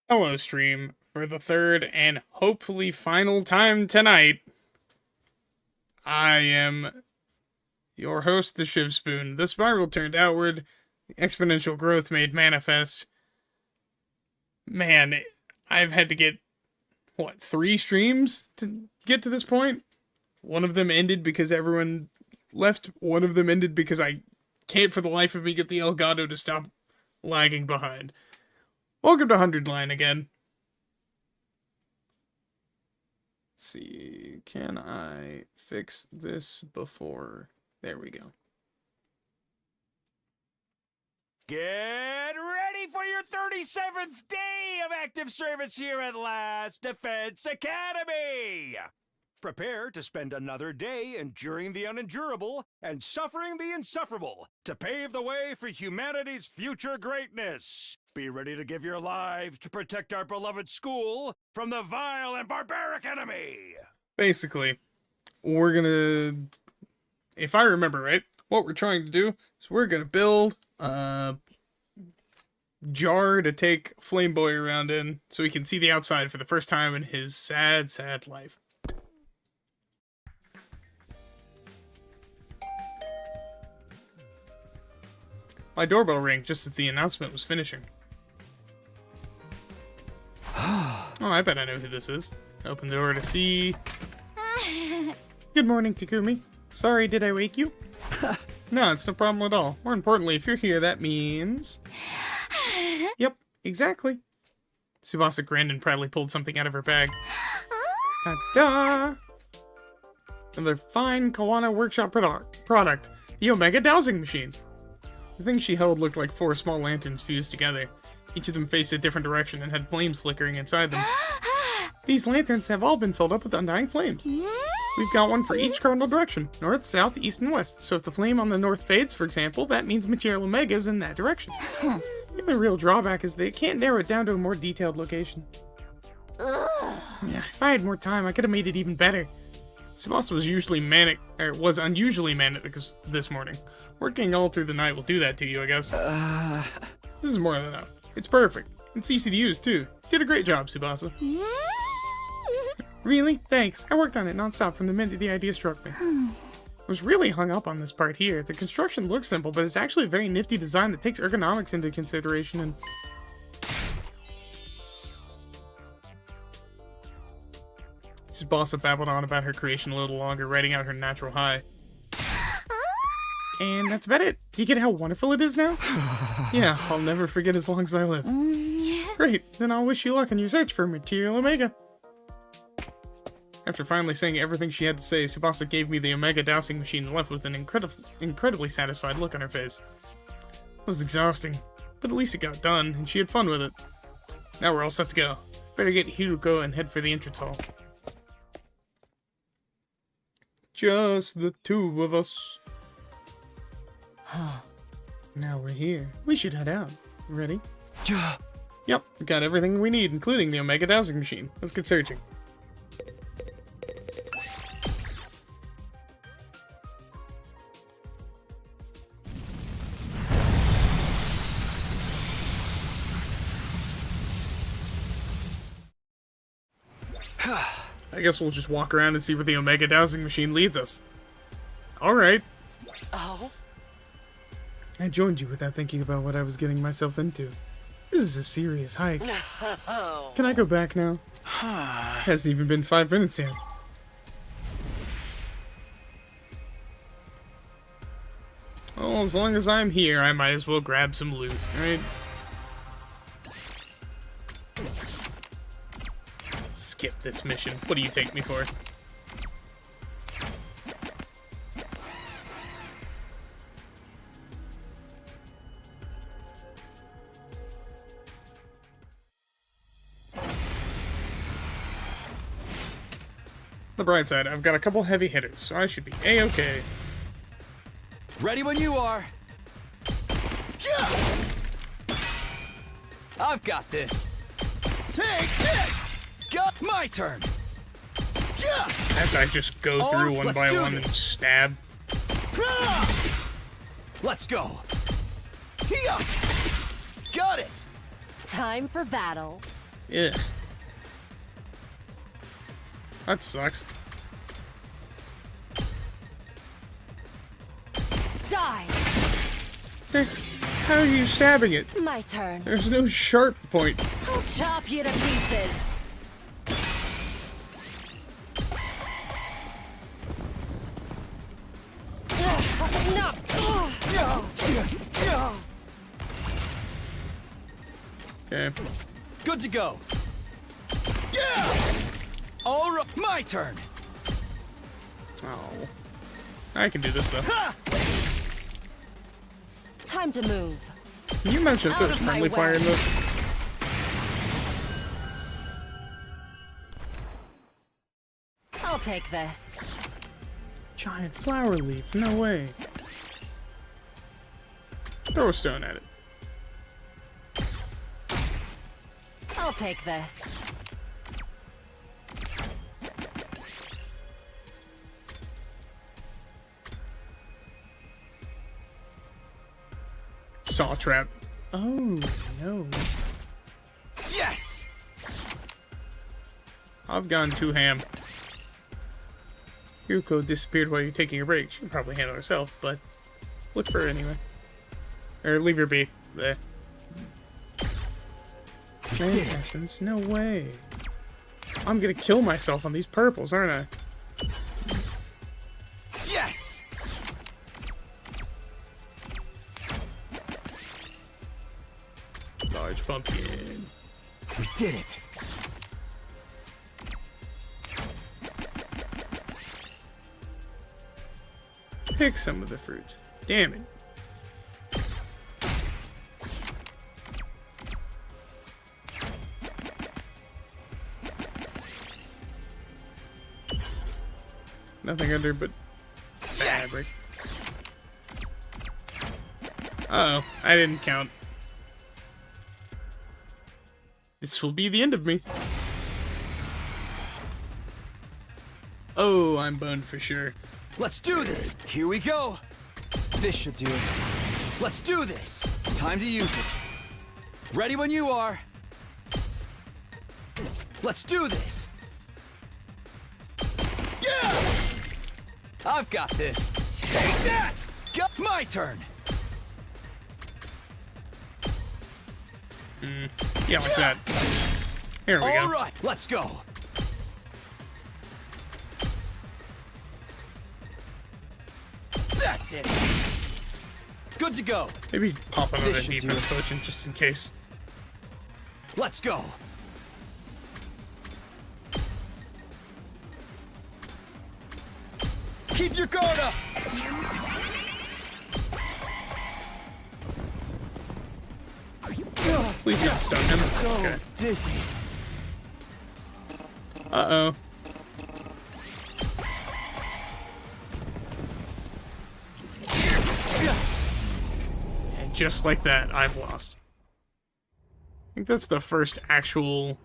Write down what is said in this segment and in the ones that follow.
Hello, stream. For the third and hopefully final time tonight, I am your host, the Shiv Spoon. The spiral turned outward, the exponential growth made manifest. Man, I've had to get, 3 streams to get to this point? One of them ended because everyone left. One of them ended because I can't for the life of me get the Elgato to stop lagging behind. Welcome to 100 Line again. Let's see, can I fix this before? There we go. Get ready for your 37th day of active service here at Last Defense Academy! Prepare to spend another day enduring the unendurable and suffering the insufferable to pave the way for humanity's future greatness. Be ready to give your lives to protect our beloved school from the vile and barbaric enemy! Basically, we're gonna, if I remember right, what we're trying to do is we're gonna build a jar to take Flame Boy around in so he can see the outside for the first time in his sad, sad life. My doorbell rang just as the announcement was finishing. Oh, I bet I know who this is. Open the door to see... Good morning, Takumi. Sorry, did I wake you? No, it's no problem at all. More importantly, if you're here, that means... Yep, exactly. Tsubasa grinned and proudly pulled something out of her bag. Ta-da! Another fine Kawana Workshop product, the Omega Dowsing Machine. The thing she held looked like 4 small lanterns fused together. Each of them faced a different direction and had flames flickering inside them. These lanterns have all been filled up with undying flames. We've got one for each cardinal direction, north, south, east, and west. So if the flame on the north fades, for example, that means Material Omega is in that direction. The only real drawback is they can't narrow it down to a more detailed location. Yeah, if I had more time, I could have made it even better. Tsubasa was unusually manic this morning. Working all through the night will do that to you, I guess. This is more than enough. It's perfect. It's easy to use, too. Did a great job, Tsubasa. Really? Thanks. I worked on it nonstop from the minute the idea struck me. I was really hung up on this part here. The construction looks simple, but it's actually a very nifty design that takes ergonomics into consideration and... Tsubasa babbled on about her creation a little longer, writing out her natural high. And that's about it. Do you get how wonderful it is now? Yeah, I'll never forget as long as I live. Great, then I'll wish you luck in your search for Material Omega. After finally saying everything she had to say, Tsubasa gave me the Omega Dowsing Machine and left with an incredibly satisfied look on her face. It was exhausting, but at least it got done, and she had fun with it. Now we're all set to go. Better get Hiruko and head for the entrance hall. Just the two of us. Now we're here. We should head out. Ready? Yep, got everything we need, including the Omega Dowsing Machine. Let's get searching. I guess we'll just walk around and see where the Omega Dowsing Machine leads us. Alright. Oh? I joined you without thinking about what I was getting myself into. This is a serious hike. No. Can I go back now? Hasn't even been 5 minutes yet. Well, as long as I'm here, I might as well grab some loot, right? Skip this mission. What do you take me for? The bright side, I've got a couple heavy hitters, so I should be A-okay. Ready when you are! I've got this! Take this! Got my turn! As I just go through one by one and stab. Let's go! Here! Got it! Time for battle. Ugh. That sucks. Die! Eh, how are you stabbing it? My turn. There's no sharp point. I'll chop you to pieces. No. Okay. Good to go. Yeah! All right, my turn. Oh. I can do this though. Ha! Time to move. Can you imagine if there Out was of my friendly fire way. in this? I'll take this. Giant flower leaf, no way. Throw a stone at it. I'll take this. Saw trap. Oh, no. Yes! I've gone too ham. Yuko disappeared while you're taking a break. She can probably handle herself, but look for her anyway. Or leave her be. Bleh. did it. Essence? No way. I'm gonna kill myself on these purples, aren't I? Yes! Large pumpkin. We did it. Pick some of the fruits. Damn it. Nothing under but Yes! fabric. Uh-oh, I didn't count. This will be the end of me. Oh, I'm boned for sure. Let's do this. Here we go. This should do it. Let's do this. Time to use it. Ready when you are. Let's do this. Yeah! I've got this. Take that! Got my turn. Yeah, like that. Here we All go. right, let's go. That's it. Good to go. Maybe pop another This should do defense it. potion just in case. Let's go. Keep your guard up. Please don't stun him. So Okay. dizzy. Uh-oh. And just like that, I've lost. I think that's the first actual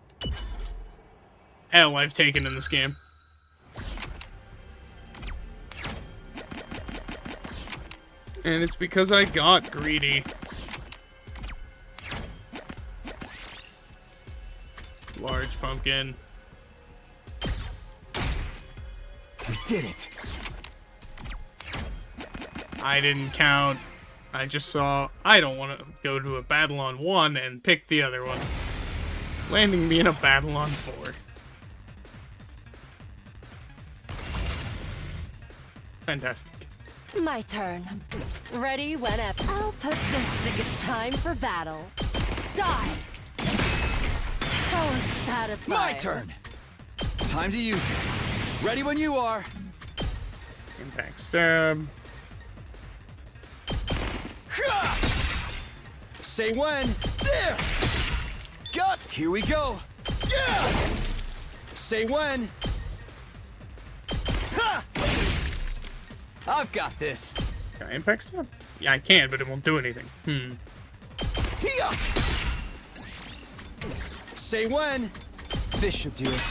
L I've taken in this game. And it's because I got greedy. Large pumpkin. We did it. I didn't count. I just saw I don't want to go to a battle on 1 and pick the other one. Landing me in a battle on 4. Fantastic. My turn. Ready whenever. I'll put this to get time for battle. Die! How unsatisfying. My turn. Time to use it. Ready when you are. Impact stab. Ha! Say when. There. Got. Here we go. Yeah. Say when. Ha! I've got this. Can I impact stab? Yeah, I can, but it won't do anything. Here. Say when. This should do it.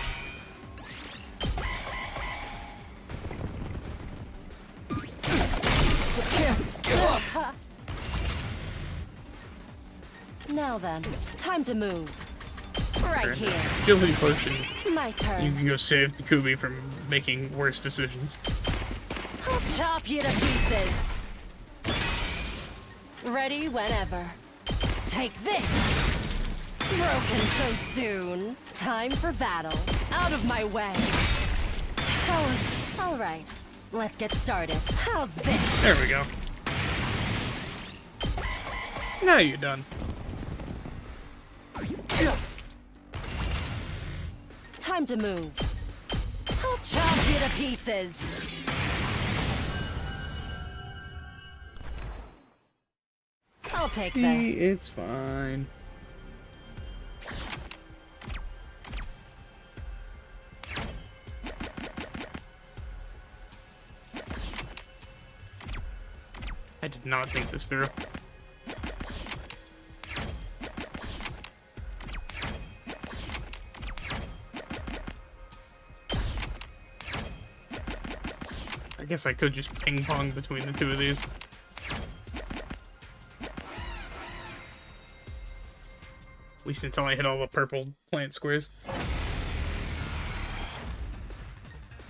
Can't give up. Now then, time to move. Right turn. here. Agility potion. My You turn. can go save Takumi from making worse decisions. I'll chop you to pieces. Ready whenever. Take this. Broken so soon. Time for battle. Out of my way. Oh, it's all right. Let's get started. How's this? There we go. Now you're done. Time to move. I'll chop you to pieces. I'll take this. It's fine. I did not think this through. I guess I could just ping pong between the two of these. At least until I hit all the purple plant squares.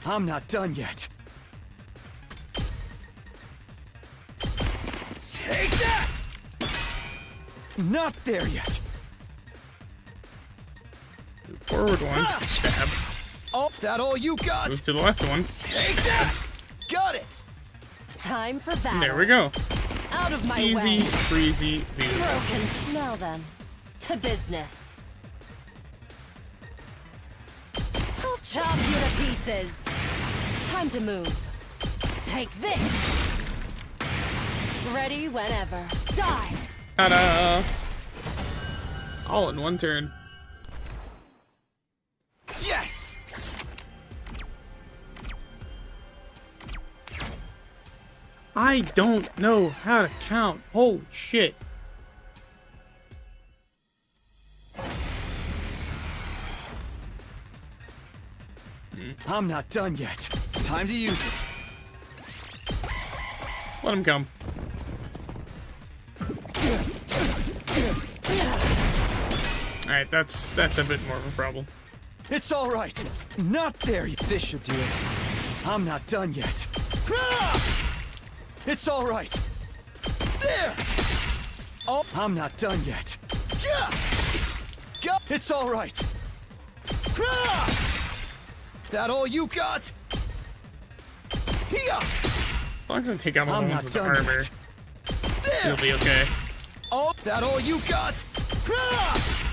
I'm not done yet. Take that! Not there yet. Move forward one, stab. Oh, that all you got? Move to the left one. Take that! Got it! Time for battle. There we go. Out of my Easy, way. breezy, beautiful. Broken. Now then, to business. I'll chop you to pieces. Time to move. Take this. Ready whenever. Die. Ta-da! All in one turn. Yes! I don't know how to count. Holy shit. I'm not done yet. Time to use it. Let him come. Alright, that's a bit more of a problem. It's all right. Not there yet. This should do it. I'm not done yet. Ah! It's all right. There. Oh, I'm not done yet. Yeah. Go. It's all right. Ah! That all you got? Here. As long as I take out all the I'm ones not with done armor, yet. There. you'll be okay. Oh, that all you got? Ah!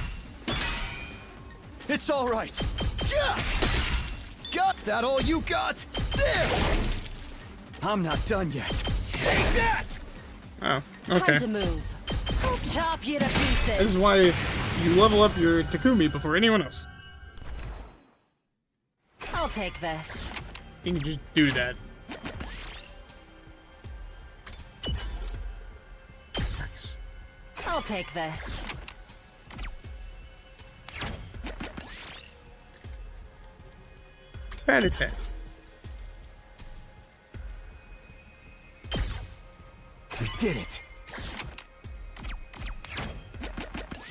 It's all right. Yeah. Got that all you got? There. I'm not done yet. Take that. Oh, Time okay. to move. I'll chop you to pieces. This is why you level up your Takumi before anyone else. I'll take this. You can just do that. Nice. I'll take this. Bad attack. We did it.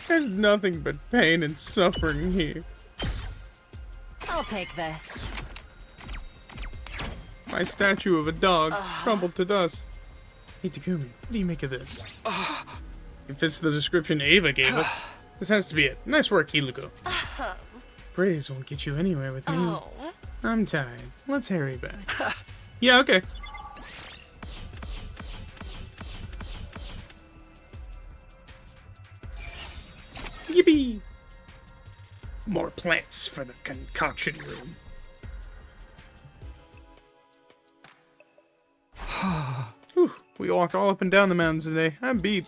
There's nothing but pain and suffering here. I'll take this. My statue of a dog crumbled to dust. Hey Takumi, what do you make of this? It fits the description Ava gave us. This has to be it. Nice work, Hiluko. Praise won't get you anywhere with me. Oh. I'm tired. Let's hurry back. Yeah, okay. Yippee! More plants for the concoction room. Whew, we walked all up and down the mountains today. I'm beat.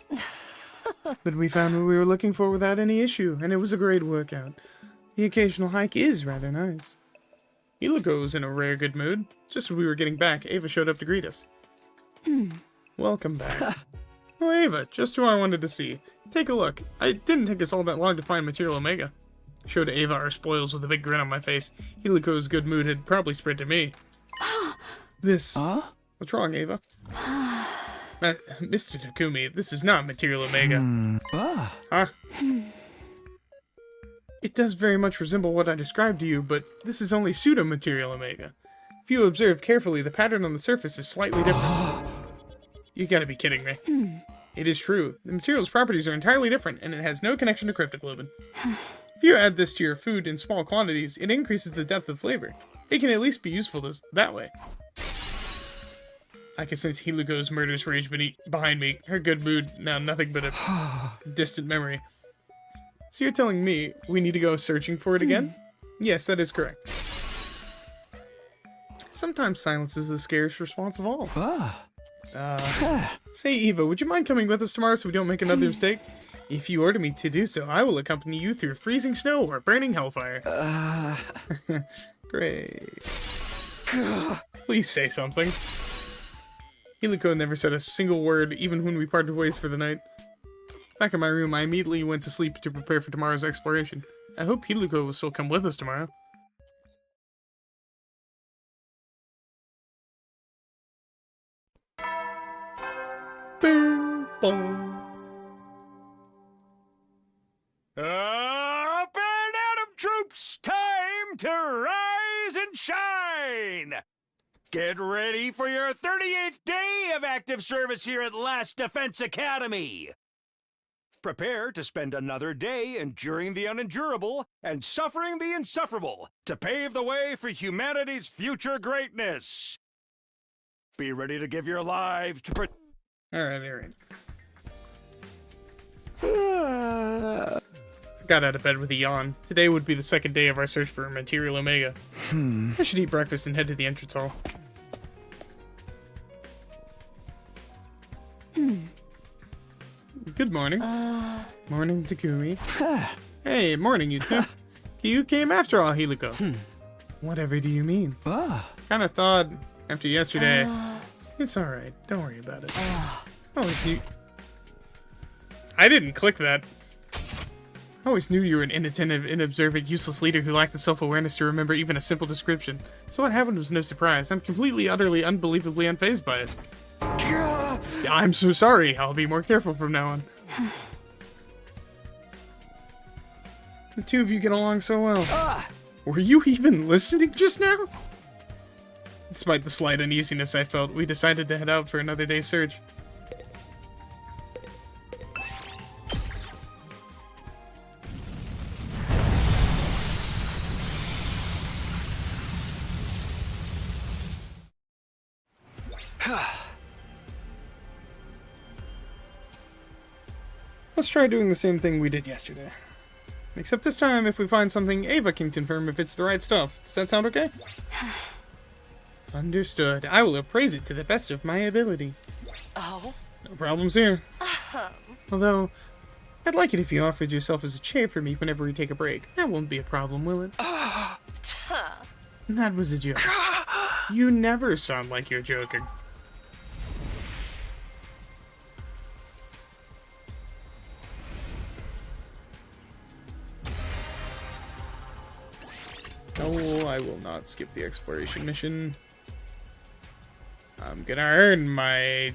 But we found what we were looking for without any issue, and it was a great workout. The occasional hike is rather nice. Hiluko was in a rare good mood. Just as we were getting back, Ava showed up to greet us. Welcome back. Oh, Ava, just who I wanted to see. Take a look. It didn't take us all that long to find Material Omega. Showed Ava our spoils with a big grin on my face. Hiluko's good mood had probably spread to me. This... What's wrong, Ava? Mr. Takumi, this is not Material Omega. Huh? It does very much resemble what I described to you, but this is only pseudo-material Omega. If you observe carefully, the pattern on the surface is slightly different. You gotta be kidding me. It is true. The material's properties are entirely different, and it has no connection to cryptoglobin. If you add this to your food in small quantities, it increases the depth of flavor. It can at least be useful that way. I can sense Hiluko's murderous rage behind me. Her good mood, now nothing but a distant memory. So you're telling me we need to go searching for it again? Yes, that is correct. Sometimes silence is the scariest response of all. Say, Eva, would you mind coming with us tomorrow so we don't make another mistake? If you order me to do so, I will accompany you through freezing snow or burning hellfire. Great. Please say something. Hiluko never said a single word, even when we parted ways for the night. Back in my room, I immediately went to sleep to prepare for tomorrow's exploration. I hope Hiluko will still come with us tomorrow. Boom, boom. Up and Atom troops, time to rise and shine! Get ready for your 38th day of active service here at Last Defense Academy! Prepare to spend another day enduring the unendurable and suffering the insufferable to pave the way for humanity's future greatness. Be ready to give your lives to Alright. I got out of bed with a yawn. Today would be the second day of our search for Material Omega. I should eat breakfast and head to the entrance hall. Good morning. Morning, Takumi. Hey, morning, you two. You came after all, Hiluko. Whatever do you mean? Kinda thought, after yesterday... It's alright, don't worry about it. I always knew... I didn't click that. I always knew you were an inattentive, inobservant, useless leader who lacked the self-awareness to remember even a simple description. So what happened was no surprise. I'm completely, utterly, unbelievably unfazed by it. I'm so sorry. I'll be more careful from now on. The two of you get along so well. Were you even listening just now? Despite the slight uneasiness I felt, we decided to head out for another day's search. Let's try doing the same thing we did yesterday. Except this time, if we find something, Ava can confirm if it's the right stuff. Does that sound okay? Understood. I will appraise it to the best of my ability. Oh? No problems here. Although, I'd like it if you offered yourself as a chair for me whenever we take a break. That won't be a problem, will it? That was a joke. You never sound like you're joking. No, I will not skip the exploration mission. I'm gonna earn my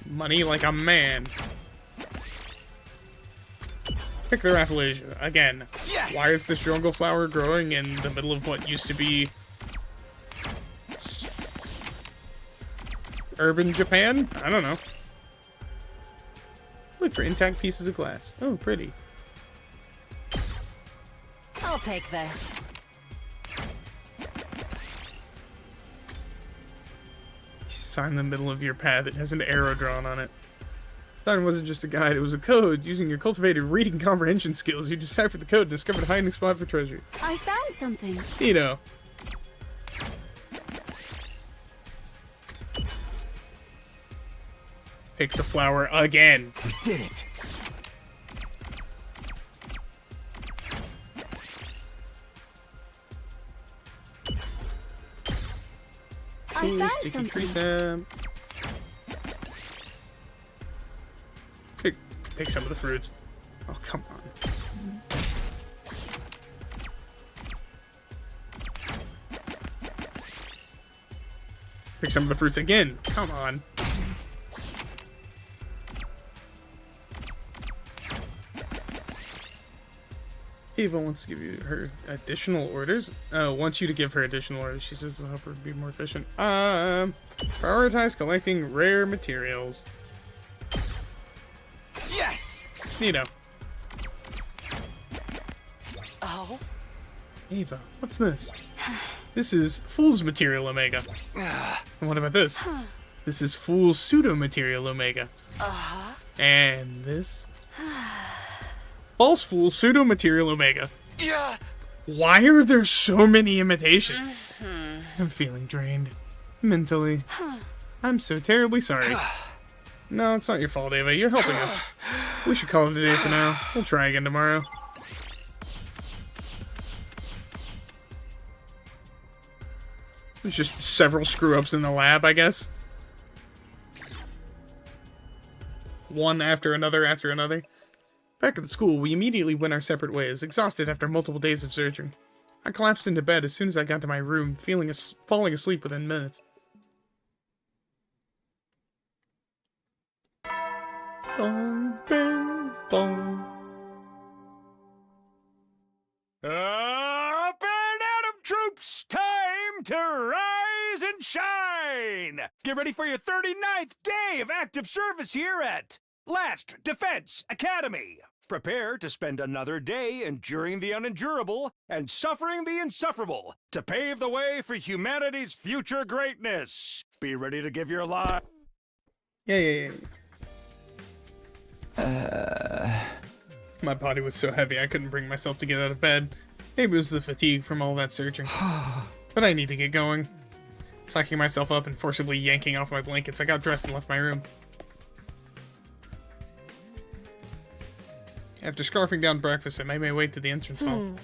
money like a man. Pick the Rafflesia. Again. Yes! Why is this jungle flower growing in the middle of what used to be... urban Japan? I don't know. Look for intact pieces of glass. Oh, pretty. I'll take this. Sign in the middle of your path. It has an arrow drawn on it. Sign wasn't just a guide, it was a code. Using your cultivated reading comprehension skills, you deciphered the code and discovered a hiding spot for treasure. I found something. Neato. Pick the flower again. We did it. I Ooh, found sticky tree something. sap. Pick some of the fruits. Oh, come on. Pick some of the fruits again. Come on. Ava wants to give you her additional orders. Wants you to give her additional orders. She says it'll help her be more efficient. Prioritize collecting rare materials. Yes! Neato. Oh? Ava, what's this? This is Fool's Material Omega. And what about this? This is Fool's Pseudo Material Omega. And this? False Fool Pseudo Material Omega. Yeah! Why are there so many imitations? I'm feeling drained. Mentally. I'm so terribly sorry. No, it's not your fault, Ava. You're helping us. We should call it a day for now. We'll try again tomorrow. There's just several screw-ups in the lab, I guess. One after another after another. Back at the school, we immediately went our separate ways, exhausted after multiple days of searching. I collapsed into bed as soon as I got to my room, falling asleep within minutes. Dong, bang, bong. Up and Atom troops, time to rise and shine! Get ready for your 39th day of active service here at Last Defense Academy. Prepare to spend another day enduring the unendurable and suffering the insufferable to pave the way for humanity's future greatness. Be ready to give your life. Yeah. My body was so heavy I couldn't bring myself to get out of bed. Maybe it was the fatigue from all that searching. But I need to get going. Sucking myself up and forcibly yanking off my blankets, I got dressed and left my room. After scarfing down breakfast, I made my way to the entrance hall.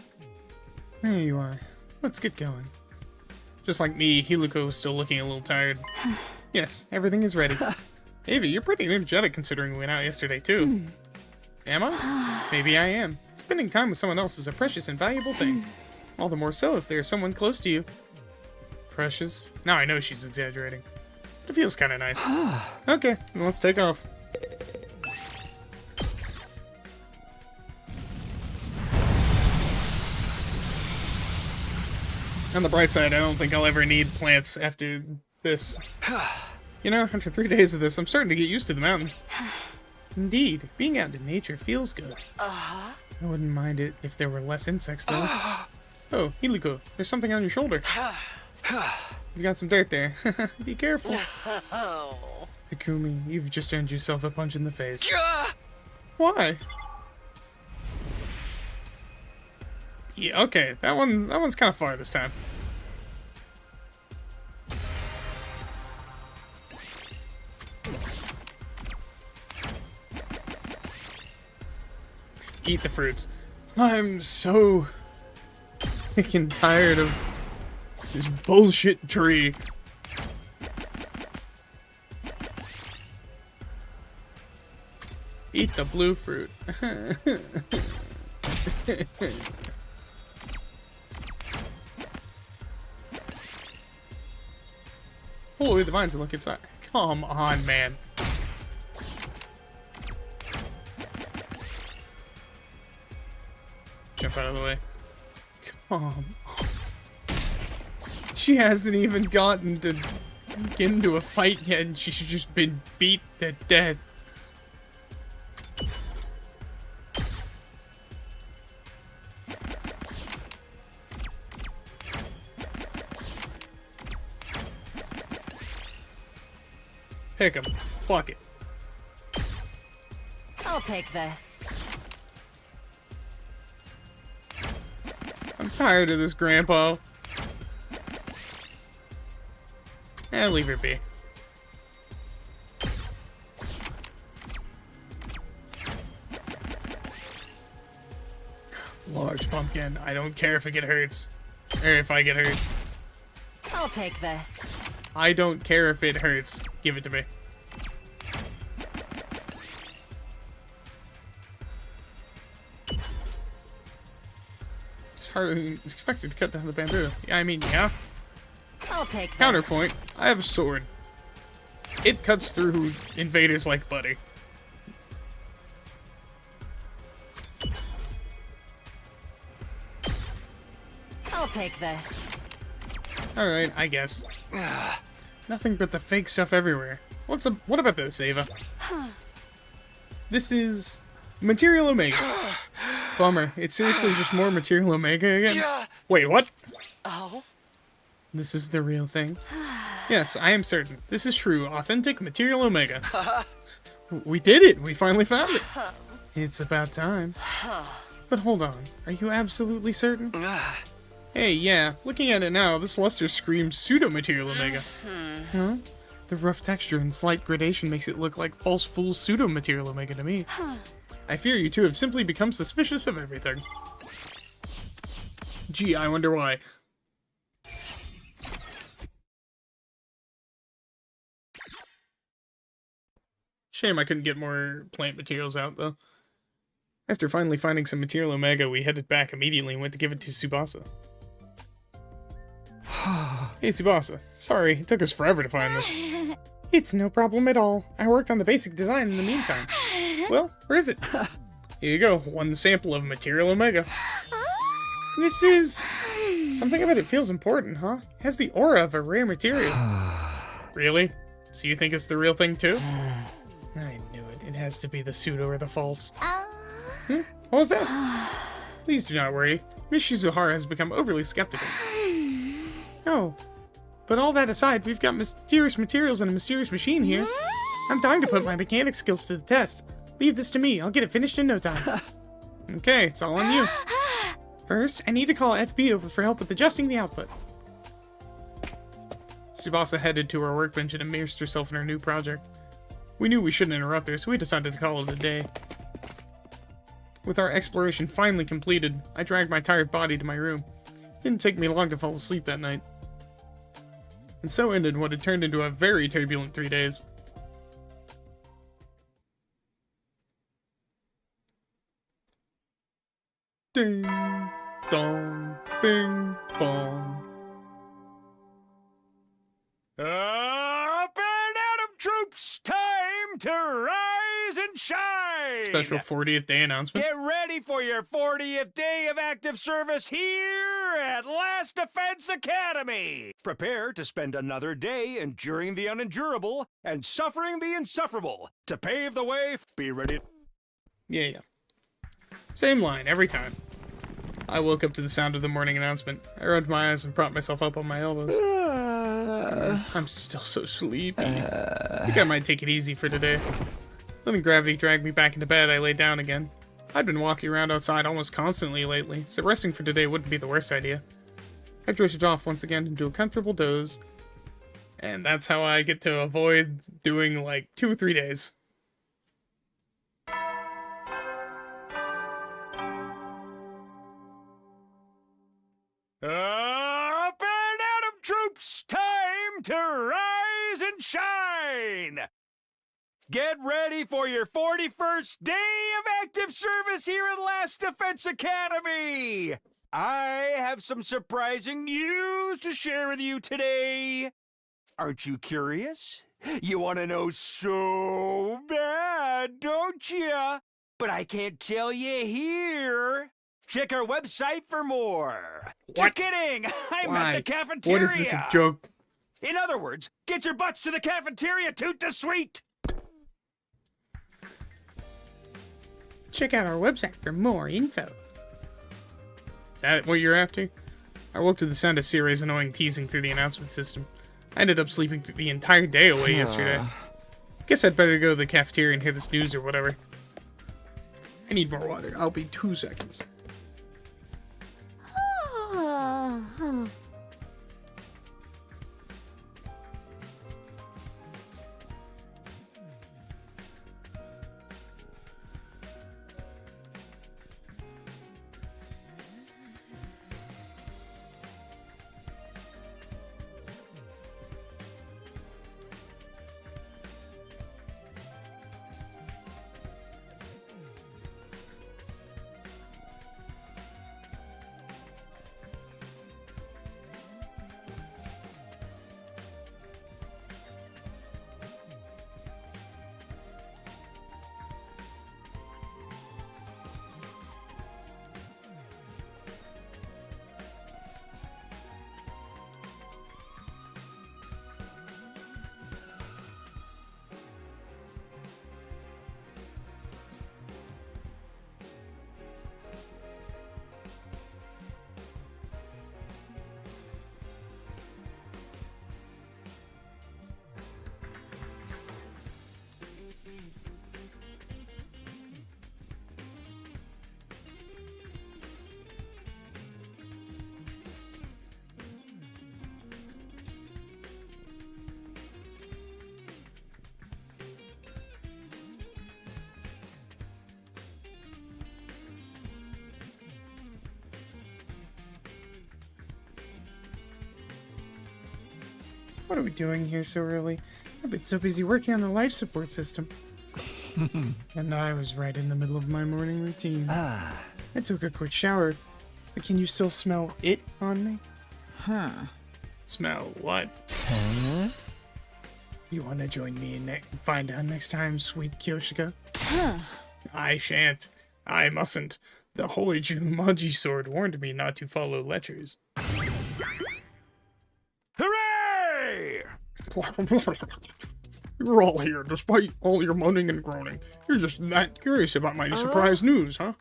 There you are. Let's get going. Just like me, Hiluko was still looking a little tired. Yes, everything is ready. Ava, you're pretty energetic considering we went out yesterday, too. Am I? Maybe I am. Spending time with someone else is a precious and valuable thing. All the more so if there's someone close to you. Precious? Now I know she's exaggerating. It feels kind of nice. Okay, then let's take off. On the bright side, I don't think I'll ever need plants after this. You know, after 3 days of this, I'm starting to get used to the mountains. Indeed, being out in nature feels good. I wouldn't mind it if there were less insects, though. Oh, Hiluko, there's something on your shoulder. You got some dirt there. Be careful. Takumi, you've just earned yourself a punch in the face. Why? Yeah, okay, that one's kind of far this time. Eat the fruits. I'm so freaking tired of this bullshit tree. Eat the blue fruit. Pull away the vines and look inside. Come on, man. Jump out of the way. Come on. She hasn't even gotten to get into a fight yet, and she's just been beat to death. Pick him. Fuck it. I'll take this. I'm tired of this, Grandpa. Leave her be. Large pumpkin. I don't care if it hurts. Or if I get hurt. I'll take this. I don't care if it hurts. Give it to me. It's harder than expected to cut down the bamboo. Yeah, I mean, yeah. I'll take this. Counterpoint, I have a sword. It cuts through invaders like butter. I'll take this. Alright, I guess. Nothing but the fake stuff everywhere. What about this, Ava? This is Material Omega. Bummer. It's seriously just more Material Omega again? Wait, what? Oh? This is the real thing? Yes, I am certain. This is true, authentic Material Omega. We did it! We finally found it! It's about time. But hold on, are you absolutely certain? Hey, yeah, looking at it now, this luster screams pseudo-Material Omega. Huh? The rough texture and slight gradation makes it look like false fool pseudo-Material Omega to me. I fear you two have simply become suspicious of everything. Gee, I wonder why. Shame I couldn't get more plant materials out, though. After finally finding some Material Omega, we headed back immediately and went to give it to Tsubasa. Hey, Tsubasa. Sorry, it took us forever to find this. It's no problem at all. I worked on the basic design in the meantime. Well, where is it? Here you go, one sample of Material Omega. This is... Something about it feels important, huh? It has the aura of a rare material. Really? So you think it's the real thing, too? I knew it. It has to be the pseudo or the false. What was that? Please do not worry. Miss Shizuhara has become overly skeptical. Oh. But all that aside, we've got mysterious materials and a mysterious machine here. I'm dying to put my mechanics skills to the test. Leave this to me. I'll get it finished in no time. Okay, it's all on you. First, I need to call FB over for help with adjusting the output. Tsubasa headed to her workbench and immersed herself in her new project. We knew we shouldn't interrupt her, so we decided to call it a day. With our exploration finally completed, I dragged my tired body to my room. It didn't take me long to fall asleep that night. And so ended what had turned into a very turbulent 3 days. Ding, dong, bing, bong. Up and Atom Troops, time to rise and shine! Special 40th day announcement. Get ready for your 40th day of active service here at Last Defense Academy! Prepare to spend another day enduring the unendurable and suffering the insufferable to pave the way. Be ready. Yeah. Same line every time. I woke up to the sound of the morning announcement. I rubbed my eyes and propped myself up on my elbows. I'm still so sleepy. I think I might take it easy for today. Letting gravity drag me back into bed, I lay down again. I'd been walking around outside almost constantly lately, so resting for today wouldn't be the worst idea. I drifted off once again into a comfortable doze. And that's how I get to avoid doing like 2 or 3 days. Up and Atom Troops, time to rise and shine! Get ready for your 41st day of active service here at Last Defense Academy! I have some surprising news to share with you today. Aren't you curious? You want to know so bad, don't you? But I can't tell you here. Check our website for more. Just kidding! I'm Why? at the cafeteria! What is this, a joke? In other words, get your butts to the cafeteria, toot the sweet! Check out our website for more info. Is that what you're after? I woke to the sound of Siri's annoying teasing through the announcement system. I ended up sleeping through the entire day away yesterday. Guess I'd better go to the cafeteria and hear this news or whatever. I need more water. I'll be 2 seconds. What are we doing here so early? I've been so busy working on the life support system. And I was right in the middle of my morning routine. I took a quick shower. But can you still smell it on me? Smell what? You want to join me and find out next time, sweet Kyoshika? I shan't. I mustn't. The holy Jumanji sword warned me not to follow lechers. Hooray! You're all here, despite all your moaning and groaning. You're just that curious about my surprise news, huh?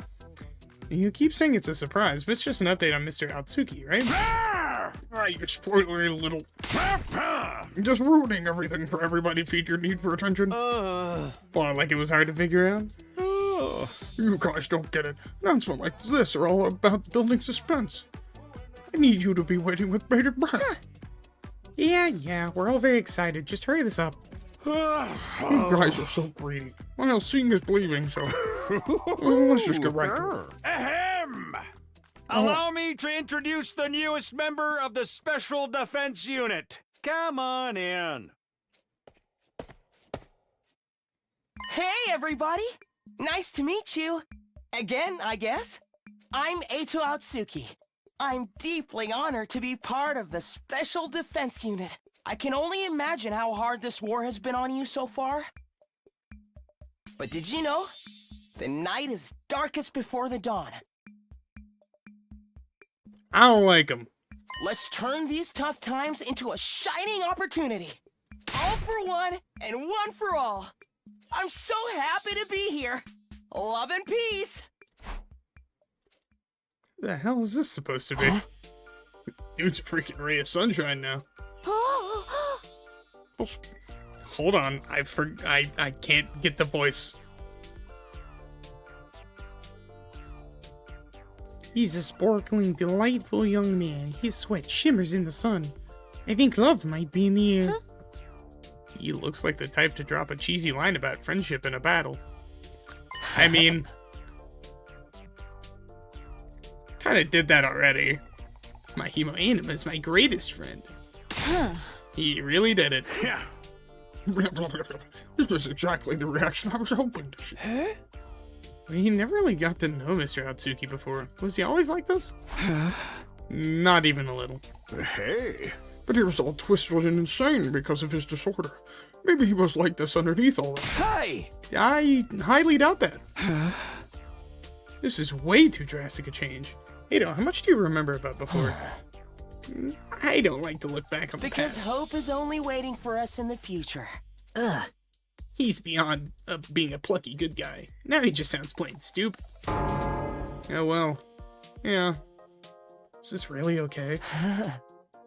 You keep saying it's a surprise, but it's just an update on Mr. Atsuki, right? You spoilery little... Just ruining everything for everybody to feed your need for attention. Well, like it was hard to figure out? You guys don't get it. Announcements like this are all about building suspense. I need you to be waiting with bated breath. Yeah, we're all very excited. Just hurry this up. You guys are so greedy. Well, seeing is believing, so... let's just get right to it. Ahem! Allow me to introduce the newest member of the Special Defense Unit. Come on in. Hey, everybody! Nice to meet you. Again, I guess. I'm Eito Atsuki. I'm deeply honored to be part of the Special Defense Unit. I can only imagine how hard this war has been on you so far. But did you know? The night is darkest before the dawn. I don't like him. Let's turn these tough times into a shining opportunity. All for one and one for all. I'm so happy to be here. Love and peace. The hell is this supposed to be? Dude's a freaking ray of sunshine now. Hold on, I can't get the voice. He's a sparkling, delightful young man. His sweat shimmers in the sun. I think love might be in the air. He looks like the type to drop a cheesy line about friendship in a battle. I mean... kinda did that already. My Hemo Anima is my greatest friend. He really did it. Yeah. This is exactly the reaction I was hoping to see. We never really got to know Mr. Atsuki before. Was he always like this? Not even a little. Hey. But he was all twisted and insane because of his disorder. Maybe he was like this underneath all that. Hey! I highly doubt that. This is way too drastic a change. Ado, how much do you remember about before? I don't like to look back on the Because past. hope is only waiting for us in the future. He's beyond being a plucky good guy. Now he just sounds plain stupid. Oh well. Yeah. Is this really okay?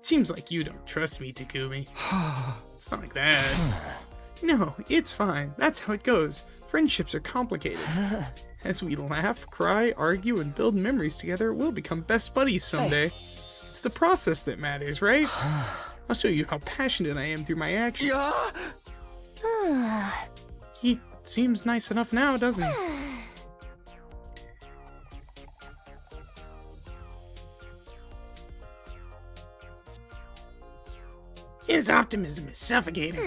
Seems like you don't trust me, Takumi. It's not like that. No, it's fine. That's how it goes. Friendships are complicated. As we laugh, cry, argue, and build memories together, we'll become best buddies someday. It's the process that matters, right? I'll show you how passionate I am through my actions. He seems nice enough now, doesn't he? His optimism is suffocating.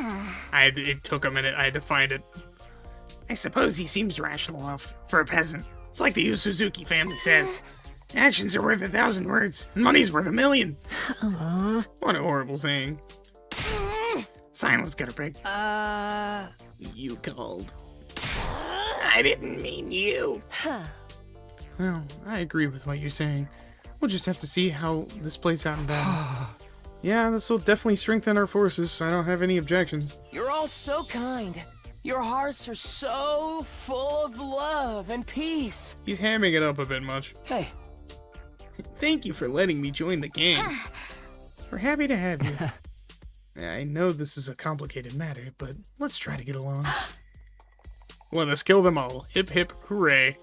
It took a minute. I had to find it. I suppose he seems rational enough for a peasant. It's like the Yu Suzuki family says. Actions are worth 1,000 words, and money's worth 1,000,000. What a horrible saying. Silence got a break. You called. I didn't mean you. Well, I agree with what you're saying. We'll just have to see how this plays out in battle. Yeah, this will definitely strengthen our forces, so I don't have any objections. You're all so kind. Your hearts are so full of love and peace. He's hamming it up a bit much. Hey, Thank you for letting me join the gang. We're happy to have you. I know this is a complicated matter, but let's try to get along. Let us kill them all. Hip hip hooray.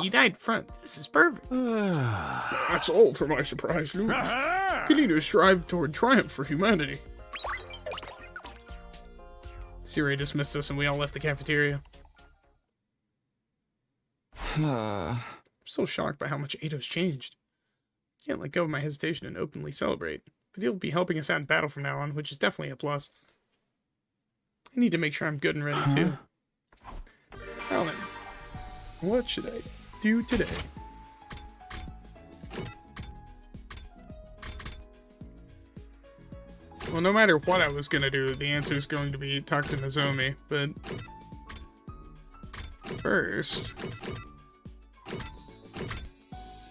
He died front. This is perfect. That's all for my surprise news. Continue to strive toward triumph for humanity. Siri dismissed us and we all left the cafeteria. I'm so shocked by how much Ato's changed. Can't let go of my hesitation and openly celebrate. but he'll be helping us out in battle from now on, which is definitely a plus. I need to make sure I'm good and ready, too. Now then, what should I do today? Well, no matter what I was gonna do, the answer is going to be talk to Nozomi, but first,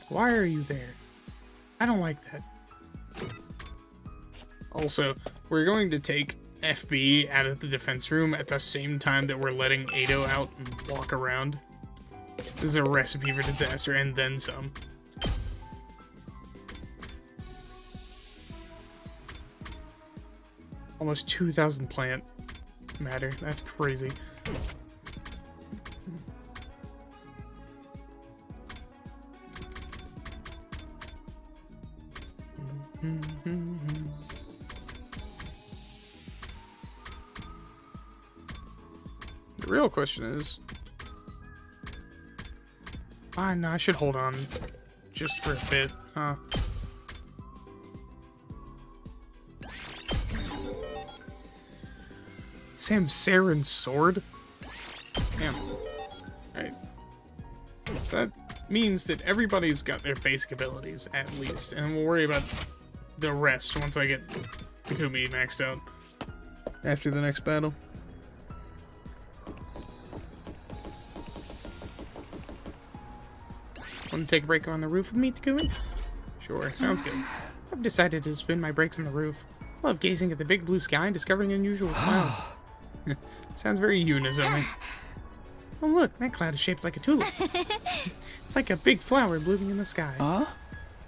why are you there? I don't like that. Also, we're going to take FB out of the defense room at the same time that we're letting Ado out and walk around. This is a recipe for disaster, and then some. Almost 2,000 plant matter. That's crazy. The real question is... no, I should hold on just for a bit, huh? Samsaren's sword? Damn. Alright. That means that everybody's got their basic abilities, at least, and we'll worry about the rest once I get Takumi maxed out. After the next battle. Want to take a break on the roof with me, Takumi? Sure, sounds good. I've decided to spend my breaks on the roof. I love gazing at the big blue sky and discovering unusual clouds. Sounds very you, Nozomi. Oh look, that cloud is shaped like a tulip. It's like a big flower blooming in the sky. Huh?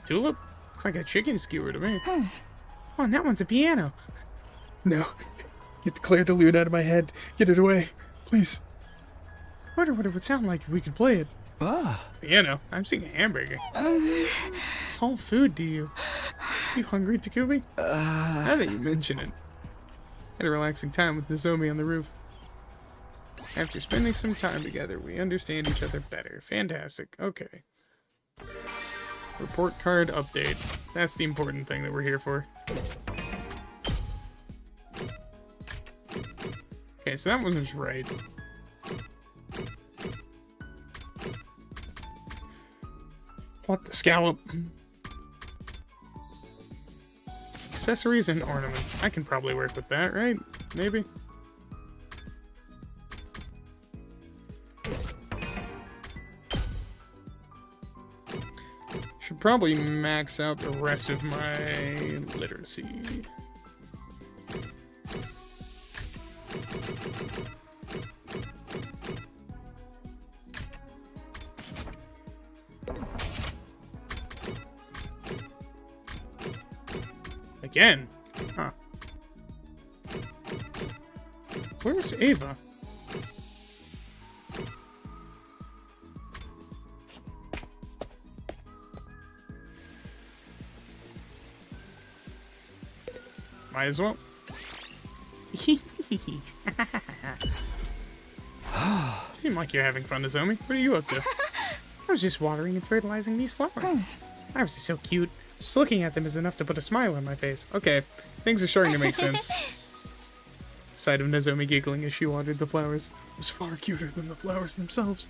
Tulip? Looks like a chicken skewer to me. Oh, and that one's a piano. No. Get the Claire Delude out of my head. Get it away. Please. Wonder what it would sound like if we could play it. Piano? I'm seeing a hamburger. It's all food to you. You hungry, Takumi? Now that you mention it. Had a relaxing time with Nozomi on the roof. After spending some time together, we understand each other better. Fantastic. Okay. Report card update. That's the important thing that we're here for. Okay, so that one was right. What the scallop? Accessories and ornaments. I can probably work with that, right? Maybe? Should probably max out the rest of my literacy. Again? Huh. Where's Ava? Might as well. Seem like you're having fun, Nozomi. What are you up to? I was just watering and fertilizing these flowers. Flowers are so cute. Just looking at them is enough to put a smile on my face. Okay, things are starting to make sense. The sight of Nozomi giggling as she watered the flowers was far cuter than the flowers themselves.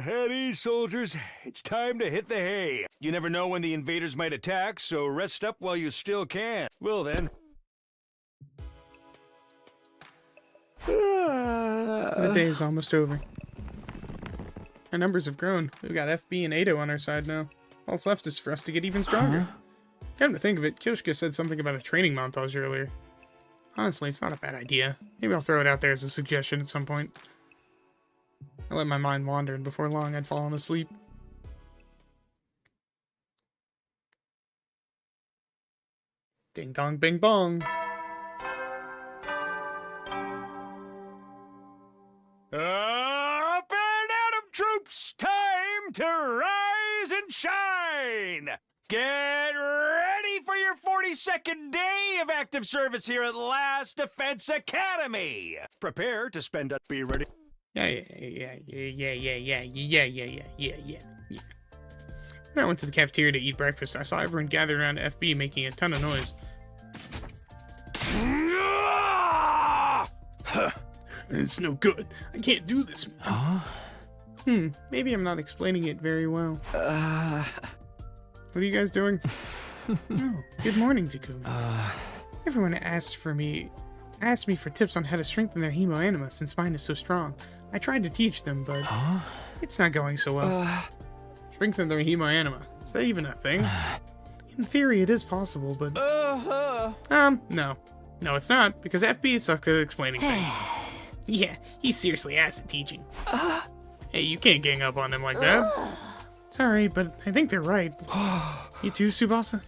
At ease, soldiers. It's time to hit the hay. You never know when the invaders might attack, so rest up while you still can. Well then. The day is almost over. Our numbers have grown. We've got FB and Ado on our side now. All that's left is for us to get even stronger. Come to think of it, Kyoshika said something about a training montage earlier. Honestly, it's not a bad idea. Maybe I'll throw it out there as a suggestion at some point. I let my mind wander, and before long I'd fallen asleep. Ding dong bing bong. Up and Atom troops! Time to rise and shine! Get ready for your 32nd day of active service here at Last Defense Academy. Prepare to spend a... Be ready. Yeah. When I went to the cafeteria to eat breakfast, I saw everyone gathered around FB making a ton of noise. It's no good. I can't do this. Maybe I'm not explaining it very well. What are you guys doing? Oh, good morning, Takumi. Everyone asked me for tips on how to strengthen their hemoanima since mine is so strong. I tried to teach them, but it's not going so well. Strengthen their hemoanima. Is that even a thing? In theory, it is possible, but... No. No, it's not, because FB sucks at explaining things. Yeah, he's seriously ass at teaching. Hey, you can't gang up on him like that. Sorry, but I think they're right. You too, Tsubasa?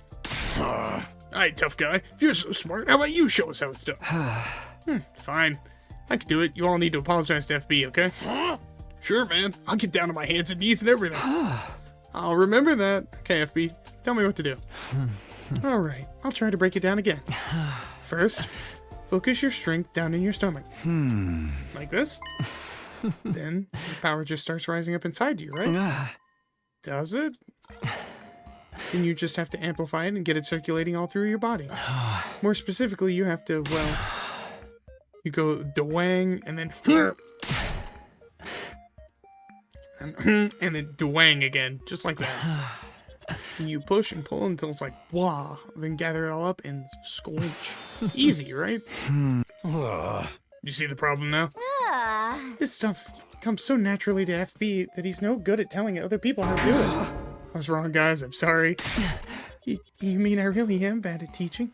Alright, tough guy. If you're so smart, how about you show us how it's done? Fine. I can do it. You all need to apologize to FB, okay? Sure, man. I'll get down on my hands and knees and everything. I'll remember that. Okay, FB, tell me what to do. Alright, I'll try to break it down again. First, focus your strength down in your stomach. Like this. Then, the power just starts rising up inside you, right? Does it? Then you just have to amplify it and get it circulating all through your body. More specifically, you have to, well... You go dwang, and then... and then dwang again, just like that. And you push and pull until it's like, blah. Then gather it all up and squelch. Easy, right? You see the problem now? This stuff comes so naturally to FB that he's no good at telling other people how to do it. I was wrong, guys. I'm sorry. You mean I really am bad at teaching?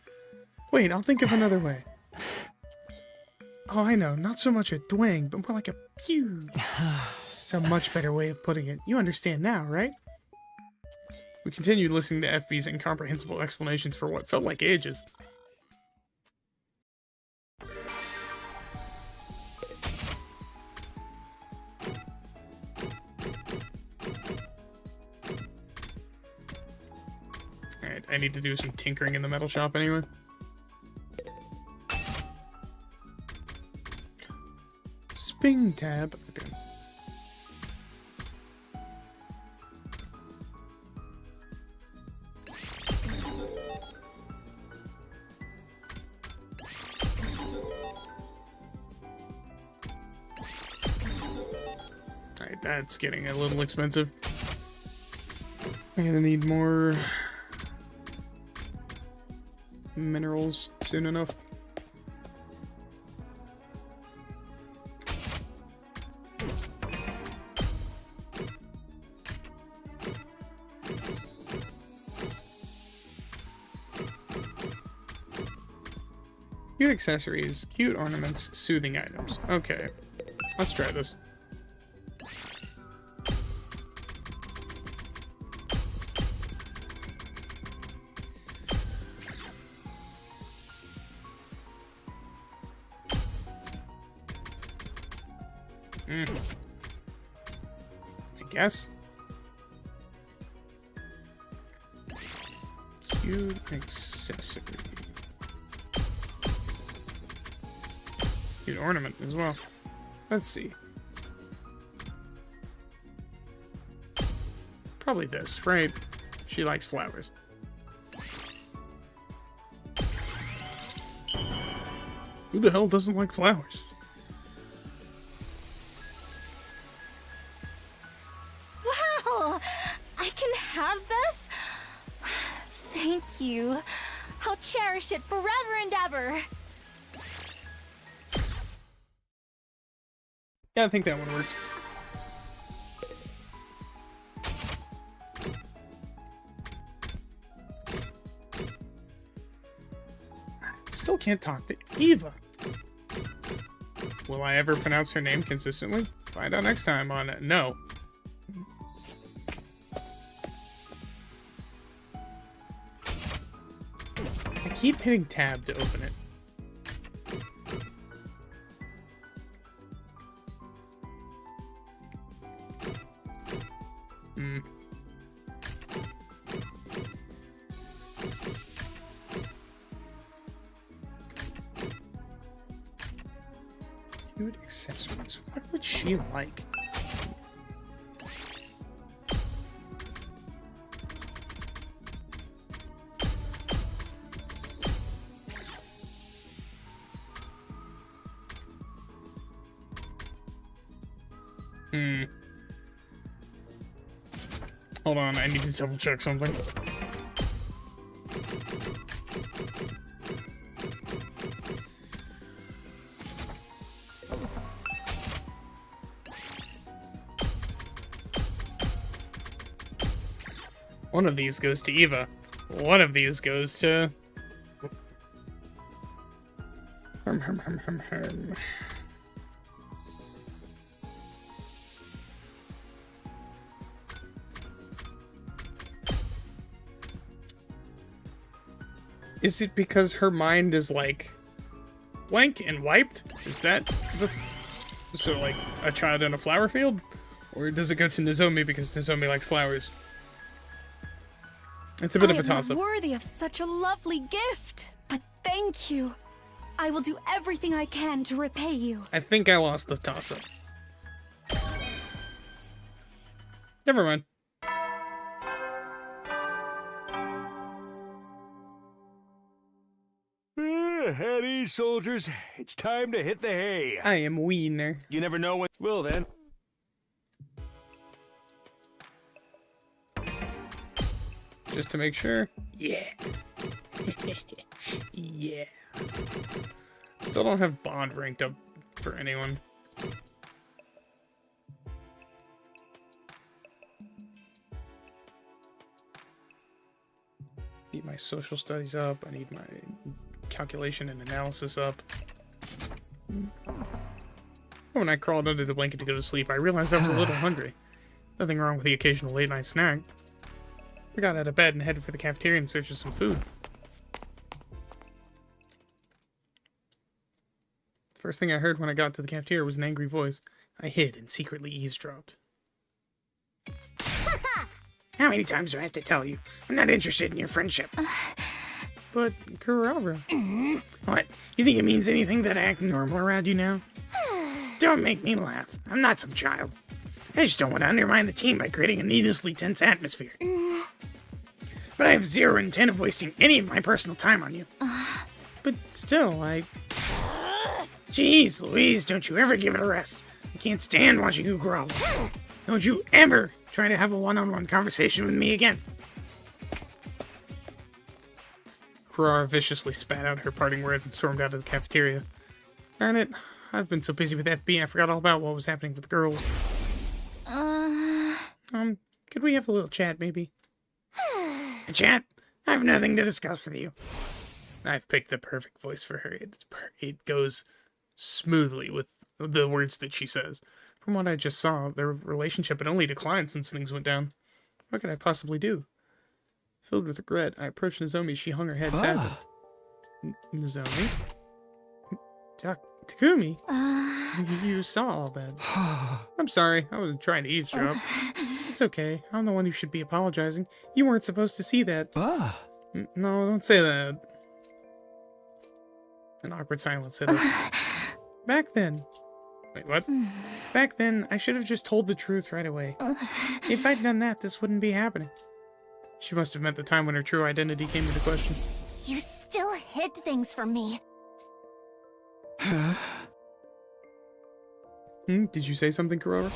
Wait, I'll think of another way. Oh, I know. Not so much a dwang, but more like a pew. It's a much better way of putting it. You understand now, right? We continued listening to FB's incomprehensible explanations for what felt like ages. Alright, I need to do some tinkering in the metal shop anyway. Sping tab. Okay. Alright, that's getting a little expensive. I'm gonna need more minerals soon enough. Cute accessories, cute ornaments, soothing items. Okay, let's try this. I guess. Cute accessory. Cute ornament as well. Let's see. Probably this, right? She likes flowers. Who the hell doesn't like flowers? Wow! I can have this? Thank you. I'll cherish it forever and ever. Yeah, I think that one works. Still can't talk to Eva. Will I ever pronounce her name consistently? Find out next time on No. I keep hitting tab to open it. Cute accessories. What would she like? Hold on, I need to double check something. One of these goes to Eva. One of these goes to... Is it because her mind is like blank and wiped? Is that the... So like a child in a flower field? Or does it go to Nozomi because Nozomi likes flowers? It's a bit of a toss-up. I am not worthy of such a lovely gift, but thank you. I will do everything I can to repay you. I think I lost the toss-up. Never mind. At ease, soldiers. It's time to hit the hay. I am Wiener. You never know when. Well, then. Just to make sure. Yeah. Yeah. Still don't have Bond ranked up for anyone. Need my social studies up. I need my calculation and analysis up. When I crawled under the blanket to go to sleep, I realized I was a little hungry. Nothing wrong with the occasional late night snack. I got out of bed and headed for the cafeteria in search of some food. The first thing I heard when I got to the cafeteria was an angry voice. I hid and secretly eavesdropped. How many times do I have to tell you? I'm not interested in your friendship. But, Kurara. What? You think it means anything that I act normal around you now? Don't make me laugh. I'm not some child. I just don't want to undermine the team by creating a needlessly tense atmosphere. But I have zero intent of wasting any of my personal time on you. But still, Jeez Louise, don't you ever give it a rest. I can't stand watching you growl. Don't you ever try to have a one-on-one conversation with me again. Kurara viciously spat out her parting words and stormed out of the cafeteria. Darn it, I've been so busy with FB I forgot all about what was happening with the girls. Could we have a little chat, maybe? A chat? I have nothing to discuss with you. I've picked the perfect voice for her. It goes smoothly with the words that she says. From what I just saw, their relationship had only declined since things went down. What could I possibly do? Filled with regret, I approached Nozomi. She hung her head sadly. Nozomi? Takumi? You saw all that. I'm sorry, I wasn't trying to eavesdrop. It's okay, I'm the one who should be apologizing. You weren't supposed to see that. No, don't say that. An awkward silence hit us. Back then... Wait, what? Back then, I should have just told the truth right away. If I'd done that, this wouldn't be happening. She must have meant the time when her true identity came into question. You still hid things from me. Did you say something, Kurara?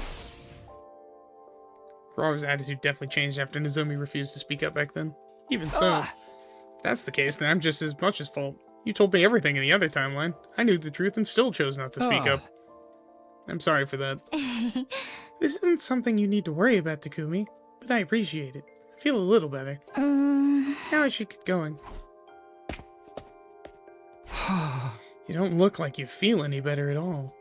Kurara's attitude definitely changed after Nozomi refused to speak up back then. Even so, if that's the case, then I'm just as much at fault. You told me everything in the other timeline. I knew the truth and still chose not to speak up. I'm sorry for that. This isn't something you need to worry about, Takumi, but I appreciate it. I feel a little better. Now I should get going. You don't look like you feel any better at all.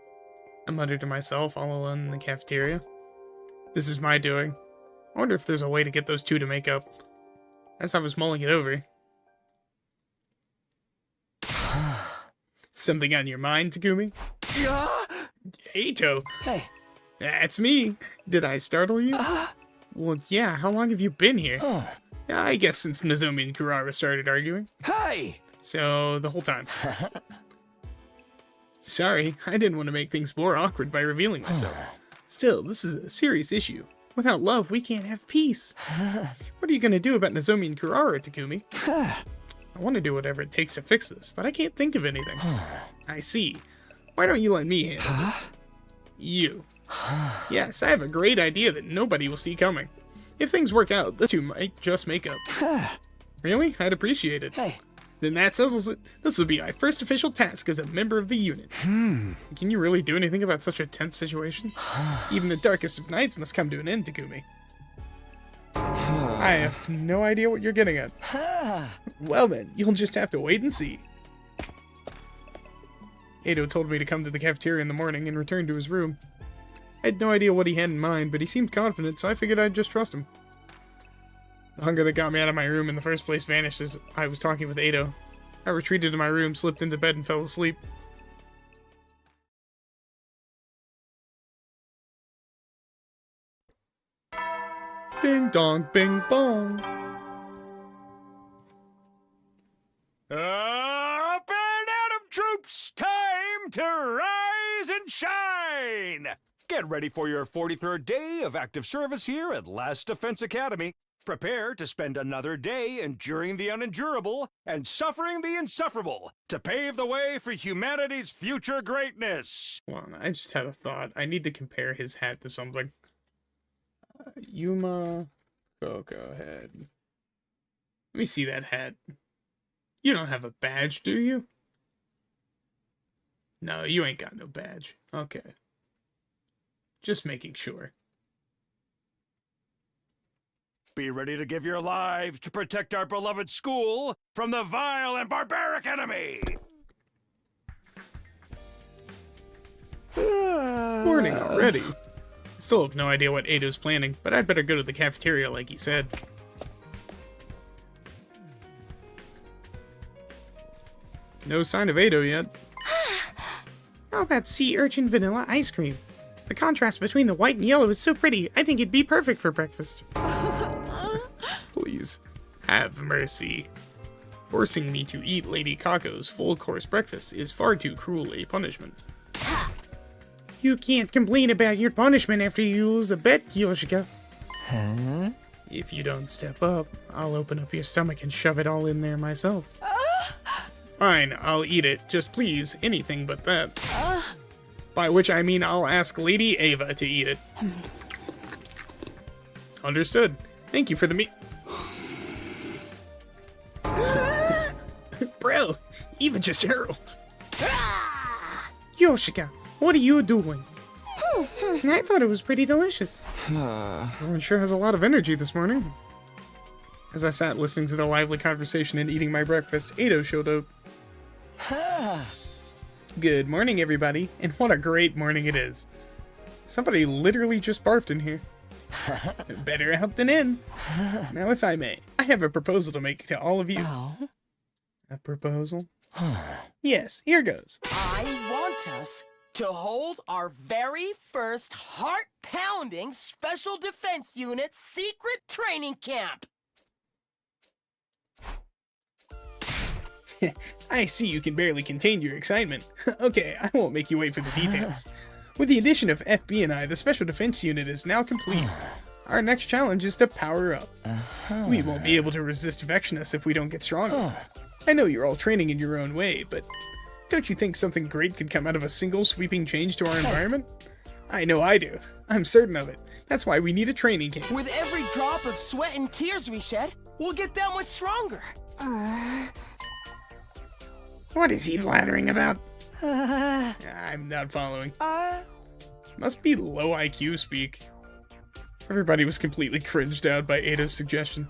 I muttered to myself all alone in the cafeteria. This is my doing. I wonder if there's a way to get those two to make up. As I was mulling it over. Something on your mind, Takumi? Eito! Hey. That's me. Did I startle you? Well, yeah, how long have you been here? I guess since Nozomi and Kurara started arguing. Hey! So, the whole time. Sorry, I didn't want to make things more awkward by revealing myself. Still, this is a serious issue. Without love, we can't have peace. What are you gonna do about Nozomi and Kurara, Takumi? I want to do whatever it takes to fix this, but I can't think of anything. I see. Why don't you let me handle this? You. Yes, I have a great idea that nobody will see coming. If things work out, the two might just make up. Really? I'd appreciate it. Hey. Then that settles it. This will be my first official task as a member of the unit. Can you really do anything about such a tense situation? Even the darkest of nights must come to an end, Takumi. I have no idea what you're getting at. Well then, you'll just have to wait and see. Edo told me to come to the cafeteria in the morning and return to his room. I had no idea what he had in mind, but he seemed confident, so I figured I'd just trust him. The hunger that got me out of my room in the first place vanished as I was talking with Edo. I retreated to my room, slipped into bed, and fell asleep. Ding dong, bing bong. Up and Atom troops, time to rise and shine! Get ready for your 43rd day of active service here at Last Defense Academy. Prepare to spend another day enduring the unendurable and suffering the insufferable to pave the way for humanity's future greatness. Hold on, I just had a thought. I need to compare his hat to something. Yuma, go ahead. Let me see that hat. You don't have a badge, do you? No, you ain't got no badge. Okay. Just making sure. Be ready to give your lives to protect our beloved school from the vile and barbaric enemy! Morning already. Still have no idea what Edo's planning, but I'd better go to the cafeteria like he said. No sign of Edo yet. How about sea urchin vanilla ice cream? The contrast between the white and yellow is so pretty, I think it'd be perfect for breakfast. Please, have mercy. Forcing me to eat Lady Kako's full-course breakfast is far too cruel a punishment. You can't complain about your punishment after you lose a bet, Yoshika. Huh? If you don't step up, I'll open up your stomach and shove it all in there myself. Fine, I'll eat it. Just please, anything but that. By which I mean I'll ask Lady Ava to eat it. Understood. Thank you for the meat. Bro, Eva just hurled. Yoshika, what are you doing? I thought it was pretty delicious. Everyone sure has a lot of energy this morning. As I sat listening to the lively conversation and eating my breakfast, Edo showed up. Good morning, everybody, and what a great morning it is. Somebody literally just barfed in here. Better out than in. Now, if I may, I have a proposal to make to all of you. Oh? A proposal? Yes, here goes. I want us to hold our very first heart-pounding Special Defense Unit secret training camp. I see you can barely contain your excitement. Okay, I won't make you wait for the details. With the addition of FB and I, the Special Defense Unit is now complete. Our next challenge is to power up. We won't be able to resist Vexnus if we don't get stronger. I know you're all training in your own way, but don't you think something great could come out of a single sweeping change to our environment? I know I do. I'm certain of it. That's why we need a training camp. With every drop of sweat and tears we shed, we'll get that much stronger. What is he blathering about? I'm not following. Must be low IQ speak. Everybody was completely cringed out by Ada's suggestion.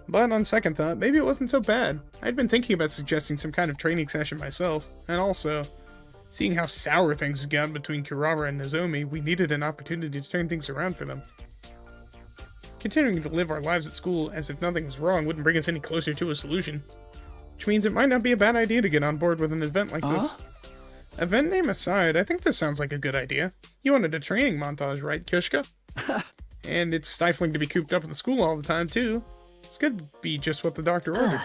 But on second thought, maybe it wasn't so bad. I'd been thinking about suggesting some kind of training session myself, and also, seeing how sour things had gotten between Kurara and Nozomi, we needed an opportunity to turn things around for them. Continuing to live our lives at school as if nothing was wrong wouldn't bring us any closer to a solution. Which means it might not be a bad idea to get on board with an event like this. Event name aside, I think this sounds like a good idea. You wanted a training montage, right, Kyoshika? And it's stifling to be cooped up in the school all the time, too. This could be just what the doctor ordered.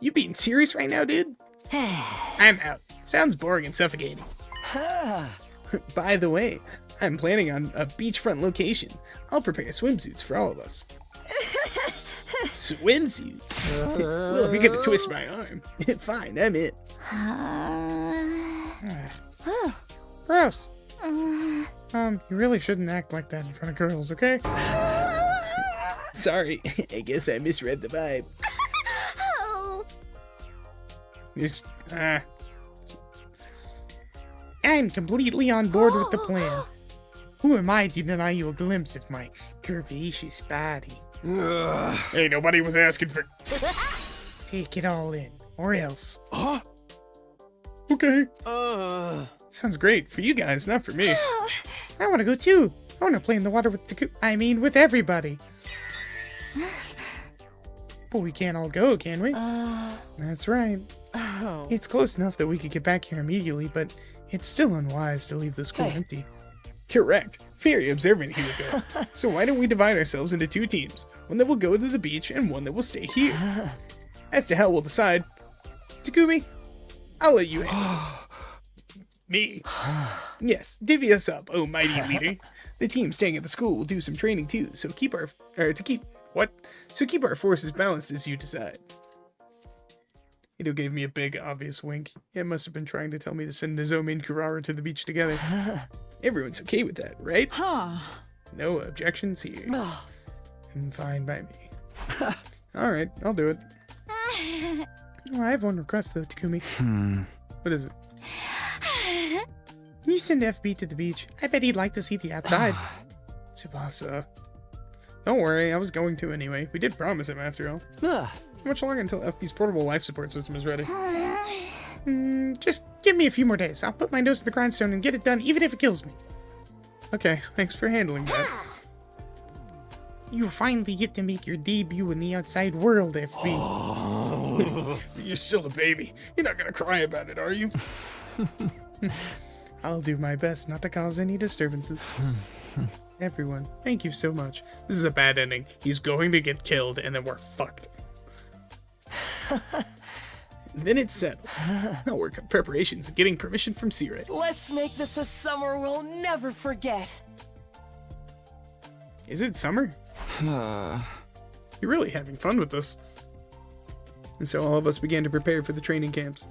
You being serious right now, dude? I'm out. Sounds boring and suffocating. By the way, I'm planning on a beachfront location. I'll prepare swimsuits for all of us. Swimsuits? Well, if you're gonna twist my arm, fine, I'm in. Gross. You really shouldn't act like that in front of girls, okay? Sorry, I guess I misread the vibe. Just, I'm completely on board with the plan. Who am I to deny you a glimpse of my curvaceous body? Hey, nobody was asking for... Take it all in, or else. Huh? Okay. Sounds great for you guys, not for me. I want to go too. I want to play in the water with with everybody. But we can't all go, can we? That's right. It's close enough that we could get back here immediately, but it's still unwise to leave the school empty. Correct. Very observant, Hugo. So why don't we divide ourselves into 2 teams? One that will go to the beach and one that will stay here. As to how we'll decide, Takumi, I'll let you handle this. Me? Yes, divvy us up, oh mighty leader. The team staying at the school will do some training too, so keep our forces balanced as you decide. Ito gave me a big, obvious wink. It must have been trying to tell me to send Nozomi and Kurara to the beach together. Everyone's okay with that, right? No objections here. And fine by me. Alright, I'll do it. Oh, I have one request though, Takumi. What is it? Can you send FB to the beach? I bet he'd like to see the outside. Tsubasa. Don't worry, I was going to anyway. We did promise him after all. How much longer until FB's portable life support system is ready? Just give me a few more days. I'll put my nose to the grindstone and get it done, even if it kills me. Okay, thanks for handling that. You finally get to make your debut in the outside world, FB. You're still a baby. You're not gonna cry about it, are you? I'll do my best not to cause any disturbances. Everyone, thank you so much. This is a bad ending. He's going to get killed, and then we're fucked. Then it's settled. I'll work on preparations and getting permission from Siret. Let's make this a summer we'll never forget. Is it summer? You're really having fun with this. And so all of us began to prepare for the training camps.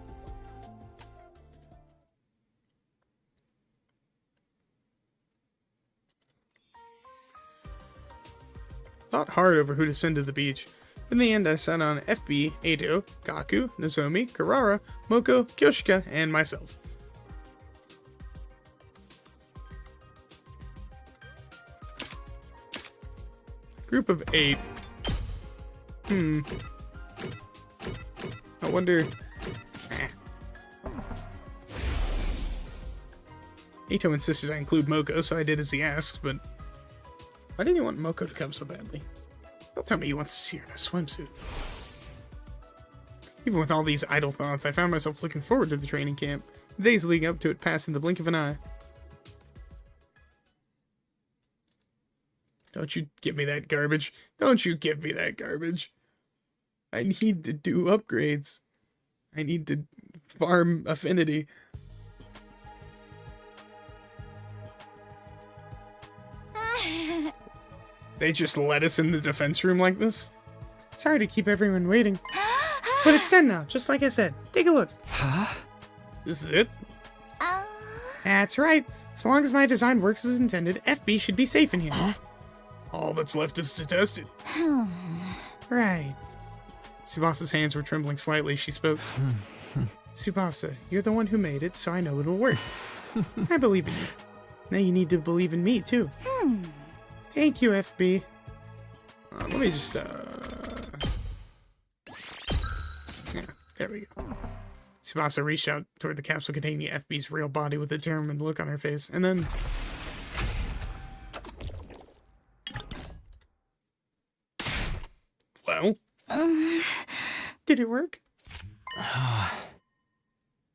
Thought hard over who to send to the beach. In the end, I sent on FB, Edo, Gaku, Nozomi, Kurara, Moko, Kyoshika, and myself. Group of 8. I wonder... Ito insisted I include Moko, so I did as he asked, but... Why didn't you want Moko to come so badly? Don't tell me he wants to see her in a swimsuit. Even with all these idle thoughts, I found myself looking forward to the training camp. The days leading up to it passed in the blink of an eye. Don't you give me that garbage. Don't you give me that garbage. I need to do upgrades. I need to farm affinity. They just let us in the defense room like this? Sorry to keep everyone waiting. But it's done now, just like I said. Take a look. Huh? This is it? That's right. So long as my design works as intended, FB should be safe in here. Huh? All that's left is to test it. Right. Tsubasa's hands were trembling slightly as she spoke. Tsubasa, you're the one who made it, so I know it'll work. I believe in you. Now you need to believe in me, too. Thank you, FB. Let me just, yeah, there we go. Tsubasa reached out toward the capsule containing FB's real body with a determined look on her face, and then... Well? Did it work?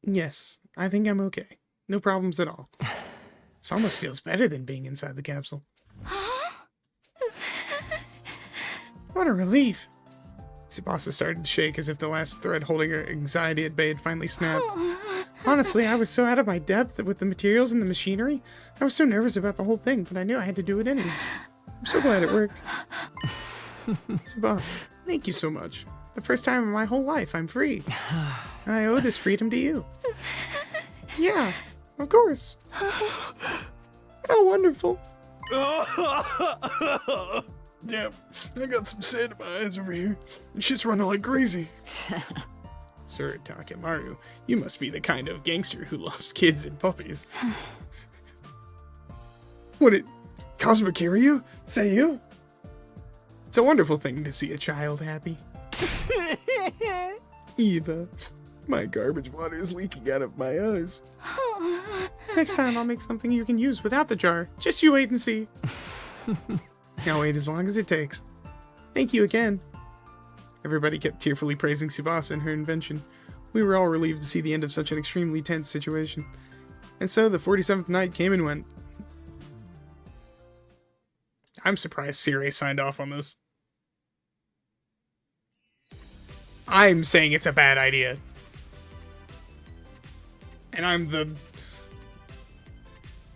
Yes, I think I'm okay. No problems at all. This almost feels better than being inside the capsule. What a relief. Tsubasa started to shake as if the last thread holding her anxiety at bay had finally snapped. Honestly, I was so out of my depth with the materials and the machinery. I was so nervous about the whole thing, but I knew I had to do it anyway. I'm so glad it worked. Tsubasa, thank you so much. The first time in my whole life, I'm free. And I owe this freedom to you. Yeah, of course. How wonderful. Damn, I got some sand in my eyes over here. And shit's running like crazy. Sir Takemaru, you must be the kind of gangster who loves kids and puppies. What it, Cosmic Kiryu? Say you? It's a wonderful thing to see a child happy. Eva, my garbage water is leaking out of my eyes. Next time I'll make something you can use without the jar. Just you wait and see. I'll wait as long as it takes. Thank you again. Everybody kept tearfully praising Tsubasa and her invention. We were all relieved to see the end of such an extremely tense situation. And so the 47th night came and went. I'm surprised Sirei signed off on this. I'm saying it's a bad idea. And I'm the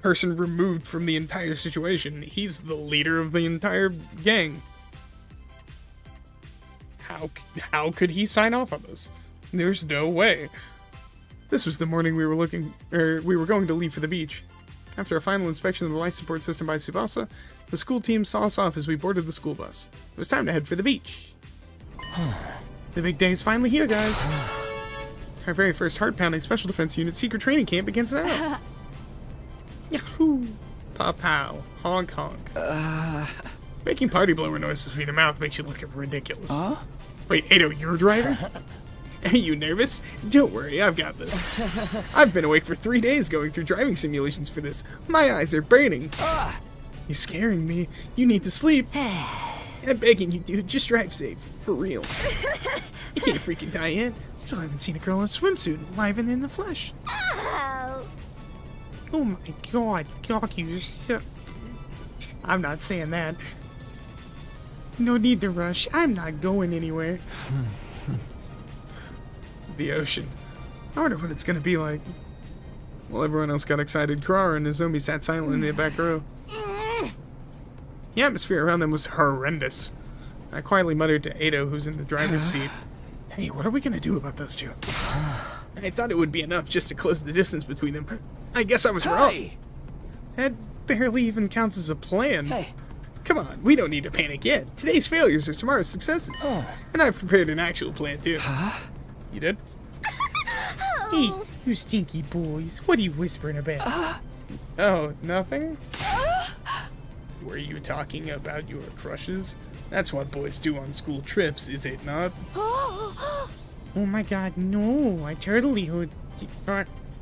person removed from the entire situation. He's the leader of the entire gang. How could he sign off on this? There's no way. This was the morning we were going to leave for the beach. After a final inspection of the life support system by Tsubasa, the school team saw us off as we boarded the school bus. It was time to head for the beach. The big day is finally here, guys. Our very first heart-pounding special defense unit secret training camp begins now. Yahoo! Pow-pow. Honk-honk. Making party blower noises with your mouth makes you look ridiculous. Wait, Ado, you're driving? Are you nervous? Don't worry, I've got this. I've been awake for 3 days going through driving simulations for this. My eyes are burning. You're scaring me. You need to sleep. I'm begging you, dude, just drive safe. For real. You can't freaking die yet. Still haven't seen a girl in a swimsuit live and in the flesh. Oh my god, you're so... I'm not saying that. No need to rush. I'm not going anywhere. The ocean. I wonder what it's gonna be like. While everyone else got excited, Kurara and Nozomi sat silently in the back row. The atmosphere around them was horrendous. I quietly muttered to Ado, who's in the driver's seat. Hey, what are we gonna do about those two? I thought it would be enough just to close the distance between them. I guess I was wrong. That barely even counts as a plan. Hey. Come on, we don't need to panic yet. Today's failures are tomorrow's successes. And I've prepared an actual plan too. You did? Hey, you stinky boys. What are you whispering about? Oh, nothing? Were you talking about your crushes? That's what boys do on school trips, is it not? Oh my god, no. I totally heard...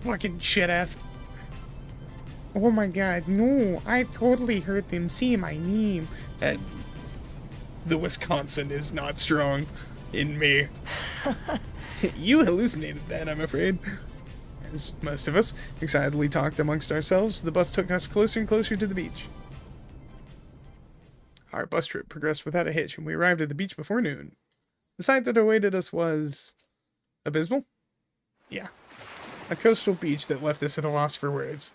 Fucking shit-ass. Oh my god, no. I totally heard them say my name. The Wisconsin is not strong in me. You hallucinated that, I'm afraid. As most of us excitedly talked amongst ourselves, the bus took us closer and closer to the beach. Our bus trip progressed without a hitch, and we arrived at the beach before noon. The sight that awaited us was... abysmal? Yeah. A coastal beach that left us at a loss for words.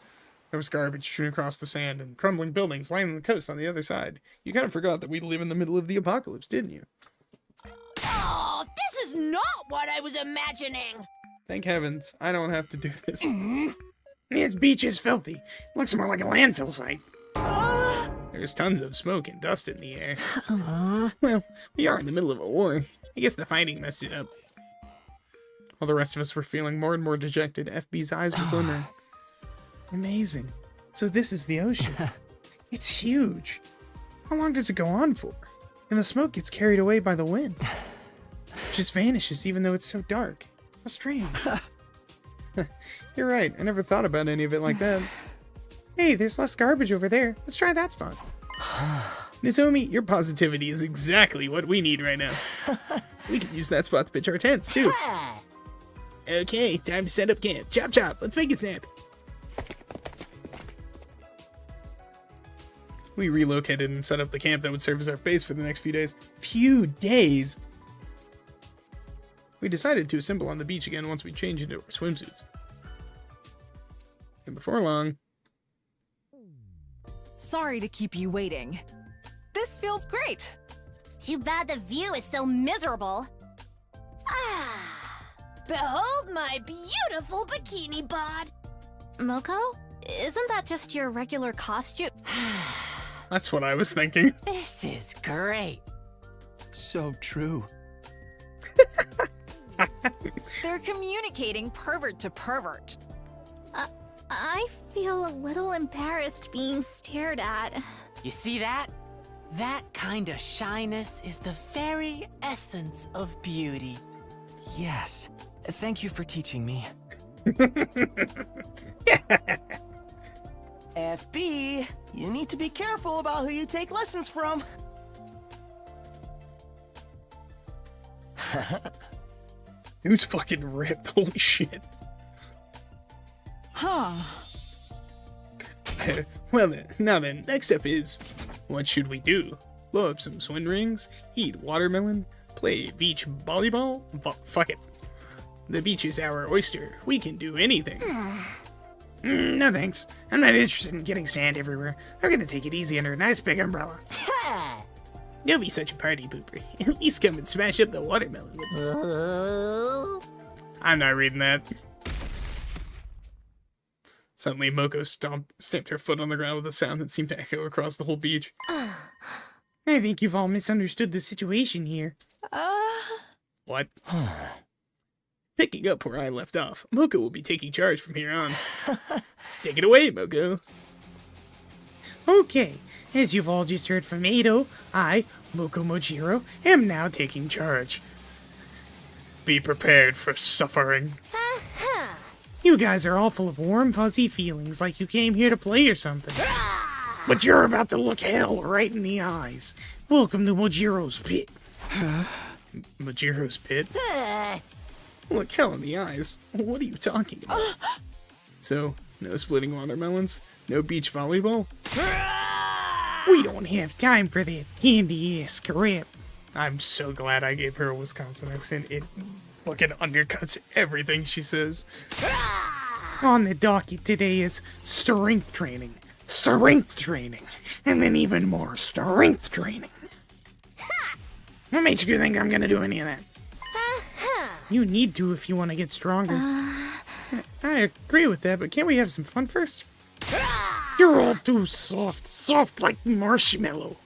There was garbage strewn across the sand and crumbling buildings lining the coast on the other side. You kind of forgot that we live in the middle of the apocalypse, didn't you? Oh, this is not what I was imagining. Thank heavens, I don't have to do this. This beach is filthy. Looks more like a landfill site. There's tons of smoke and dust in the air. Well, we are in the middle of a war. I guess the fighting messed it up. While the rest of us were feeling more and more dejected, FB's eyes were glimmering. Amazing. So this is the ocean. It's huge. How long does it go on for? And the smoke gets carried away by the wind. It just vanishes even though it's so dark. How strange. You're right. I never thought about any of it like that. Hey, there's less garbage over there. Let's try that spot. Nozomi, your positivity is exactly what we need right now. We could use that spot to pitch our tents, too. Okay, time to set up camp. Chop chop, let's make it snappy. We relocated and set up the camp that would serve as our base for the next few days. Few days? We decided to assemble on the beach again once we changed into our swimsuits. And before long, Sorry to keep you waiting. This feels great. Too bad the view is so miserable. Ah, behold my beautiful bikini bod. Moko? Isn't that just your regular costume? that's what I was thinking. This is great. So true. They're communicating pervert to pervert. I feel a little embarrassed being stared at. You see that? That kind of shyness is the very essence of beauty. Yes. Thank you for teaching me. FB, you need to be careful about who you take lessons from. Dude's fucking ripped. Holy shit. Huh. Well then, now then, next up is, what should we do? Blow up some swim rings? Eat watermelon? Play beach volleyball? Fuck it. The beach is our oyster. We can do anything. No thanks. I'm not interested in getting sand everywhere. I'm gonna take it easy under a nice big umbrella. You'll be such a party pooper. At least come and smash up the watermelon with us. I'm not reading that. Suddenly, Moko stamped her foot on the ground with a sound that seemed to echo across the whole beach. I think you've all misunderstood the situation here. What? Picking up where I left off, Moko will be taking charge from here on. Take it away, Moko. Okay, as you've all just heard from Ado, I, Moko Mojiro, am now taking charge. Be prepared for suffering. You guys are all full of warm, fuzzy feelings like you came here to play or something. But you're about to look hell right in the eyes. Welcome to Mojiro's Pit. Mojiro's Pit? Look hell in the eyes. What are you talking about? So, no splitting watermelons? No beach volleyball? We don't have time for that candy-ass crap. I'm so glad I gave her a Wisconsin accent. It fucking undercuts everything she says. On the docket today is strength training. Strength training. And then even more strength training. What makes you think I'm gonna do any of that? You need to if you want to get stronger. I agree with that, but can't we have some fun first? You're all too soft. Soft like marshmallow.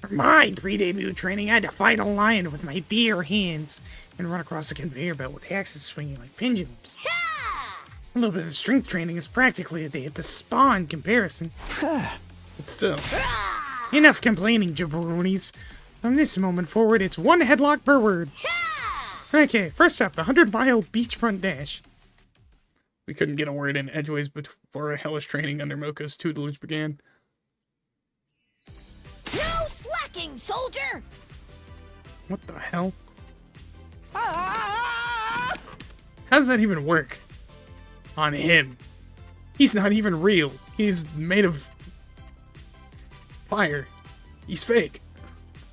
For my pre-debut training, I had to fight a lion with my bare hands and run across a conveyor belt with axes swinging like pendulums. A little bit of strength training is practically a day at the spa in comparison. But still. Enough complaining, jabronis. From this moment forward, it's one headlock per word. Okay, first up, the 100-mile beachfront dash. We couldn't get a word in edgeways before a hellish training under Moko's tutelage began. No slacking, soldier! What the hell? How does that even work? On him. He's not even real. He's made of fire. He's fake.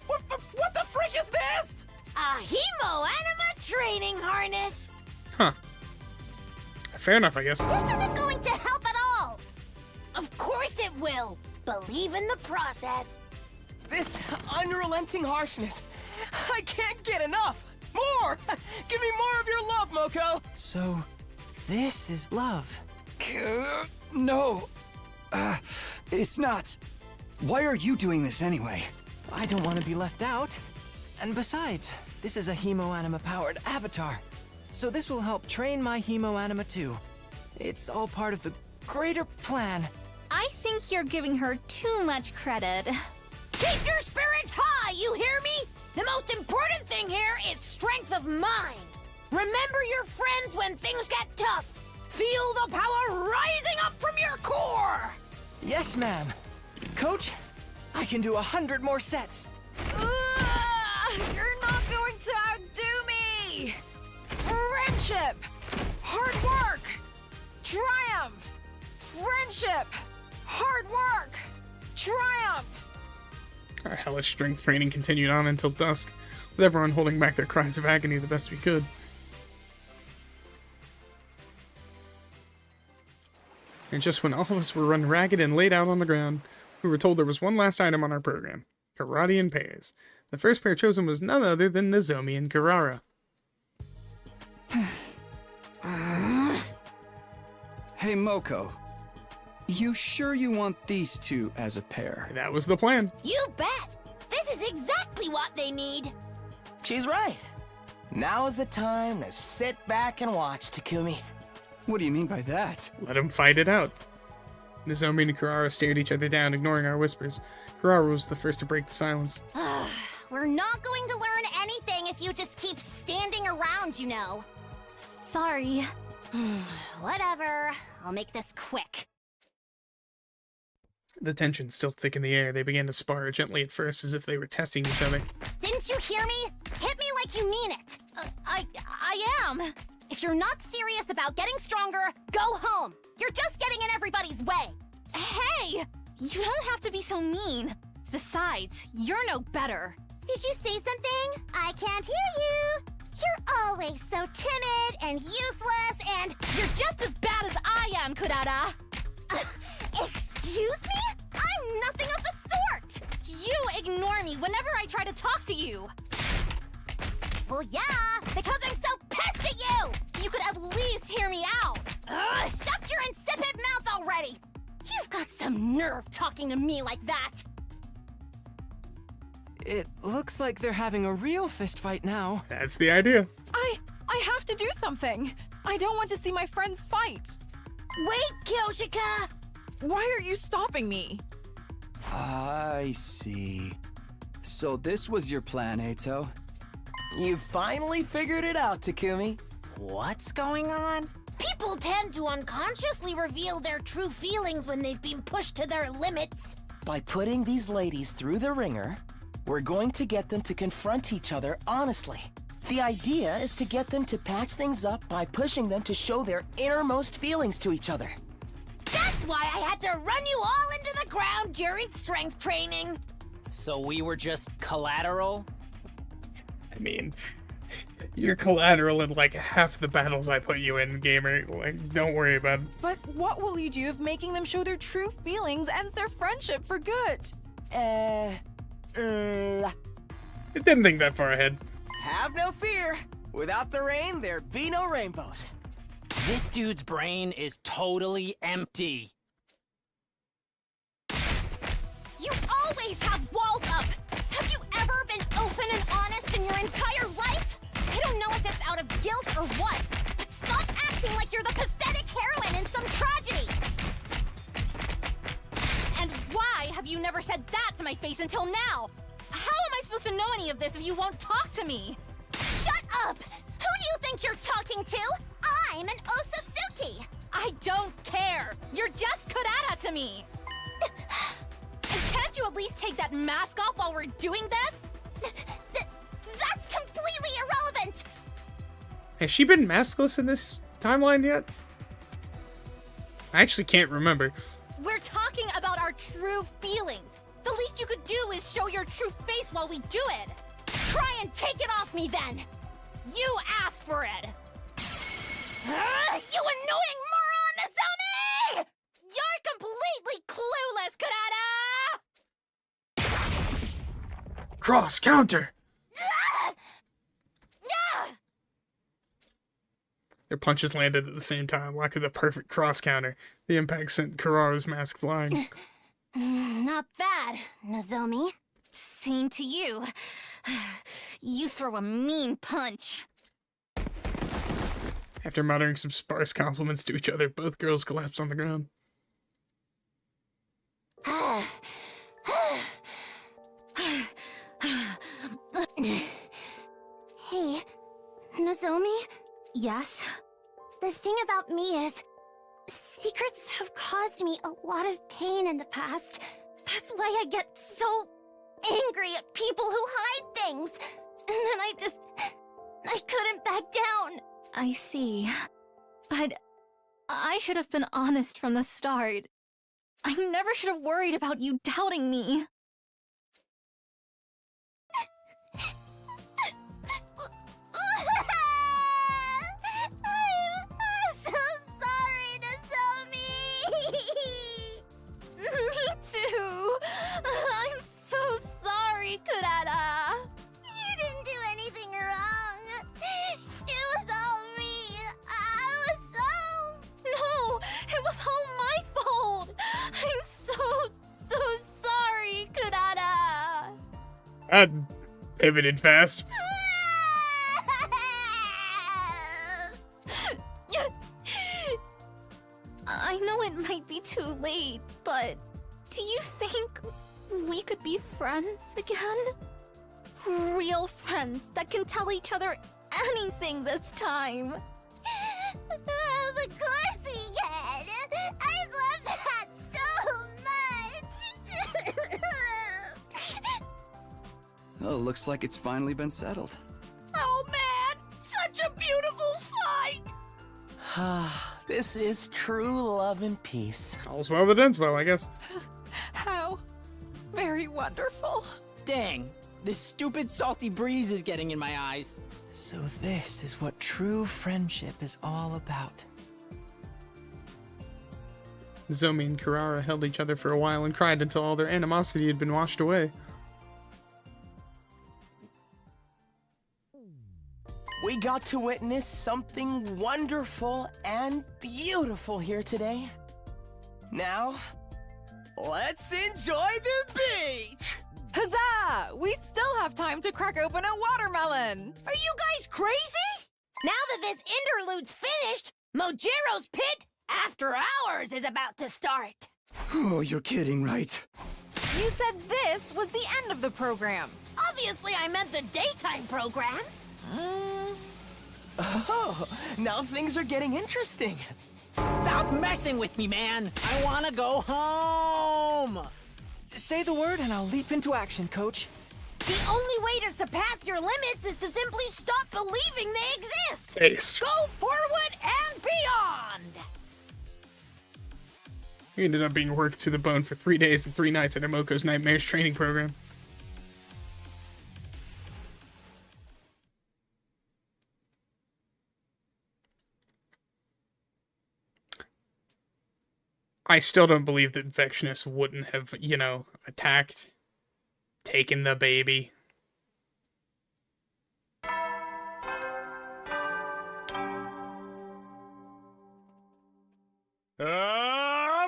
What the frick is this? A Hemo Anima training harness! Huh. Fair enough, I guess. This isn't going to help at all! Of course it will! Believe in the process. This unrelenting harshness. I can't get enough. More! Give me more of your love, Moko! So, this is love. No. It's not. Why are you doing this anyway? I don't want to be left out. And besides, this is a Hemo Anima-powered avatar. So this will help train my Hemo Anima too. It's all part of the greater plan. I think you're giving her too much credit. Keep your spirits high, you hear me? The most important thing here is strength of mind. Remember your friends when things get tough. Feel the power rising up from your core. Yes, ma'am. Coach, I can do 100 more sets. You're not going to outdo me! Friendship! Hard work! Triumph! Friendship! Hard work! Triumph! Our hellish strength training continued on until dusk, with everyone holding back their cries of agony the best we could. And just when all of us were run ragged and laid out on the ground, we were told there was one last item on our program. Karate in pairs. The first pair chosen was none other than Nozomi and Kirara. Hey, Moko. You sure you want these two as a pair? That was the plan. You bet! This is exactly what they need! She's right. Now is the time to sit back and watch, Takumi. What do you mean by that? Let them fight it out. Nozomi and Kirara stared each other down, ignoring our whispers. Kirara was the first to break the silence. We're not going to learn anything if you just keep standing around, you know. Sorry. Whatever. I'll make this quick. The tension still thick in the air. They began to spar gently at first, as if they were testing each other. Didn't you hear me? Hit me like you mean it. I am. If you're not serious about getting stronger, go home. You're just getting in everybody's way. Hey! You don't have to be so mean. Besides, you're no better. Did you say something? I can't hear you. You're always so timid and useless and... You're just as bad as I am, Kurara. Excuse me? I'm nothing of the sort! You ignore me whenever I try to talk to you. Well, yeah, because I'm so pissed at you! You could at least hear me out. Ugh, shut your insipid mouth already! You've got some nerve talking to me like that! It looks like they're having a real fist fight now. That's the idea. I have to do something. I don't want to see my friends fight. Wait, Kyoshika! Why are you stopping me? I see. So this was your plan, Eito? You finally figured it out, Takumi. What's going on? People tend to unconsciously reveal their true feelings when they've been pushed to their limits. By putting these ladies through the ringer, we're going to get them to confront each other honestly. The idea is to get them to patch things up by pushing them to show their innermost feelings to each other. That's why I had to run you all into the ground during strength training. So we were just collateral? I mean, you're collateral in like half the battles I put you in, gamer. Like, don't worry about it. But what will you do if making them show their true feelings ends their friendship for good? I didn't think that far ahead. Have no fear. Without the rain, there'd be no rainbows. This dude's brain is totally empty. You always have walls up! Have you ever been open and honest in your entire life? I don't know if it's out of guilt or what, but stop acting like you're the pathetic heroine in some tragedy! And why have you never said that to my face until now? How am I supposed to know any of this if you won't talk to me? Shut up! Who do you think you're talking to? I'm an Osazuki! I don't care. You're just Kurara to me. And can't you at least take that mask off while we're doing this? That's completely irrelevant! Has she been maskless in this timeline yet? I actually can't remember. We're talking about our true feelings. The least you could do is show your true face while we do it. Try and take it off me then! You asked for it. You annoying moron, Nozomi! You're completely clueless, Kurata! Cross counter! Yeah! Their punches landed at the same time, like the perfect cross counter. The impact sent Kurara's mask flying. Not bad, Nozomi. Same to you. You throw a mean punch. After muttering some sparse compliments to each other, both girls collapsed on the ground. Hey, Nozomi? Yes? The thing about me is, secrets have caused me a lot of pain in the past. That's why I get so angry at people who hide things. And then I couldn't back down. I see. But I should have been honest from the start. I never should have worried about you doubting me. I'm so sorry, Nozomi! That pivoted fast. I know it might be too late, but do you think we could be friends again? Real friends that can tell each other anything this time. Of course we can! I love that so much! Oh, looks like it's finally been settled. Oh man! Such a beautiful sight! This is true love and peace. All's well that ends well, I guess. How very wonderful. Dang, this stupid salty breeze is getting in my eyes. So this is what true friendship is all about. Zomi and Kurara held each other for a while and cried until all their animosity had been washed away. We got to witness something wonderful and beautiful here today. Now, let's enjoy the beach! Huzzah! We still have time to crack open a watermelon. Are you guys crazy? Now that this interlude's finished, Mojiro's Pit After Hours is about to start. Oh, you're kidding, right? You said this was the end of the program. Obviously, I meant the daytime program. Oh, now things are getting interesting. Stop messing with me, man. I wanna go home. Say the word and I'll leap into action, Coach. The only way to surpass your limits is to simply stop believing they exist. Ace. Go forward and beyond. We ended up being worked to the bone for 3 days and 3 nights at Emoko's Nightmares training program. I still don't believe that Vexnus wouldn't have, attacked, taken the baby. Up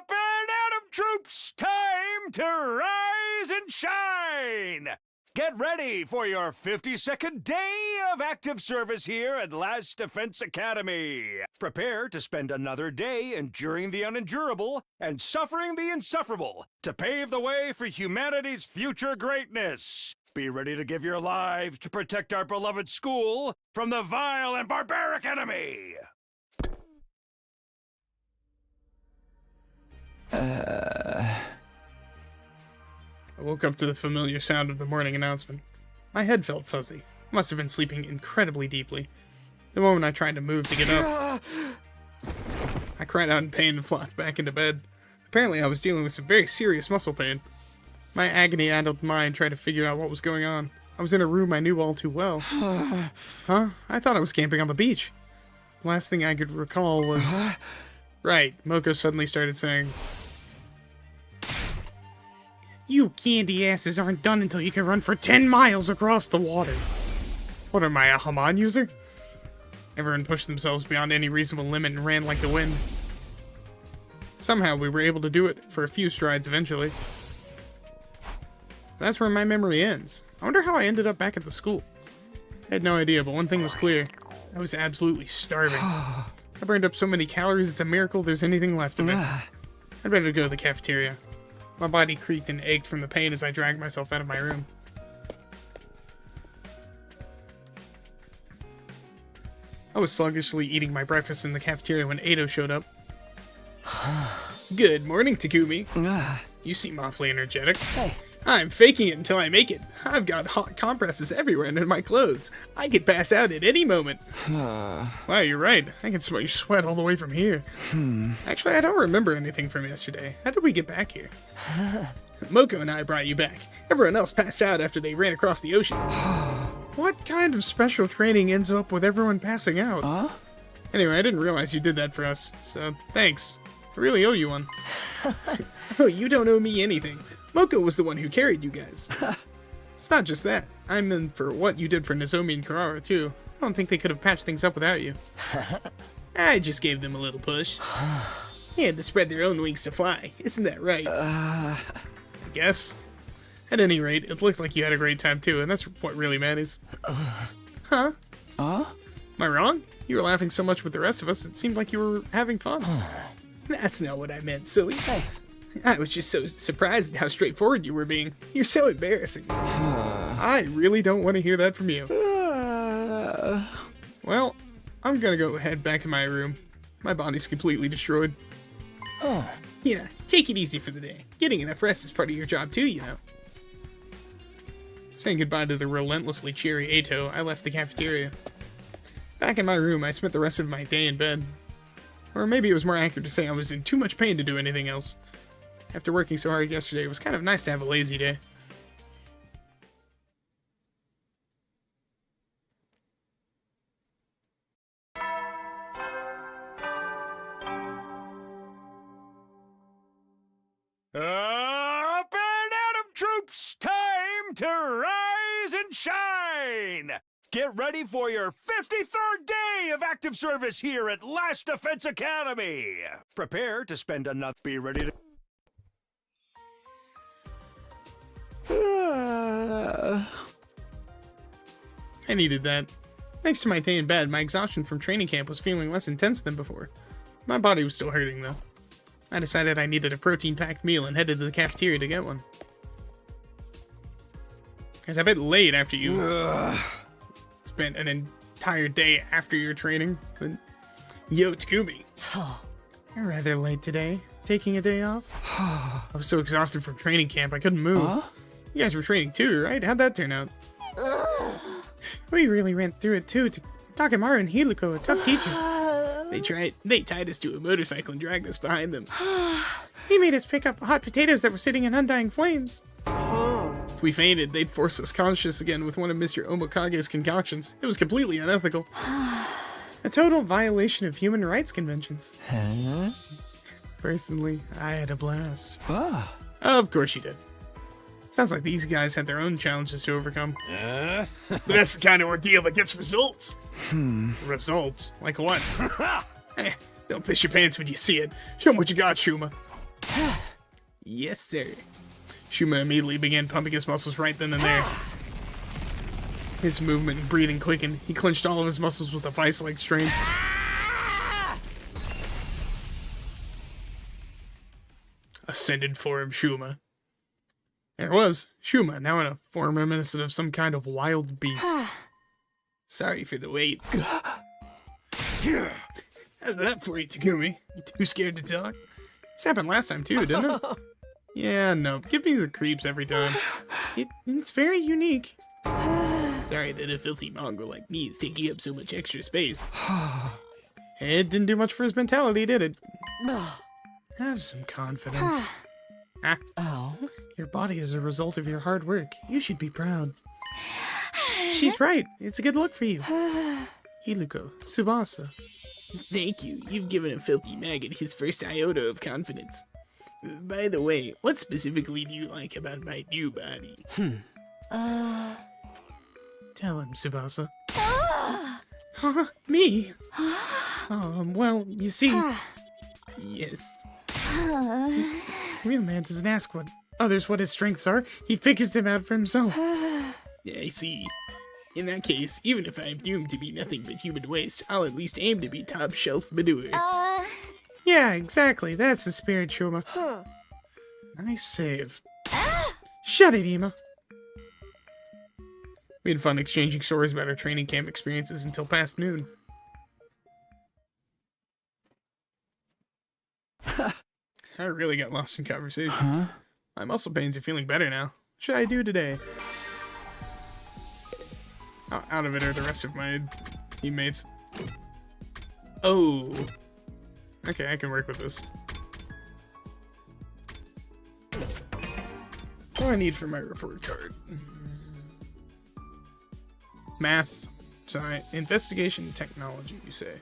and Atom troops, time to rise and shine! Get ready for your 52nd day of active service here at Last Defense Academy. Prepare to spend another day enduring the unendurable and suffering the insufferable to pave the way for humanity's future greatness. Be ready to give your lives to protect our beloved school from the vile and barbaric enemy. I woke up to the familiar sound of the morning announcement. My head felt fuzzy. I must have been sleeping incredibly deeply. The moment I tried to move to get up, I cried out in pain and flopped back into bed. Apparently I was dealing with some very serious muscle pain. My agony-addled mind tried to figure out what was going on. I was in a room I knew all too well. Huh? I thought I was camping on the beach. The last thing I could recall was... Right, Moko suddenly started saying... You candy asses aren't done until you can run for 10 miles across the water. What am I, a Haman user? Everyone pushed themselves beyond any reasonable limit and ran like the wind. Somehow we were able to do it for a few strides eventually. That's where my memory ends. I wonder how I ended up back at the school. I had no idea, but one thing was clear. I was absolutely starving. I burned up so many calories, it's a miracle there's anything left of it. I'd better go to the cafeteria. My body creaked and ached from the pain as I dragged myself out of my room. I was sluggishly eating my breakfast in the cafeteria when Ado showed up. Good morning, Takumi. You seem awfully energetic. Hey. I'm faking it until I make it. I've got hot compresses everywhere under my clothes. I could pass out at any moment. Wow, you're right. I can smell your sweat all the way from here. Actually, I don't remember anything from yesterday. How did we get back here? Moko and I brought you back. Everyone else passed out after they ran across the ocean. What kind of special training ends up with everyone passing out? Anyway, I didn't realize you did that for us, so thanks. I really owe you one. Oh, you don't owe me anything. Moko was the one who carried you guys. It's not just that. I'm in for what you did for Nozomi and Kurara, too. I don't think they could have patched things up without you. I just gave them a little push. They had to spread their own wings to fly. Isn't that right? I guess. At any rate, it looked like you had a great time too, and that's what really matters. Huh? Am I wrong? You were laughing so much with the rest of us, it seemed like you were having fun. That's not what I meant, silly. I was just so surprised at how straightforward you were being. You're so embarrassing. I really don't want to hear that from you. Well, I'm gonna go head back to my room. My body's completely destroyed. Yeah, take it easy for the day. Getting enough rest is part of your job too, you know. Saying goodbye to the relentlessly cheery Ato, I left the cafeteria. Back in my room, I spent the rest of my day in bed. Or maybe it was more accurate to say I was in too much pain to do anything else. After working so hard yesterday, it was kind of nice to have a lazy day. Up and Atom troops, time to rise and shine! Get ready for your 53rd day of active service here at Last Defense Academy! Prepare to spend another... Be ready to... I needed that. Thanks to my day in bed, my exhaustion from training camp was feeling less intense than before. My body was still hurting, though. I decided I needed a protein-packed meal and headed to the cafeteria to get one. It's a bit late after you spent an entire day after your training. But... Yo, Takumi. You're rather late today. Taking a day off? I was so exhausted from training camp, I couldn't move. You guys were training too, right? How'd that turn out? We really ran through it too. Takemaru and Hiluko are tough teachers. They tied us to a motorcycle and dragged us behind them. He made us pick up hot potatoes that were sitting in undying flames. If we fainted, they'd force us conscious again with one of Mr. Omokage's concoctions. It was completely unethical. A total violation of human rights conventions. Personally, I had a blast. Of course you did. Sounds like these guys had their own challenges to overcome. But that's the kind of ordeal that gets results. Results? Like what? Hey, don't piss your pants when you see it. Show them what you got, Shuma. Yes, sir. Shuma immediately began pumping his muscles right then and there. His movement and breathing quickened. He clenched all of his muscles with a vice-like strain. Ascended form Shuma. There it was, Shuma, now in a form reminiscent of some kind of wild beast. Sorry for the wait. How's that for you, Takumi? You too scared to talk? This happened last time too, didn't it? Yeah, no, give me the creeps every time. It's very unique. Sorry that a filthy mongrel like me is taking up so much extra space. It didn't do much for his mentality, did it? Have some confidence. Your body is a result of your hard work. You should be proud. She's right. It's a good look for you. Hiluko, Tsubasa. Thank you. You've given a filthy maggot his first iota of confidence. By the way, what specifically do you like about my new body? Tell him, Tsubasa. Huh? Me? Well, you see... Yes. Real man doesn't ask what his strengths are. He figures them out for himself. I see. In that case, even if I'm doomed to be nothing but human waste, I'll at least aim to be top shelf manure. Yeah, exactly. That's the spirit, Shuma. Nice save. Shut it, Ima. We had fun exchanging stories about our training camp experiences until past noon. I really got lost in conversation. My muscle pains are feeling better now. What should I do today? Out of it are the rest of my teammates. Oh. Okay, I can work with this. What do I need for my report card? Math, science, investigation, technology, you say.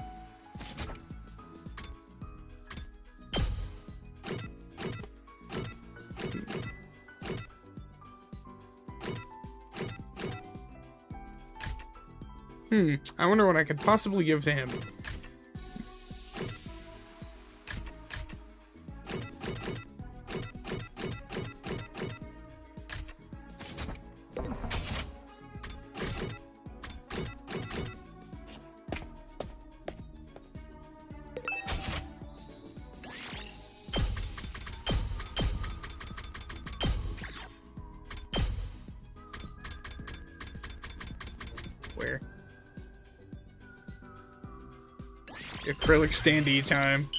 I wonder what I could possibly give to him. acrylic standee time.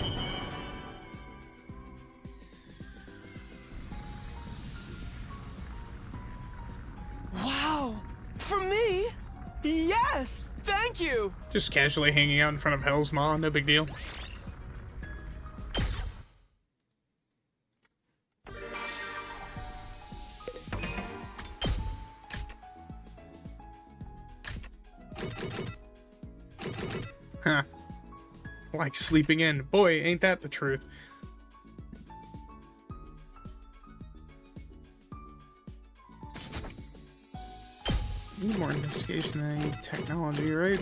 Wow! For me? Yes! Thank you! Just casually hanging out in front of Hell's Maw, no big deal. Huh. Like sleeping in. Boy, ain't that the truth. Need more investigation than I need technology, right?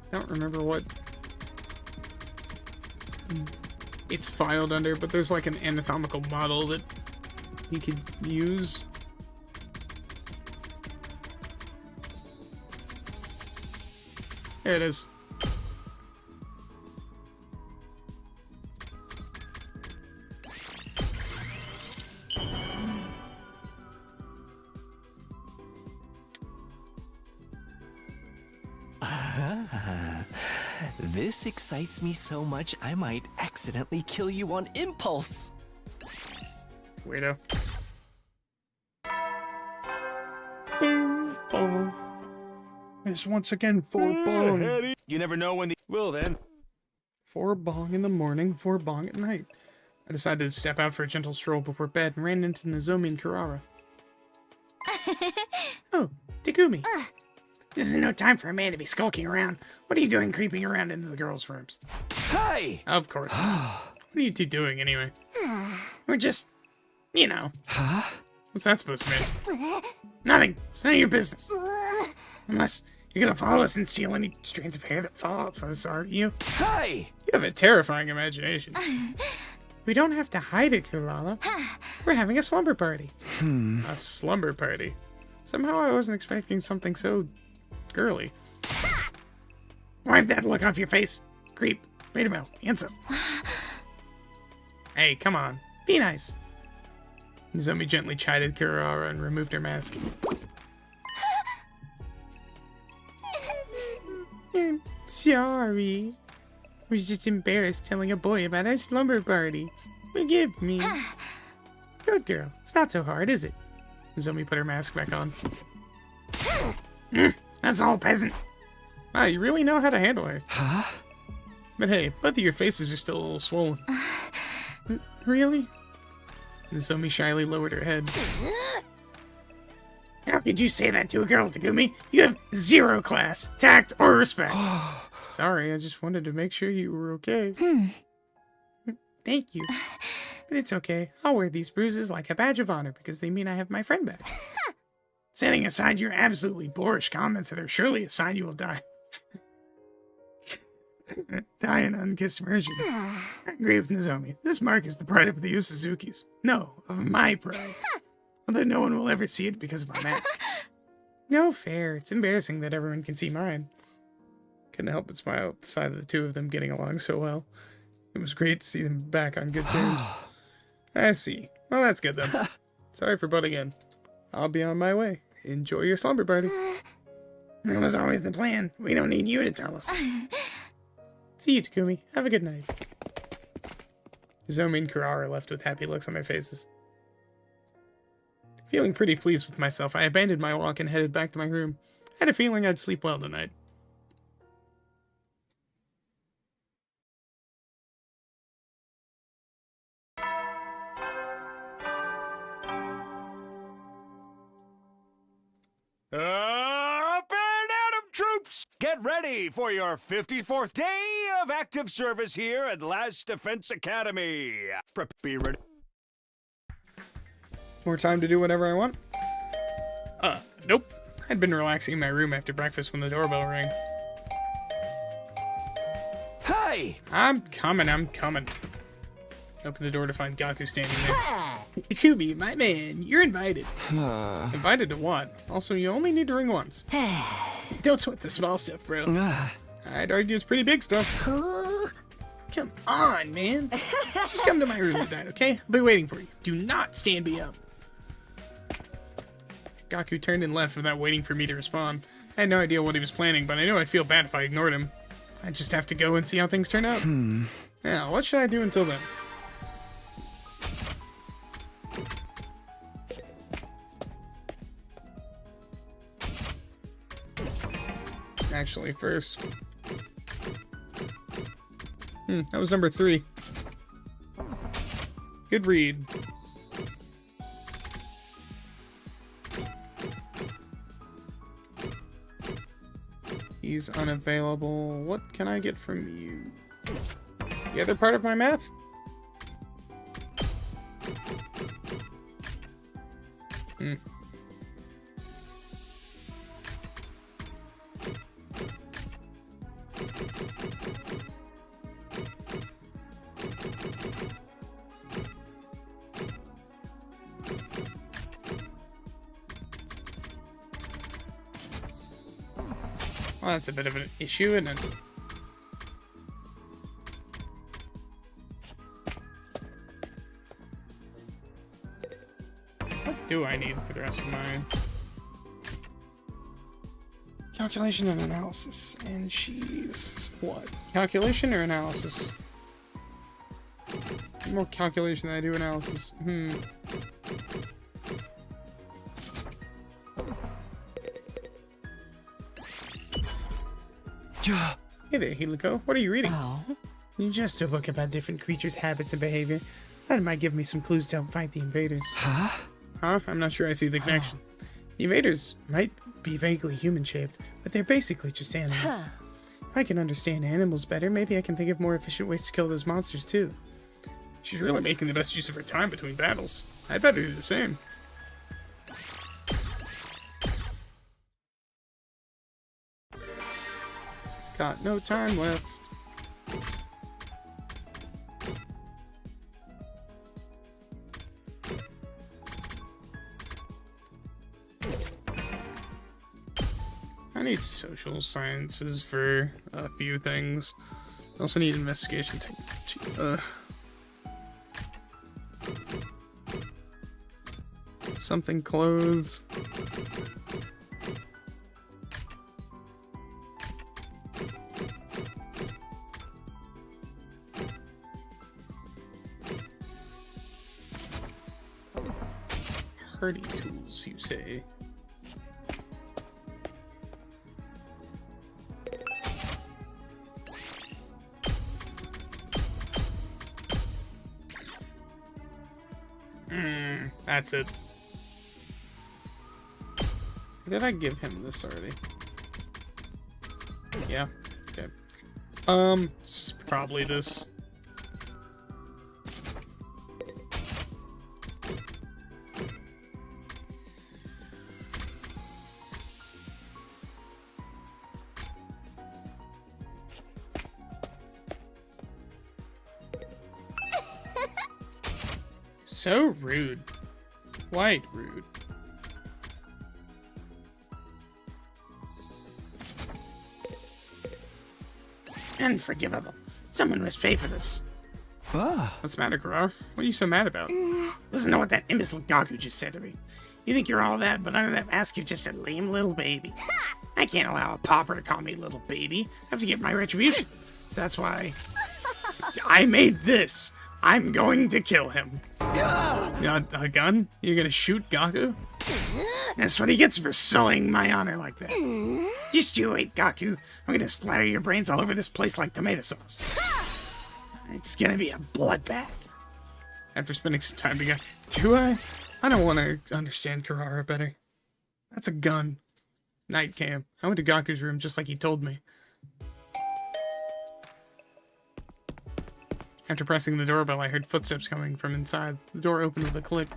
I don't remember what it's filed under, but there's like an anatomical model that you could use. There it is. This excites me so much, I might accidentally kill you on impulse. Weirdo. Boom, bong. It's once again 4 bong. You never know when the... Well then. 4 bong in the morning, 4 bong at night. I decided to step out for a gentle stroll before bed and ran into Nozomi and Kurara. Oh, Takumi. This is no time for a man to be skulking around. What are you doing creeping around into the girls' rooms? Hey! Of course. What are you two doing anyway? We're just, you know. Huh? What's that supposed to mean? Nothing. It's none of your business. Unless you're gonna follow us and steal any strands of hair that fall off us, aren't you? Hey! You have a terrifying imagination. We don't have to hide it, Kulala. We're having a slumber party. A slumber party. Somehow I wasn't expecting something so girly. Wipe that look off your face. Creep. Wait a minute. Handsome. Hey, come on. Be nice. Nozomi gently chided Kurara and removed her mask. I'm sorry. I was just embarrassed telling a boy about our slumber party. Forgive me. Good girl. It's not so hard, is it? Nozomi put her mask back on. That's all, peasant. Wow, you really know how to handle her. Huh? But hey, both of your faces are still a little swollen. Really? Nozomi shyly lowered her head. How could you say that to a girl, Takumi? You have 0 class, tact, or respect. Sorry, I just wanted to make sure you were okay. Thank you. But it's okay. I'll wear these bruises like a badge of honor because they mean I have my friend back. Setting aside your absolutely boorish comments, that are surely a sign you will die. Die an unkissed virgin. I agree with Nozomi. This mark is the pride of the Yu Suzukis. No, of my pride. Although no one will ever see it because of my mask. No fair. It's embarrassing that everyone can see mine. Couldn't help but smile at the sight of the two of them getting along so well. It was great to see them back on good terms. I see. Well, that's good then. Sorry for butting in. I'll be on my way. Enjoy your slumber party. That was always the plan. We don't need you to tell us. See you, Takumi. Have a good night. Nozomi and Kurara left with happy looks on their faces. Feeling pretty pleased with myself, I abandoned my walk and headed back to my room. I had a feeling I'd sleep well tonight. Up and Atom troops! Get ready for your 54th day of active service here at Last Defense Academy. Be ready. More time to do whatever I want? Nope. I'd been relaxing in my room after breakfast when the doorbell rang. Hey! I'm coming. Open the door to find Gaku standing there. Takumi, my man, you're invited. Invited to what? Also, you only need to ring once. Don't sweat the small stuff, bro. I'd argue it's pretty big stuff. Come on, man. Just come to my room tonight, okay? I'll be waiting for you. Do not stand me up. Gaku turned and left without waiting for me to respond. I had no idea what he was planning, but I knew I'd feel bad if I ignored him. I'd just have to go and see how things turn out. Now, what should I do until then? Actually, first. That was number 3. Good read. He's unavailable. What can I get from you? The other part of my math? Well, that's a bit of an issue, isn't it? What do I need for the rest of mine? Calculation and analysis. And she's what? Calculation or analysis? More calculation than I do analysis. Hey there, Helico. What are you reading? Just a book about different creatures' habits and behavior. That might give me some clues to help fight the invaders. Huh? I'm not sure I see the connection. The invaders might be vaguely human-shaped, but they're basically just animals. If I can understand animals better, maybe I can think of more efficient ways to kill those monsters, too. She's really making the best use of her time between battles. I'd better do the same. Got no time left. I need social sciences for a few things. I also need investigation technology. Something clothes. Herding tools, you say? That's it. Did I give him this already? Yeah. Okay. It's probably this. So rude. Quite rude. Unforgivable. Someone must pay for this. What's the matter, Kurara? What are you so mad about? Listen to what that imbecile Gaku just said to me. You think you're all that, but under that mask you're just a lame little baby. I can't allow a pauper to call me little baby. I have to get my retribution. So that's why I made this. I'm going to kill him. A gun? You're gonna shoot Gaku? That's what he gets for sullying my honor like that. Just you wait, Gaku. I'm gonna splatter your brains all over this place like tomato sauce. It's gonna be a bloodbath. After spending some time together, do I? I don't want to understand Kurara better. That's a gun. Night cam. I went to Gaku's room just like he told me. After pressing the doorbell, I heard footsteps coming from inside. The door opened with a click.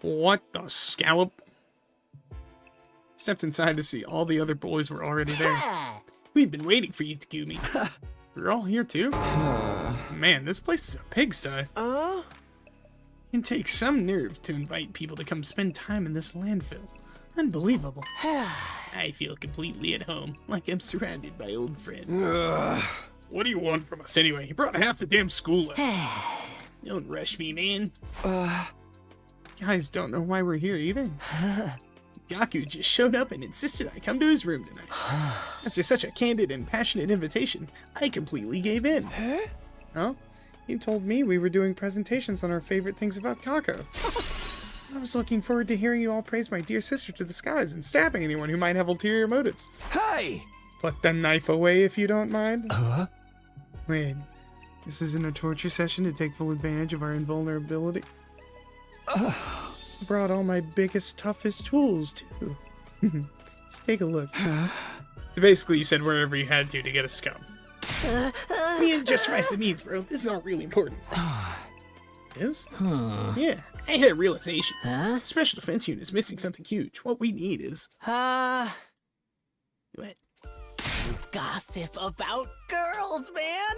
What the scallop? Stepped inside to see all the other boys were already there. We'd been waiting for you, Takumi. We're all here too? Man, this place is a pigsty. takes some nerve to invite people to come spend time in this landfill. Unbelievable. I feel completely at home, like I'm surrounded by old friends. What do you want from us anyway? You brought half the damn school up. Don't rush me, man. Guys don't know why we're here either. Gaku just showed up and insisted I come to his room tonight. After such a candid and passionate invitation, I completely gave in. Huh? He told me we were doing presentations on our favorite things about Kako. I was looking forward to hearing you all praise my dear sister to the skies and stabbing anyone who might have ulterior motives. Hey! Put the knife away if you don't mind. Wait, this isn't a torture session to take full advantage of our invulnerability? I brought all my biggest, toughest tools, too. Just take a look. Basically, you said whatever you had to get us to come. Me justifies the means, bro. This is all really important. Is? Yeah, I had a realization. Special Defense Unit is missing something huge. What we need is... What? Gossip about girls, man!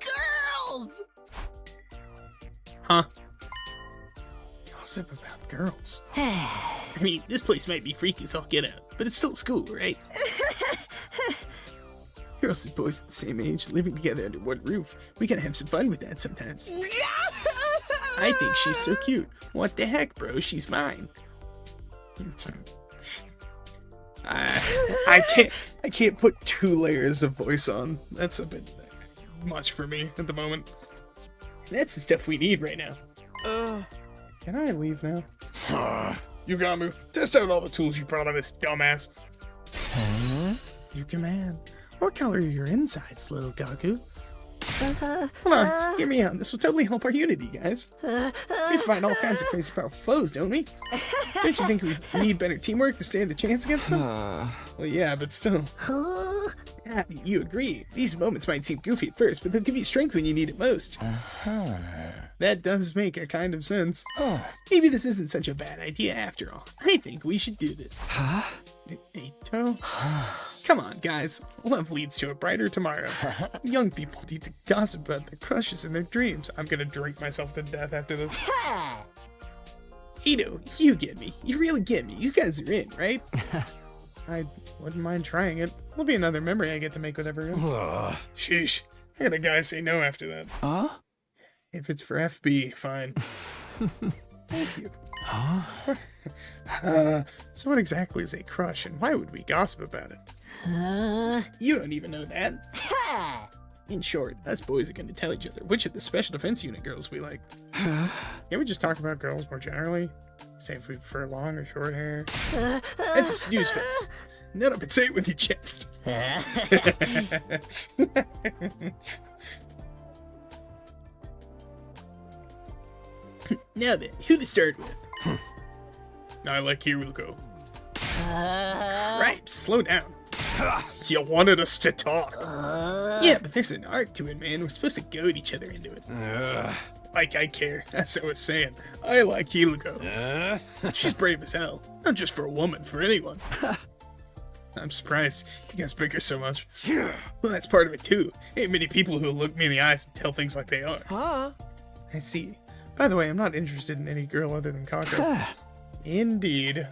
Girls! Huh? Gossip about girls? I mean, this place might be freaky as all get out, but it's still school, right? Girls and boys at the same age, living together under one roof. We gotta have some fun with that sometimes. I think she's so cute. What the heck, bro? She's mine. I can't put 2 layers of voice on. That's a bit much for me at the moment. That's the stuff we need right now. Can I leave now? Yugamu, test out all the tools you brought on this dumbass. It's your command. What color are your insides, little Gaku? Hold on, hear me out. This will totally help our unity, guys. We find all kinds of crazy powerful foes, don't we? Don't you think we need better teamwork to stand a chance against them? Well, yeah, but still. Yeah, you agree. These moments might seem goofy at first, but they'll give you strength when you need it most. That does make a kind of sense. Maybe this isn't such a bad idea after all. I think we should do this. Eito? Come on, guys. Love leads to a brighter tomorrow. Young people need to gossip about their crushes and their dreams. I'm gonna drink myself to death after this. Ito, you get me. You really get me. You guys are in, right? I wouldn't mind trying it. It'll be another memory I get to make with everyone. Sheesh. I got a guy say no after that. If it's for FB, fine. Thank you. So what exactly is a crush, and why would we gossip about it? You don't even know that. In short, us boys are going to tell each other which of the Special Defense Unit girls we like. Can we just talk about girls more generally? Say if we prefer long or short hair? That's a snooze fest. Nut up and say it with your chest. Now then, who to start with? I like Hiruko. Cripes, slow down. You wanted us to talk. Yeah, but there's an arc to it, man. We're supposed to goad each other into it. Like I care. As I was saying, I like Hiruko. She's brave as hell. Not just for a woman, for anyone. I'm surprised you guys pick her so much. Well, that's part of it too. Ain't many people who look me in the eyes and tell things like they are. I see. By the way, I'm not interested in any girl other than Kako. Indeed.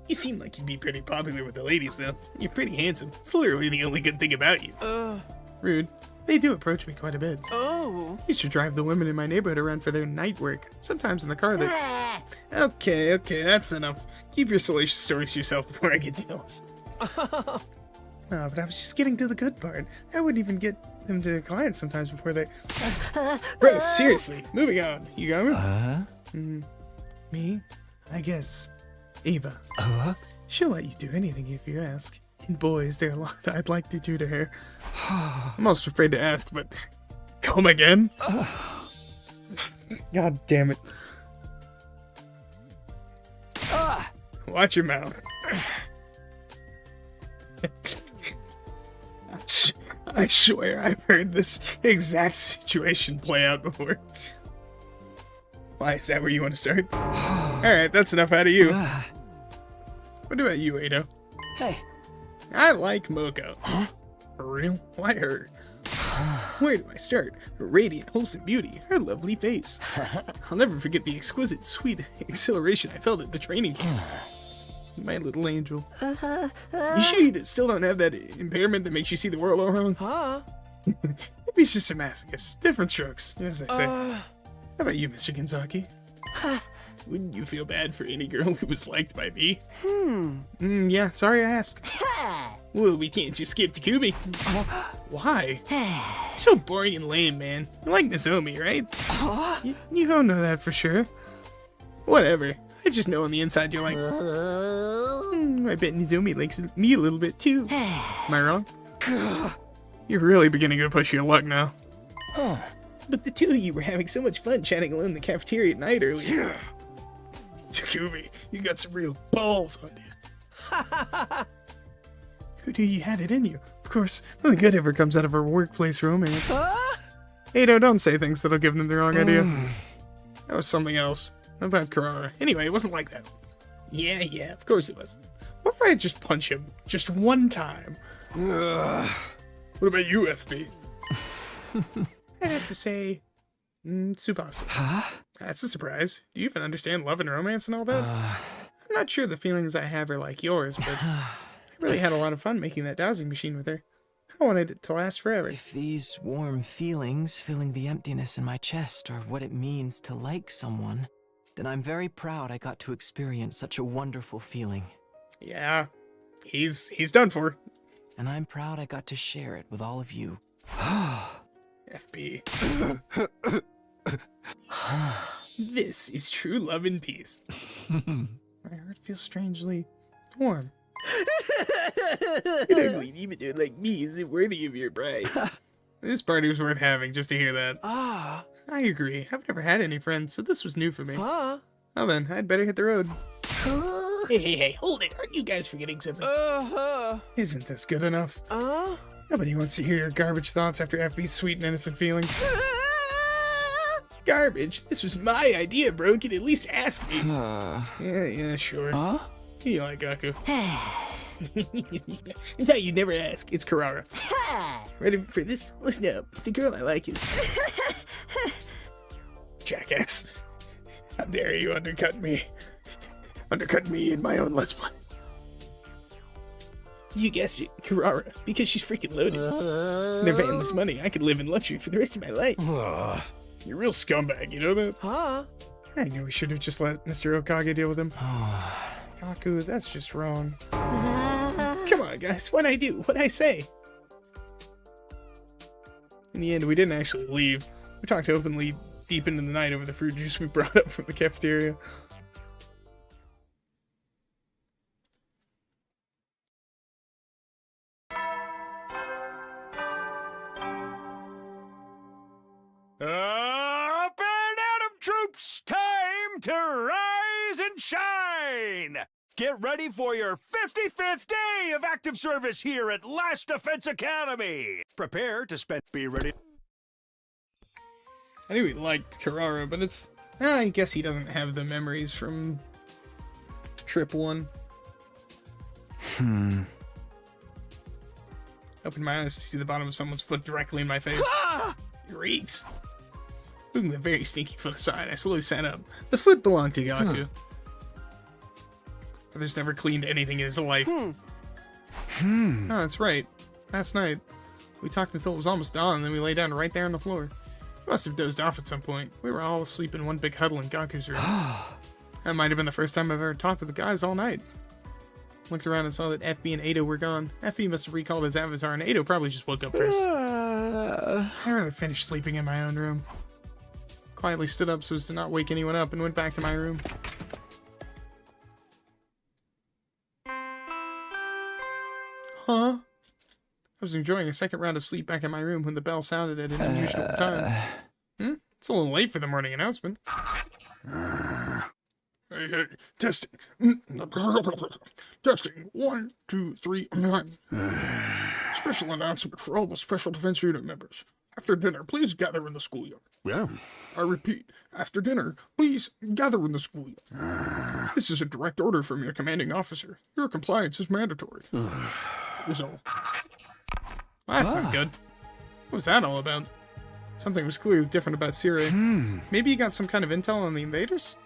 You seem like you'd be pretty popular with the ladies, though. You're pretty handsome. It's literally the only good thing about you. Rude. They do approach me quite a bit. Used to drive the women in my neighborhood around for their night work. Sometimes in the car they... Okay, that's enough. Keep your salacious stories to yourself before I get jealous. No, but I was just getting to the good part. I wouldn't even get them to decline sometimes before they... Bro, seriously. Moving on. You got me? Me? I guess... Eva. She'll let you do anything if you ask. And boys, there are a lot I'd like to do to her. I'm almost afraid to ask, but... Come again? God damn it. Watch your mouth. I swear I've heard this exact situation play out before. Why, is that where you want to start? Alright, that's enough out of you. What about you, Ado? Hey. I like Moko. For real? Why her? Where do I start? Her radiant, wholesome beauty, her lovely face. I'll never forget the exquisite, sweet exhilaration I felt at the training camp. My little angel. You sure you still don't have that impairment that makes you see the world all wrong? Maybe he's just a masochist. Different strokes, as they say. How about you, Mr. Genzaki? Wouldn't you feel bad for any girl who was liked by me? Yeah, sorry I asked. Well, we can't just skip Takumi. Why? So boring and lame, man. You like Nozomi, right? You don't know that for sure. Whatever. I just know on the inside you're like, I bet Nozomi likes me a little bit too. Am I wrong? You're really beginning to push your luck now. But the two of you were having so much fun chatting alone in the cafeteria at night earlier. Takumi, you got some real balls on you. Who knew you had it in you? Of course, nothing good ever comes out of a workplace romance. Edo, don't say things that'll give them the wrong idea. That was something else. About Kurara. Anyway, it wasn't like that. Yeah, of course it wasn't. What if I just punch him? Just one time? What about you, FB? I'd have to say, Tsubasa. That's a surprise. Do you even understand love and romance and all that? I'm not sure the feelings I have are like yours, but I really had a lot of fun making that dowsing machine with her. I wanted it to last forever. If these warm feelings filling the emptiness in my chest are what it means to like someone, then I'm very proud I got to experience such a wonderful feeling. Yeah, he's done for. And I'm proud I got to share it with all of you. FB. This is true love and peace. My heart feels strangely warm. An ugly demon dude like me isn't worthy of your pride. This party was worth having just to hear that. I agree. I've never had any friends, so this was new for me. Well then, I'd better hit the road. Hey, hold it. Aren't you guys forgetting something? Isn't this good enough? Nobody wants to hear your garbage thoughts after FB's sweet and innocent feelings. Garbage? This was my idea, bro. You can at least ask me. Yeah, sure. You like Gaku. I thought you'd never ask. It's Kurara. Ready for this? Listen up. The girl I like is... Jackass. How dare you undercut me? Undercut me in my own Let's Play. You guessed it, Kurara, because she's freaking loaded. Never endless money. I could live in luxury for the rest of my life. You're a real scumbag, you know that? I knew we should have just let Mr. Okage deal with him. Gaku, that's just wrong. Come on, guys. What'd I do? What'd I say? In the end, we didn't actually leave. We talked openly deep into the night over the fruit juice we brought up from the cafeteria. Up and Atom Troops, time to rise and shine! Get ready for your 55th day of active service here at Last Defense Academy! Prepare to spend... Be ready... I knew he liked Kurara, but it's... I guess he doesn't have the memories from... Trip 1. Opened my eyes to see the bottom of someone's foot directly in my face. It reeks. Moving the very stinky foot aside, I slowly sat up. The foot belonged to Gaku. Brother's never cleaned anything in his life. Oh, that's right. Last night, we talked until it was almost dawn, and then we lay down right there on the floor. We must have dozed off at some point. We were all asleep in one big huddle in Gaku's room. That might have been the first time I've ever talked with the guys all night. Looked around and saw that FB and Ado were gone. FB must have recalled his avatar, and Ado probably just woke up first. I'd rather finish sleeping in my own room. Quietly stood up so as to not wake anyone up and went back to my room. I was enjoying a second round of sleep back in my room when the bell sounded at an unusual time. It's a little late for the morning announcement. Hey, testing. Testing. 1, 2, 3, 9. Special announcement for all the Special Defense Unit members. After dinner, please gather in the schoolyard. Yeah. I repeat, after dinner, please gather in the schoolyard. This is a direct order from your commanding officer. Your compliance is mandatory. Is all. Well, that's not good. What was that all about? Something was clearly different about Siri. Maybe he got some kind of intel on the invaders?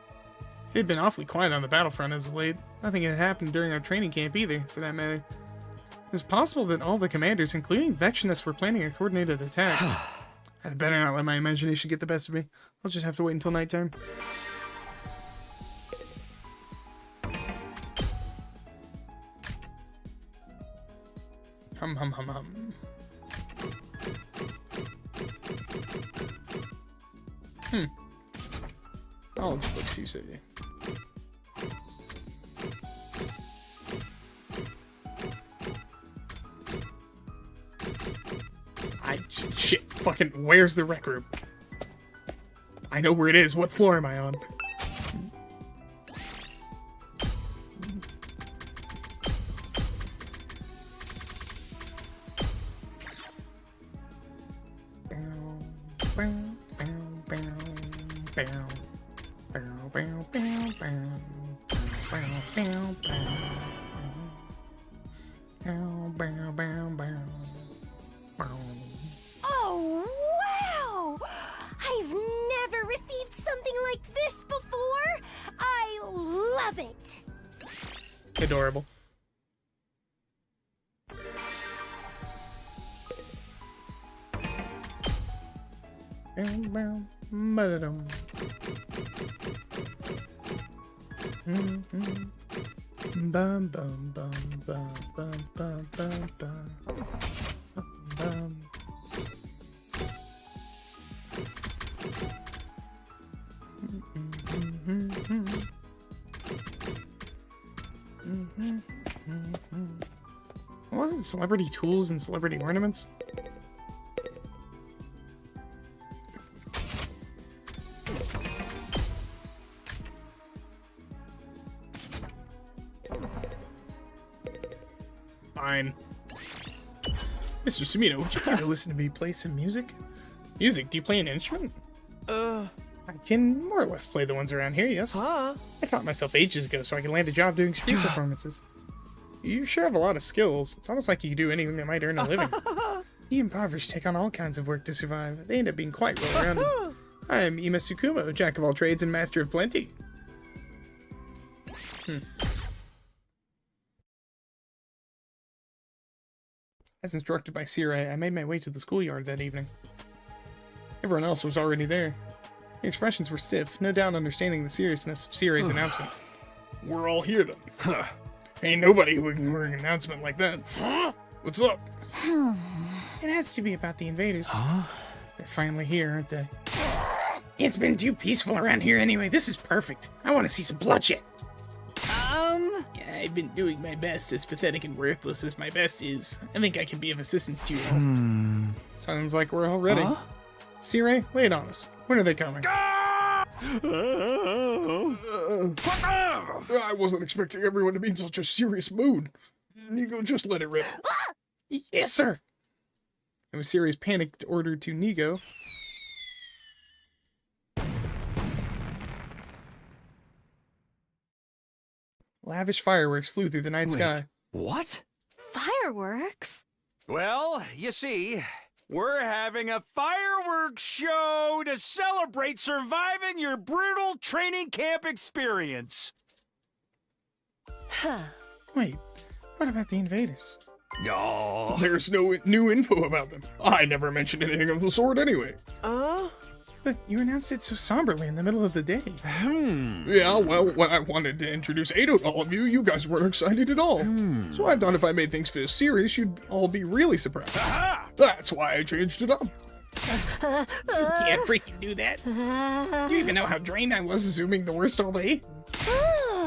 They'd been awfully quiet on the battlefront as of late. Nothing had happened during our training camp either, for that matter. It was possible that all the commanders, including Vexinus, were planning a coordinated attack. I'd better not let my imagination get the best of me. I'll just have to wait until nighttime. Hum hum hum hum. Knowledge books, you say. Shit, fucking, where's the rec room? I know where it is. What floor am I on? Oh, wow! I've never received something like this before. I love it. Adorable. Bum bum bum bum bum bum bum bum. What was it? Celebrity tools and celebrity ornaments? Fine. Mr. Sumino, would you care to listen to me play some music? Music? Do you play an instrument? I can more or less play the ones around here, yes. I taught myself ages ago so I can land a job doing street performances. You sure have a lot of skills. It's almost like you can do anything that might earn a living. The impoverished take on all kinds of work to survive. They end up being quite well-rounded. I am Ima Tsukumo, jack of all trades and master of plenty. As instructed by Siri, I made my way to the schoolyard that evening. Everyone else was already there. The expressions were stiff, no doubt understanding the seriousness of Siri's announcement. We're all here then. Ain't nobody who can wear an announcement like that. What's up? It has to be about the invaders. They're finally here, aren't they? It's been too peaceful around here anyway. This is perfect. I want to see some bloodshed. Yeah, I've been doing my best, as pathetic and worthless as my best is. I think I can be of assistance to you. Sounds like we're all ready. Siri, wait on us. When are they coming? I wasn't expecting everyone to be in such a serious mood. Nigo, just let it rip. Yes, sir. It was Siri's panicked order to Nigo. Lavish fireworks flew through the night sky. What? Fireworks? Well, you see, we're having a fireworks show to celebrate surviving your brutal training camp experience. Wait, what about the invaders? No. There's no new info about them. I never mentioned anything of the sort anyway. But you announced it so somberly in the middle of the day. Yeah, well, when I wanted to introduce Ado to all of you, you guys weren't excited at all. So I thought if I made things feel serious, you'd all be really surprised. That's why I changed it up. You can't freaking do that. Do you even know how drained I was assuming the worst all day?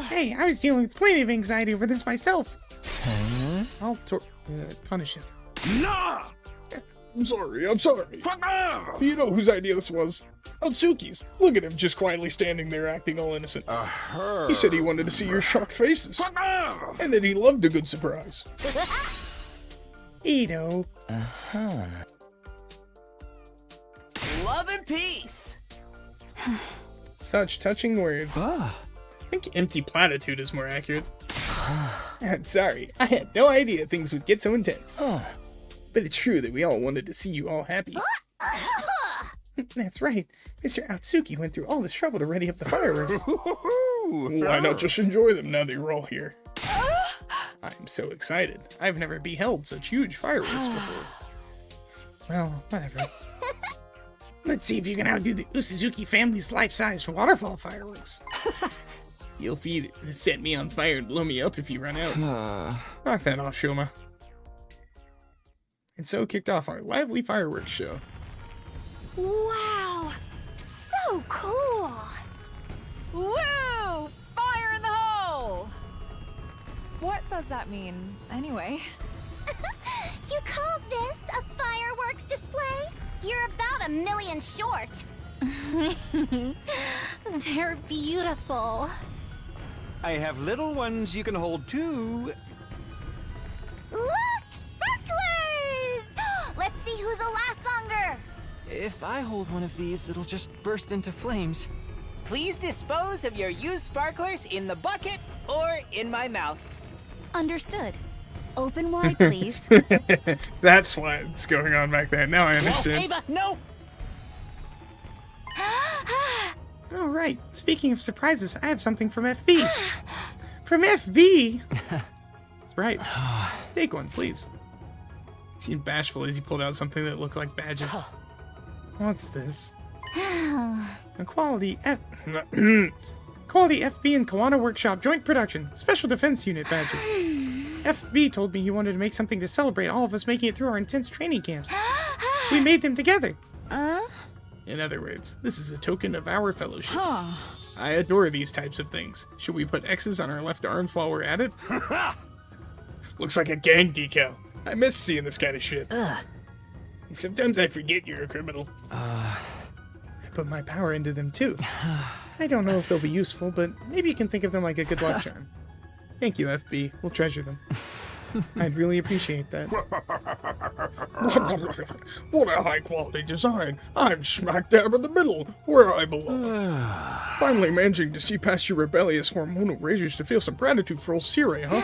Hey, I was dealing with plenty of anxiety over this myself. I'll punish him. Nah! I'm sorry. You know whose idea this was? Otsuki's. Look at him just quietly standing there acting all innocent. He said he wanted to see your shocked faces. And that he loved a good surprise. Ito. Love and peace. Such touching words. I think empty platitude is more accurate. I'm sorry. I had no idea things would get so intense. But it's true that we all wanted to see you all happy. That's right. Mr. Otsuki went through all this trouble to ready up the fireworks. Why not just enjoy them now that you're all here? I'm so excited. I've never beheld such huge fireworks before. Well, whatever. Let's see if you can outdo the Usuzuki family's life-size waterfall fireworks. You'll set me on fire and blow me up if you run out. Knock that off, Shoma. And so kicked off our lively fireworks show. Wow! So cool! Woo! Fire in the hole! What does that mean, anyway? You call this a fireworks display? You're about a million short. They're beautiful. I have little ones you can hold too. Look! Sparklers! Let's see who'll last longer. If I hold one of these, it'll just burst into flames. Please dispose of your used sparklers in the bucket or in my mouth. Understood. Open wide, please. That's what's going on back there. Now I understand. Ava, no! All right. Speaking of surprises, I have something from FB. From FB? That's right. Take one, please. He seemed bashful as he pulled out something that looked like badges. What's this? A quality FB and Kawana Workshop joint production, Special Defense Unit badges. FB told me he wanted to make something to celebrate all of us making it through our intense training camps. We made them together. In other words, this is a token of our fellowship. I adore these types of things. Should we put X's on our left arms while we're at it? Looks like a gang decal. I miss seeing this kind of shit. Sometimes I forget you're a criminal. I put my power into them too. I don't know if they'll be useful, but maybe you can think of them like a good luck charm. Thank you, FB. We'll treasure them. I'd really appreciate that. What a high-quality design. I'm smack dab in the middle, where I belong. Finally managing to see past your rebellious hormonal rages to feel some gratitude for old Sire, huh?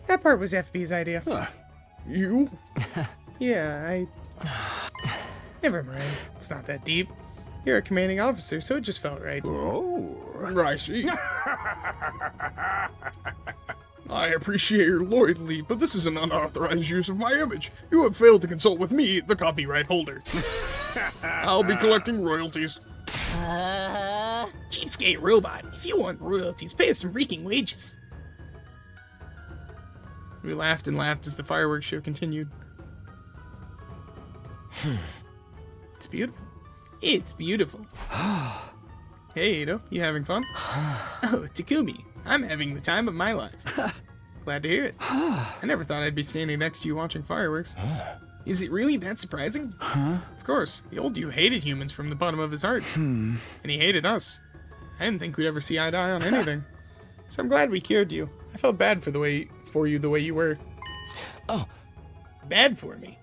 That part was FB's idea. You? Yeah, Never mind. It's not that deep. You're a commanding officer, so it just felt right. Oh, I see. I appreciate your loyalty, but this is an unauthorized use of my image. You have failed to consult with me, the copyright holder. I'll be collecting royalties. Cheapskate robot, if you want royalties, pay us some freaking wages. We laughed and laughed as the fireworks show continued. It's beautiful. It's beautiful. Hey, Ado, you having fun? Oh, Takumi, I'm having the time of my life. Glad to hear it. I never thought I'd be standing next to you watching fireworks. Is it really that surprising? Of course, the old you hated humans from the bottom of his heart. And he hated us. I didn't think we'd ever see eye to eye on anything. So I'm glad we cured you. I felt bad for you the way you were. Oh. Bad for me?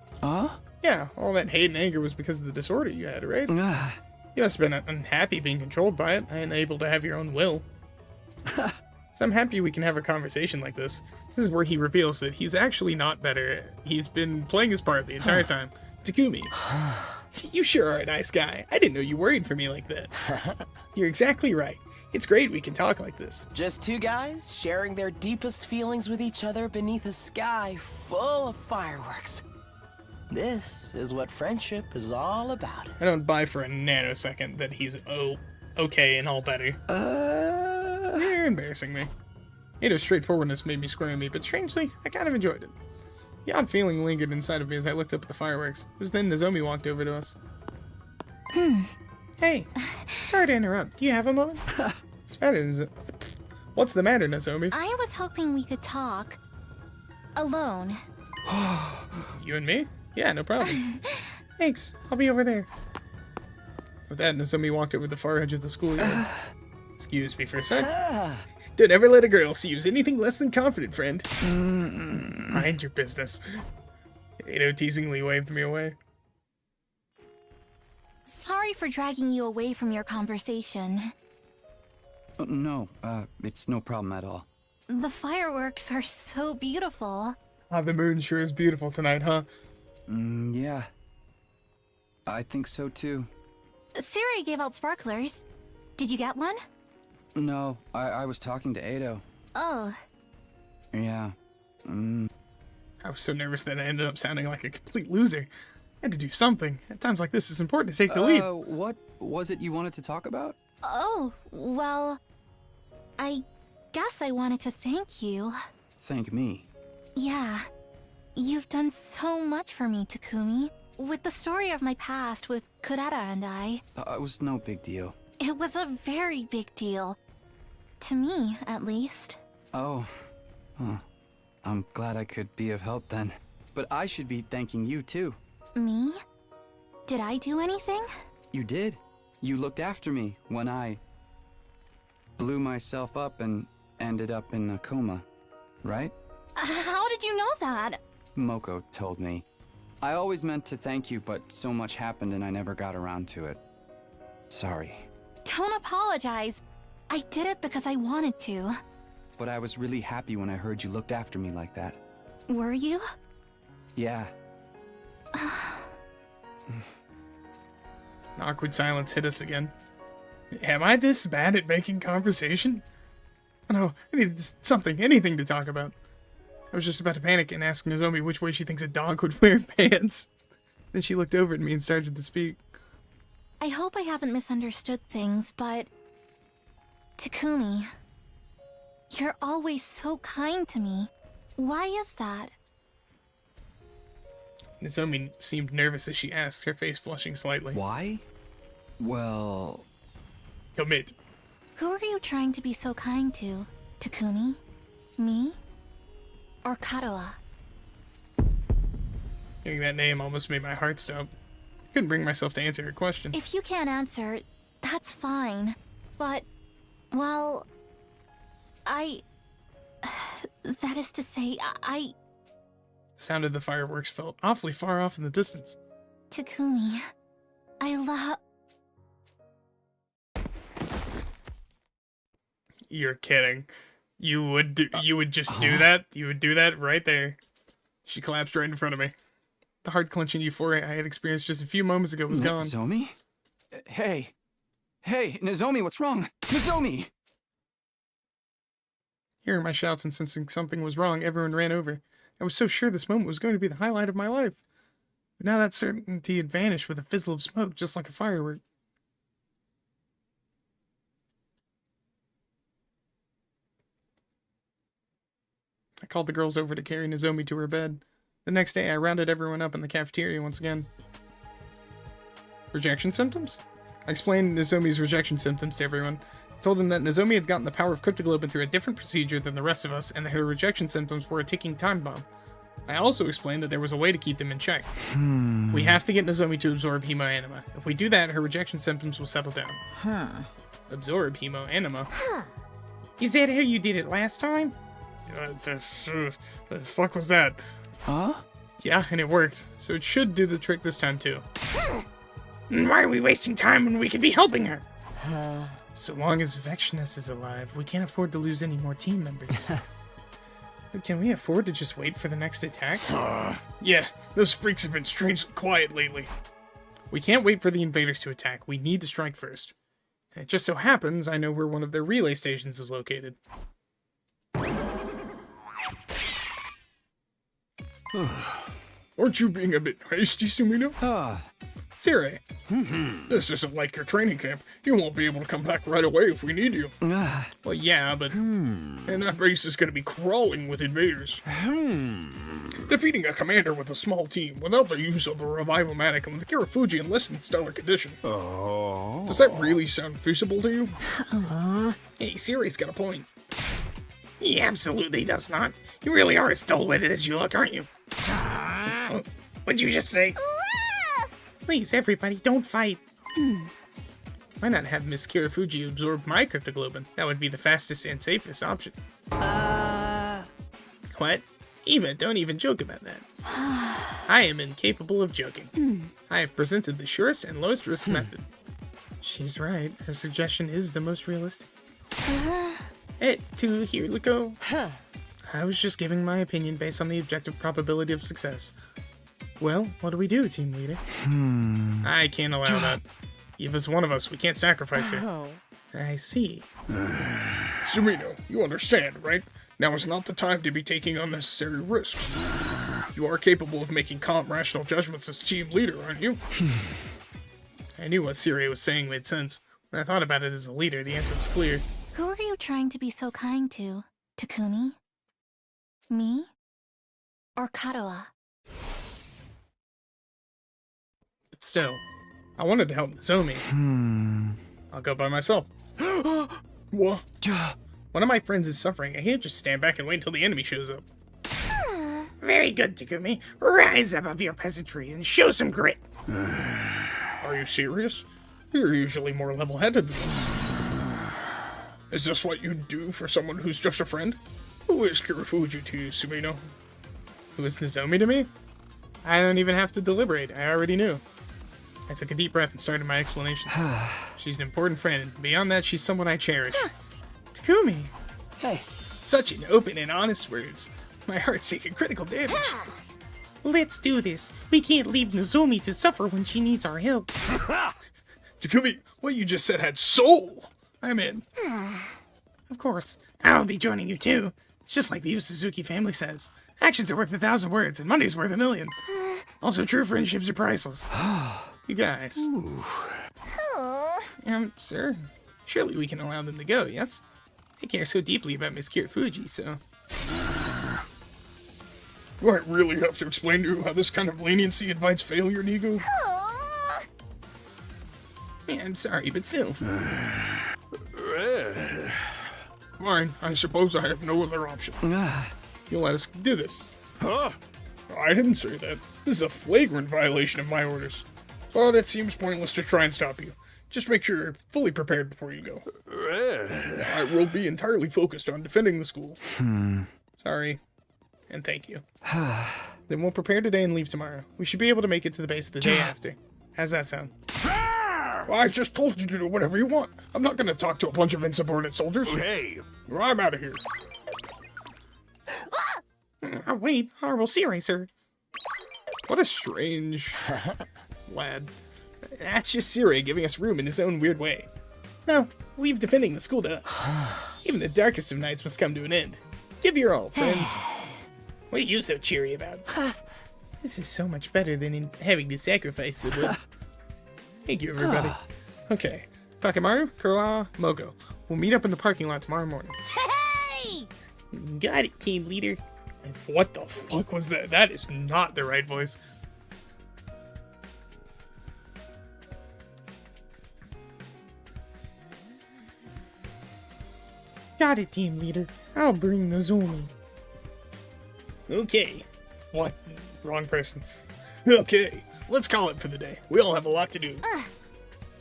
Yeah, all that hate and anger was because of the disorder you had, right? You must have been unhappy being controlled by it, and unable to have your own will. So I'm happy we can have a conversation like this. This is where he reveals that he's actually not better. He's been playing his part the entire time. Takumi. You sure are a nice guy. I didn't know you worried for me like that. You're exactly right. It's great we can talk like this. Just two guys sharing their deepest feelings with each other beneath a sky full of fireworks. This is what friendship is all about. I don't buy for a nanosecond that he's okay and all better. You're embarrassing me. Ado's straightforwardness made me squirm me, but strangely, I kind of enjoyed it. The odd feeling lingered inside of me as I looked up at the fireworks. It was then Nozomi walked over to us. Hey, sorry to interrupt. Do you have a moment? What's the matter, Nozomi? I was hoping we could talk. Alone. You and me? Yeah, no problem. Thanks. I'll be over there. With that, Nozomi walked over the far edge of the schoolyard. Excuse me for a sec. Don't ever let a girl see you as anything less than confident, friend. Mind your business. Ado teasingly waved me away. Sorry for dragging you away from your conversation. No, it's no problem at all. The fireworks are so beautiful. Ah, the moon sure is beautiful tonight, huh? Yeah. I think so too. Siri gave out sparklers. Did you get one? No, I was talking to Ado. Oh. Yeah. I was so nervous that I ended up sounding like a complete loser. I had to do something. At times like this, it's important to take the lead. What was it you wanted to talk about? Oh, well, I guess I wanted to thank you. Thank me. Yeah. You've done so much for me, Takumi. With the story of my past with Kurata and I. It was no big deal. It was a very big deal. To me, at least. Oh. Huh. I'm glad I could be of help then. But I should be thanking you too. Me? Did I do anything? You did. You looked after me when I blew myself up and ended up in a coma, right? How did you know that? Moko told me. I always meant to thank you, but so much happened and I never got around to it. Sorry. Don't apologize. I did it because I wanted to. But I was really happy when I heard you looked after me like that. Were you? Yeah. An awkward silence hit us again. Am I this bad at making conversation? Oh no, I needed something, anything to talk about. I was just about to panic and ask Nozomi which way she thinks a dog would wear pants. Then she looked over at me and started to speak. I hope I haven't misunderstood things, but... Takumi... You're always so kind to me. Why is that? Nozomi seemed nervous as she asked, her face flushing slightly. Why? Well... Commit. Who are you trying to be so kind to? Takumi? Me? Or Kadoa? Hearing that name almost made my heart stop. I couldn't bring myself to answer her question. If you can't answer, that's fine. But, well... That is to say, The sound of the fireworks felt awfully far off in the distance. Takumi... I love... You're kidding. You would just do that? You would do that right there. She collapsed right in front of me. The heart-clenching euphoria I had experienced just a few moments ago was gone. Nozomi? Hey! Hey, Nozomi, what's wrong? Nozomi! Hearing my shouts and sensing something was wrong, everyone ran over. I was so sure this moment was going to be the highlight of my life. But now that certainty had vanished with a fizzle of smoke, just like a firework. I called the girls over to carry Nozomi to her bed. The next day, I rounded everyone up in the cafeteria once again. Rejection symptoms? I explained Nozomi's rejection symptoms to everyone. I told them that Nozomi had gotten the power of Cryptoglobin through a different procedure than the rest of us, and that her rejection symptoms were a ticking time bomb. I also explained that there was a way to keep them in check. We have to get Nozomi to absorb Hemo-Anima. If we do that, her rejection symptoms will settle down. Absorb Hemo-Anima? Is that how you did it last time? The fuck was that? Huh? Yeah, and it worked. So it should do the trick this time too. Why are we wasting time when we could be helping her? So long as Vexness is alive, we can't afford to lose any more team members. But can we afford to just wait for the next attack? Yeah, those freaks have been strangely quiet lately. We can't wait for the invaders to attack. We need to strike first. And it just so happens I know where one of their relay stations is located. Aren't you being a bit hasty, Sumino? Siri, this isn't like your training camp. You won't be able to come back right away if we need you. Well, yeah, but... And that base is going to be crawling with invaders. Defeating a commander with a small team without the use of the Revival-Matic and with Kirafuji in less than stellar condition. Does that really sound feasible to you? Hey, Siri's got a point. He absolutely does not. You really are as dull-witted as you look, aren't you? What'd you just say? Please, everybody, don't fight. Why not have Miss Kirafuji absorb my Cryptoglobin? That would be the fastest and safest option. What? Eva, don't even joke about that. I am incapable of joking. I have presented the surest and lowest risk method. She's right. Her suggestion is the most realistic. Here we go. I was just giving my opinion based on the objective probability of success. Well, what do we do, team leader? I can't allow that. Eva's one of us. We can't sacrifice her. Oh. I see. Sumino, you understand, right? Now is not the time to be taking unnecessary risks. You are capable of making calm, rational judgments as team leader, aren't you? I knew what Siri was saying made sense. When I thought about it as a leader, the answer was clear. Who are you trying to be so kind to? Takumi? Me? Or Kadoa? But still, I wanted to help Nozomi. I'll go by myself. What? One of my friends is suffering. I can't just stand back and wait until the enemy shows up. Very good, Takumi. Rise above your peasantry and show some grit. Are you serious? You're usually more level-headed than this. Is this what you'd do for someone who's just a friend? Who is Kirifuji to you, Sumino? Who is Nozomi to me? I don't even have to deliberate. I already knew. I took a deep breath and started my explanation. She's an important friend, and beyond that, she's someone I cherish. Takumi! Hey. Such an open and honest words. My heart's taking critical damage. Let's do this. We can't leave Nozomi to suffer when she needs our help. Takumi, what you just said had soul. I'm in. Of course. I'll be joining you too. It's just like the Yu Suzuki family says. Actions are worth 1,000 words, and money's worth 1,000,000. Also, true friendships are priceless. You guys. Sir, surely we can allow them to go, yes? They care so deeply about Miss Kirifuji, so... Do I really have to explain to you how this kind of leniency invites failure, Nigo? Yeah, I'm sorry, but still. Fine, I suppose I have no other option. You'll let us do this. Huh? I didn't say that. This is a flagrant violation of my orders. But it seems pointless to try and stop you. Just make sure you're fully prepared before you go. I will be entirely focused on defending the school. Sorry. And thank you. Then we'll prepare today and leave tomorrow. We should be able to make it to the base the day after. How's that sound? I just told you to do whatever you want. I'm not gonna talk to a bunch of insubordinate soldiers. Hey! I'm out of here. Oh, wait, horrible sea racer. What a strange lad. That's just Siri giving us room in his own weird way. Well, leave defending the school to us. Even the darkest of nights must come to an end. Give your all, friends. What are you so cheery about? This is so much better than having to sacrifice someone. Thank you, everybody. Okay, Takemaru, Kurala, Moko. We'll meet up in the parking lot tomorrow morning. Hey! Got it, team leader. What the fuck was that? That is not the right voice. Got it, team leader. I'll bring Nozomi. Okay. What? Wrong person. Okay, let's call it for the day. We all have a lot to do.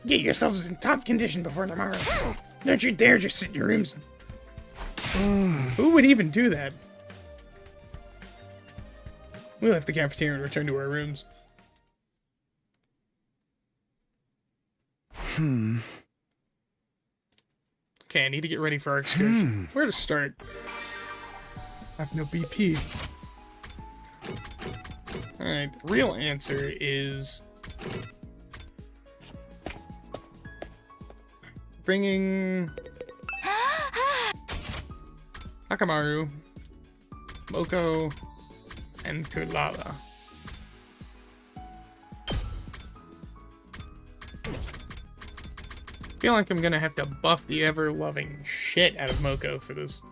Get yourselves in top condition before tomorrow. Don't you dare just sit in your rooms. Who would even do that? We left the cafeteria and returned to our rooms. Okay, I need to get ready for our excursion. Where to start? I have no BP. Alright, real answer is... bringing... Takemaru, Moko, and Kurala. I feel like I'm gonna have to buff the ever-loving shit out of Moko for this.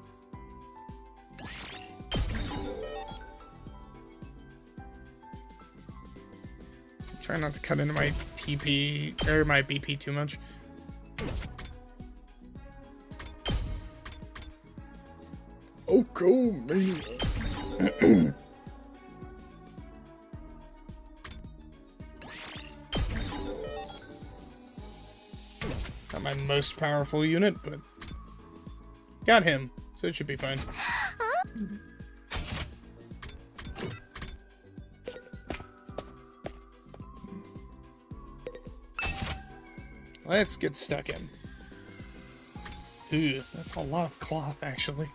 Try not to cut into my TP, or my BP too much. Oko Mania. Not my most powerful unit, but got him, so it should be fine. Let's get stuck in. Ooh, that's a lot of cloth, actually.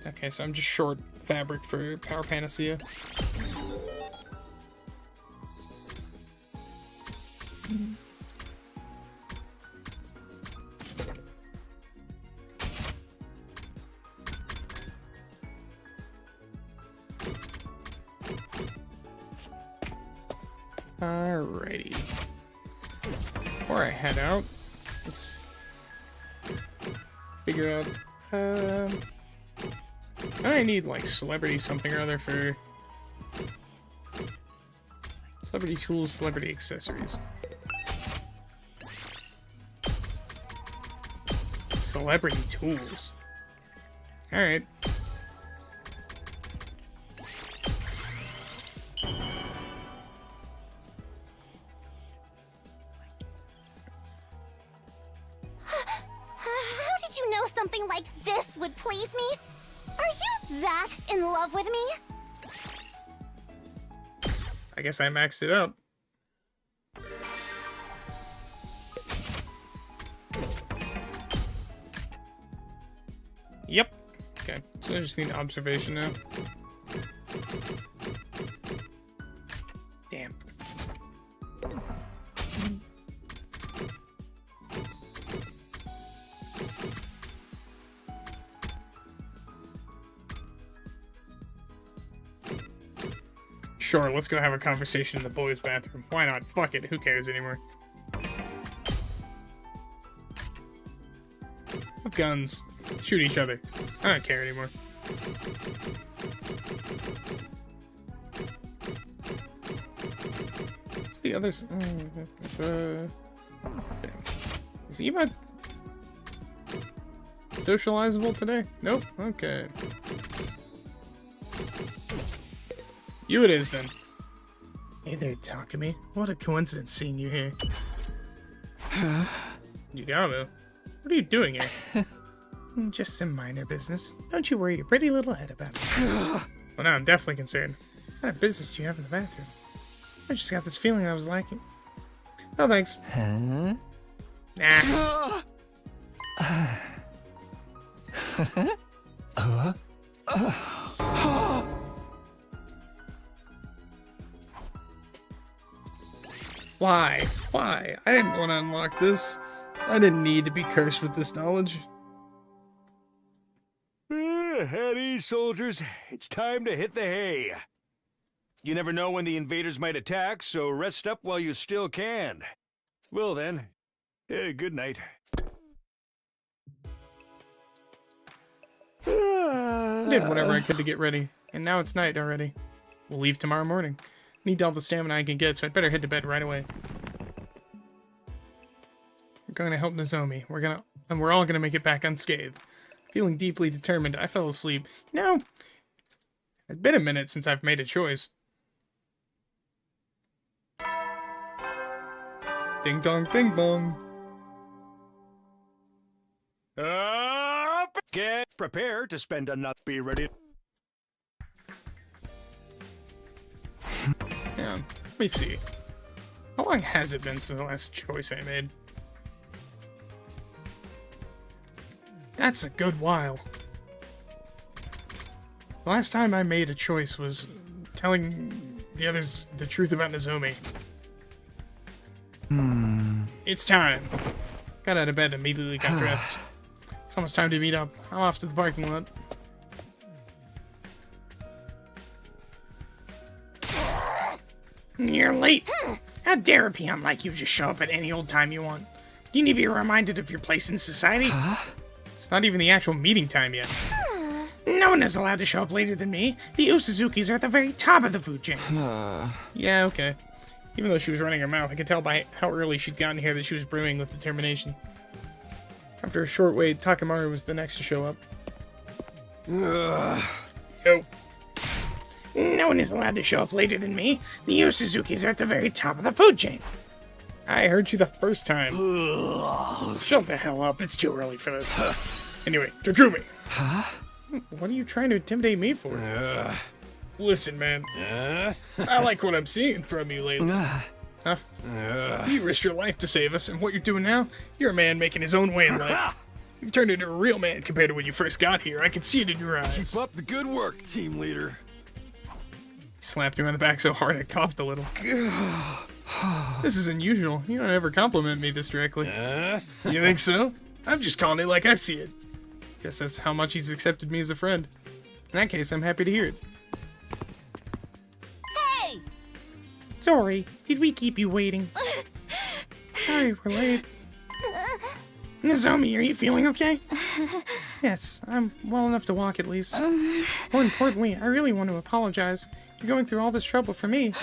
Okay, so I'm just short fabric for Power Panacea. Alrighty. Before I head out, let's figure out. I need like celebrity something or other for celebrity tools, celebrity accessories. Celebrity tools. All right. How did you know something like this would please me? Are you that in love with me? I guess I maxed it out. Yep. Okay, so I just need observation now. Damn. Sure, let's go have a conversation in the boys' bathroom. Why not? Fuck it, who cares anymore? Have guns. Shoot each other. I don't care anymore. What's the others? Is Eva socializable today? Nope. Okay. You it is then. Hey there, Takumi. What a coincidence seeing you here. Yugamo, what are you doing here? Just some minor business. Don't you worry your pretty little head about it. Well, now I'm definitely concerned. What kind of business do you have in the bathroom? I just got this feeling I was lacking. No thanks. Huh? Nah. Why? Why? I didn't want to unlock this. I didn't need to be cursed with this knowledge. At ease, soldiers. It's time to hit the hay. You never know when the invaders might attack, so rest up while you still can. Well then, good night. I did whatever I could to get ready, and now it's night already. We'll leave tomorrow morning. Need all the stamina I can get, so I'd better head to bed right away. We're going to help Nozomi. We're all gonna make it back unscathed. Feeling deeply determined, I fell asleep. You know, it's been a minute since I've made a choice. Ding dong, bing bong. Up! Get prepared to spend another. Be ready. Yeah, let me see. How long has it been since the last choice I made? That's a good while. The last time I made a choice was telling the others the truth about Nozomi. It's time. Got out of bed and immediately got dressed. It's almost time to meet up. I'm off to the parking lot. You're late. How dare a peon like you just show up at any old time you want? You need to be reminded of your place in society. It's not even the actual meeting time yet. No one is allowed to show up later than me. The Usuzukis are at the very top of the food chain. Yeah, okay. Even though she was running her mouth, I could tell by how early she'd gotten here that she was brimming with determination. After a short wait, Takemaru was the next to show up. Yo. No one is allowed to show up later than me. The Usuzukis are at the very top of the food chain. I heard you the first time. Shut the hell up. It's too early for this. Anyway, Takumi. Huh? What are you trying to intimidate me for? Listen, man. I like what I'm seeing from you lately. Huh? You risked your life to save us, and what you're doing now, you're a man making his own way in life. You've turned into a real man compared to when you first got here. I can see it in your eyes. Keep up the good work, team leader. He slapped me on the back so hard I coughed a little. This is unusual. You don't ever compliment me this directly. You think so? I'm just calling it like I see it. Guess that's how much he's accepted me as a friend. In that case, I'm happy to hear it. Hey! Sorry, did we keep you waiting? Sorry, we're late. Nozomi, are you feeling okay? Yes, I'm well enough to walk at least. More importantly, I really want to apologize. You're going through all this trouble for me.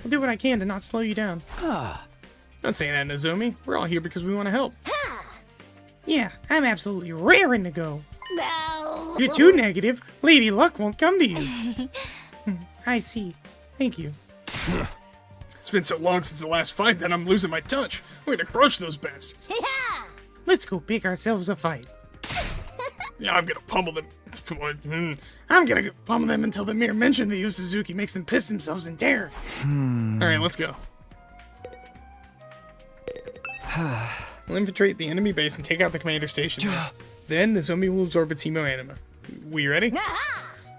I'll do what I can to not slow you down. Don't say that, Nozomi. We're all here because we want to help. Yeah, I'm absolutely raring to go. No. If you're too negative, Lady Luck won't come to you. I see. Thank you. It's been so long since the last fight that I'm losing my touch. We're gonna crush those bastards. Yeah. Let's go pick ourselves a fight. Yeah, I'm gonna pummel them. I'm gonna pummel them until the mere mention of the Yu Suzuki makes them piss themselves in terror. Alright, let's go. We'll infiltrate the enemy base and take out the commander station there. Then Nozomi will absorb its Hemo Anima. We ready?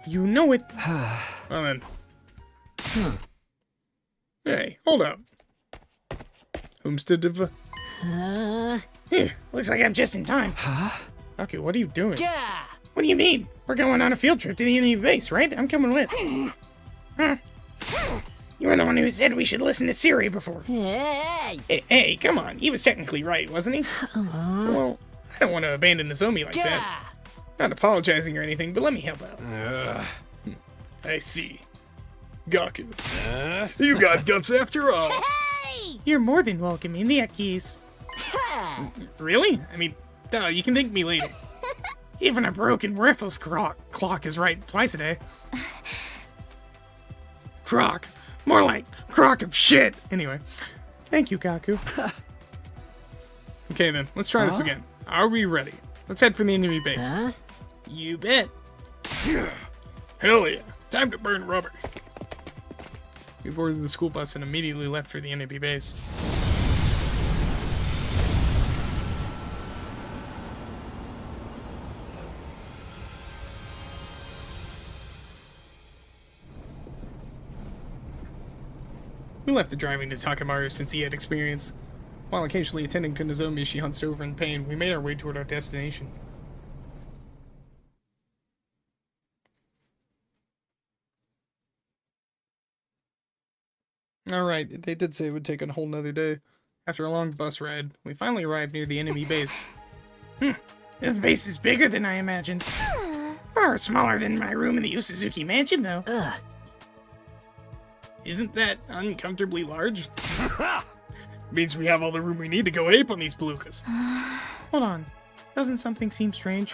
You know it. Well then. Hey, hold up. Homestead of... Here, looks like I'm just in time. Okay, what are you doing? Yeah. What do you mean? We're going on a field trip to the enemy base, right? I'm coming with. You were the one who said we should listen to Siri before. Hey. Hey, come on. He was technically right, wasn't he? Well, I don't want to abandon Nozomi like that. Not apologizing or anything, but let me help out. I see. Gaku. You got guts after all. Hey. You're more than welcome in that case. Really? I mean, duh, you can thank me later. Even a broken, worthless clock is right twice a day. Croc. More like crock of shit. Anyway, thank you, Gaku. Okay then, let's try this again. Are we ready? Let's head for the enemy base. You bet. Hell yeah. Time to burn rubber. We boarded the school bus and immediately left for the enemy base. We left the driving to Takamaru since he had experience. While occasionally attending to Nozomi as she hunched over in pain, we made our way toward our destination. Alright, they did say it would take a whole nother day. After a long bus ride, we finally arrived near the enemy base. This base is bigger than I imagined. Far smaller than my room in the Yu Suzuki mansion, though. Isn't that uncomfortably large? Means we have all the room we need to go ape on these belugas. Hold on. Doesn't something seem strange?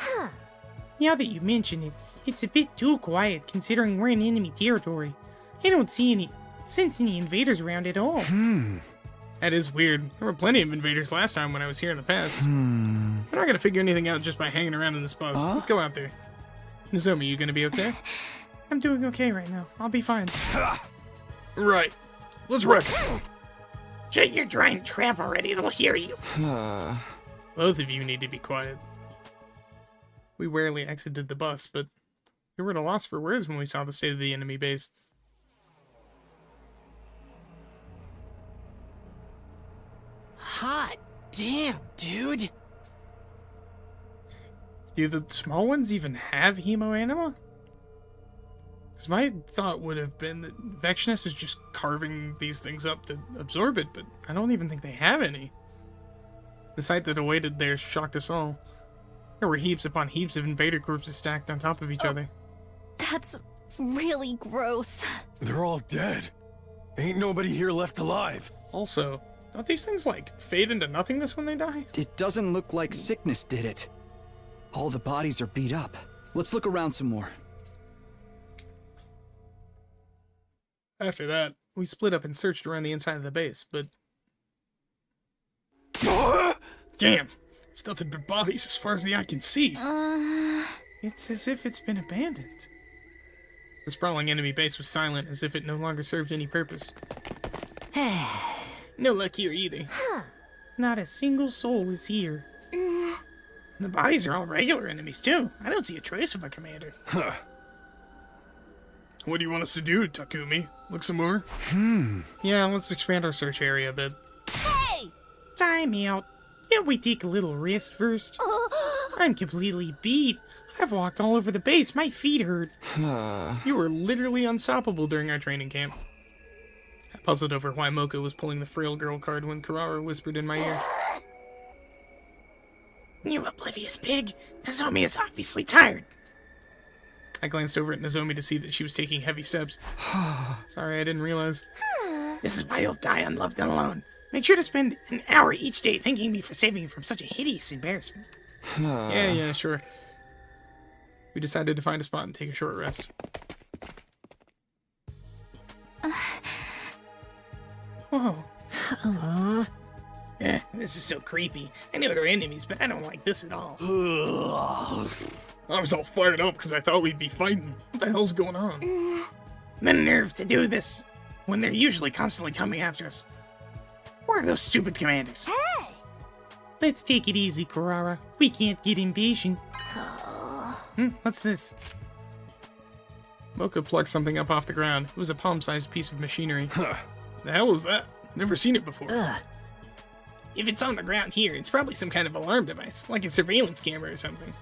Now that you mention it, it's a bit too quiet considering we're in enemy territory. I don't sense any invaders around at all. That is weird. There were plenty of invaders last time when I was here in the past. We're not gonna figure anything out just by hanging around in this bus. Let's go out there. Nozomi, you gonna be okay? I'm doing okay right now. I'll be fine. Right. Let's wreck it. Shut your giant trap already, they'll hear you. Both of you need to be quiet. We warily exited the bus, but we were at a loss for words when we saw the state of the enemy base. Hot damn, dude. Do the small ones even have Hemo Anima? Because my thought would have been that Vexness is just carving these things up to absorb it, but I don't even think they have any. The sight that awaited there shocked us all. There were heaps upon heaps of invader corpses stacked on top of each other. That's really gross. They're all dead. Ain't nobody here left alive. Also, don't these things, like, fade into nothingness when they die? It doesn't look like sickness did it. All the bodies are beat up. Let's look around some more. After that, we split up and searched around the inside of the base, but... Damn! It's nothing but bodies as far as the eye can see. It's as if it's been abandoned. The sprawling enemy base was silent, as if it no longer served any purpose. No luck here either. Not a single soul is here. The bodies are all regular enemies, too. I don't see a trace of a commander. Huh. What do you want us to do, Takumi? Look some more? Yeah, let's expand our search area a bit. Hey! Time out. Can't we take a little rest first? I'm completely beat. I've walked all over the base. My feet hurt. You were literally unstoppable during our training camp. I puzzled over why Moko was pulling the frail girl card when Kurara whispered in my ear. You oblivious pig! Nozomi is obviously tired. I glanced over at Nozomi to see that she was taking heavy steps. Sorry, I didn't realize. This is why you'll die unloved and alone. Make sure to spend an hour each day thanking me for saving you from such a hideous embarrassment. Yeah, sure. We decided to find a spot and take a short rest. Whoa. This is so creepy. I know they're enemies, but I don't like this at all. I was all fired up because I thought we'd be fighting. What the hell's going on? The nerve to do this when they're usually constantly coming after us. Where are those stupid commanders? Hey! Let's take it easy, Kurara. We can't get impatient. What's this? Moko plucked something up off the ground. It was a palm-sized piece of machinery. The hell was that? Never seen it before. If it's on the ground here, it's probably some kind of alarm device, like a surveillance camera or something.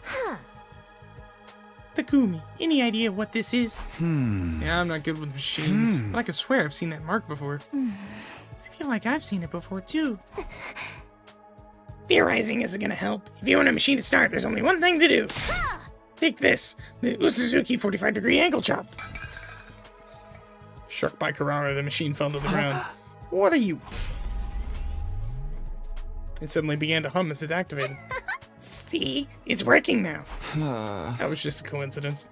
Takumi, any idea what this is? Yeah, I'm not good with machines, but I could swear I've seen that mark before. I feel like I've seen it before, too. Theorizing isn't gonna help. If you want a machine to start, there's only one thing to do. Take this, the Usuzuki 45-degree angle chop. Struck by Kurara, the machine fell to the ground. What are you? It suddenly began to hum as it activated. See? It's working now. That was just a coincidence.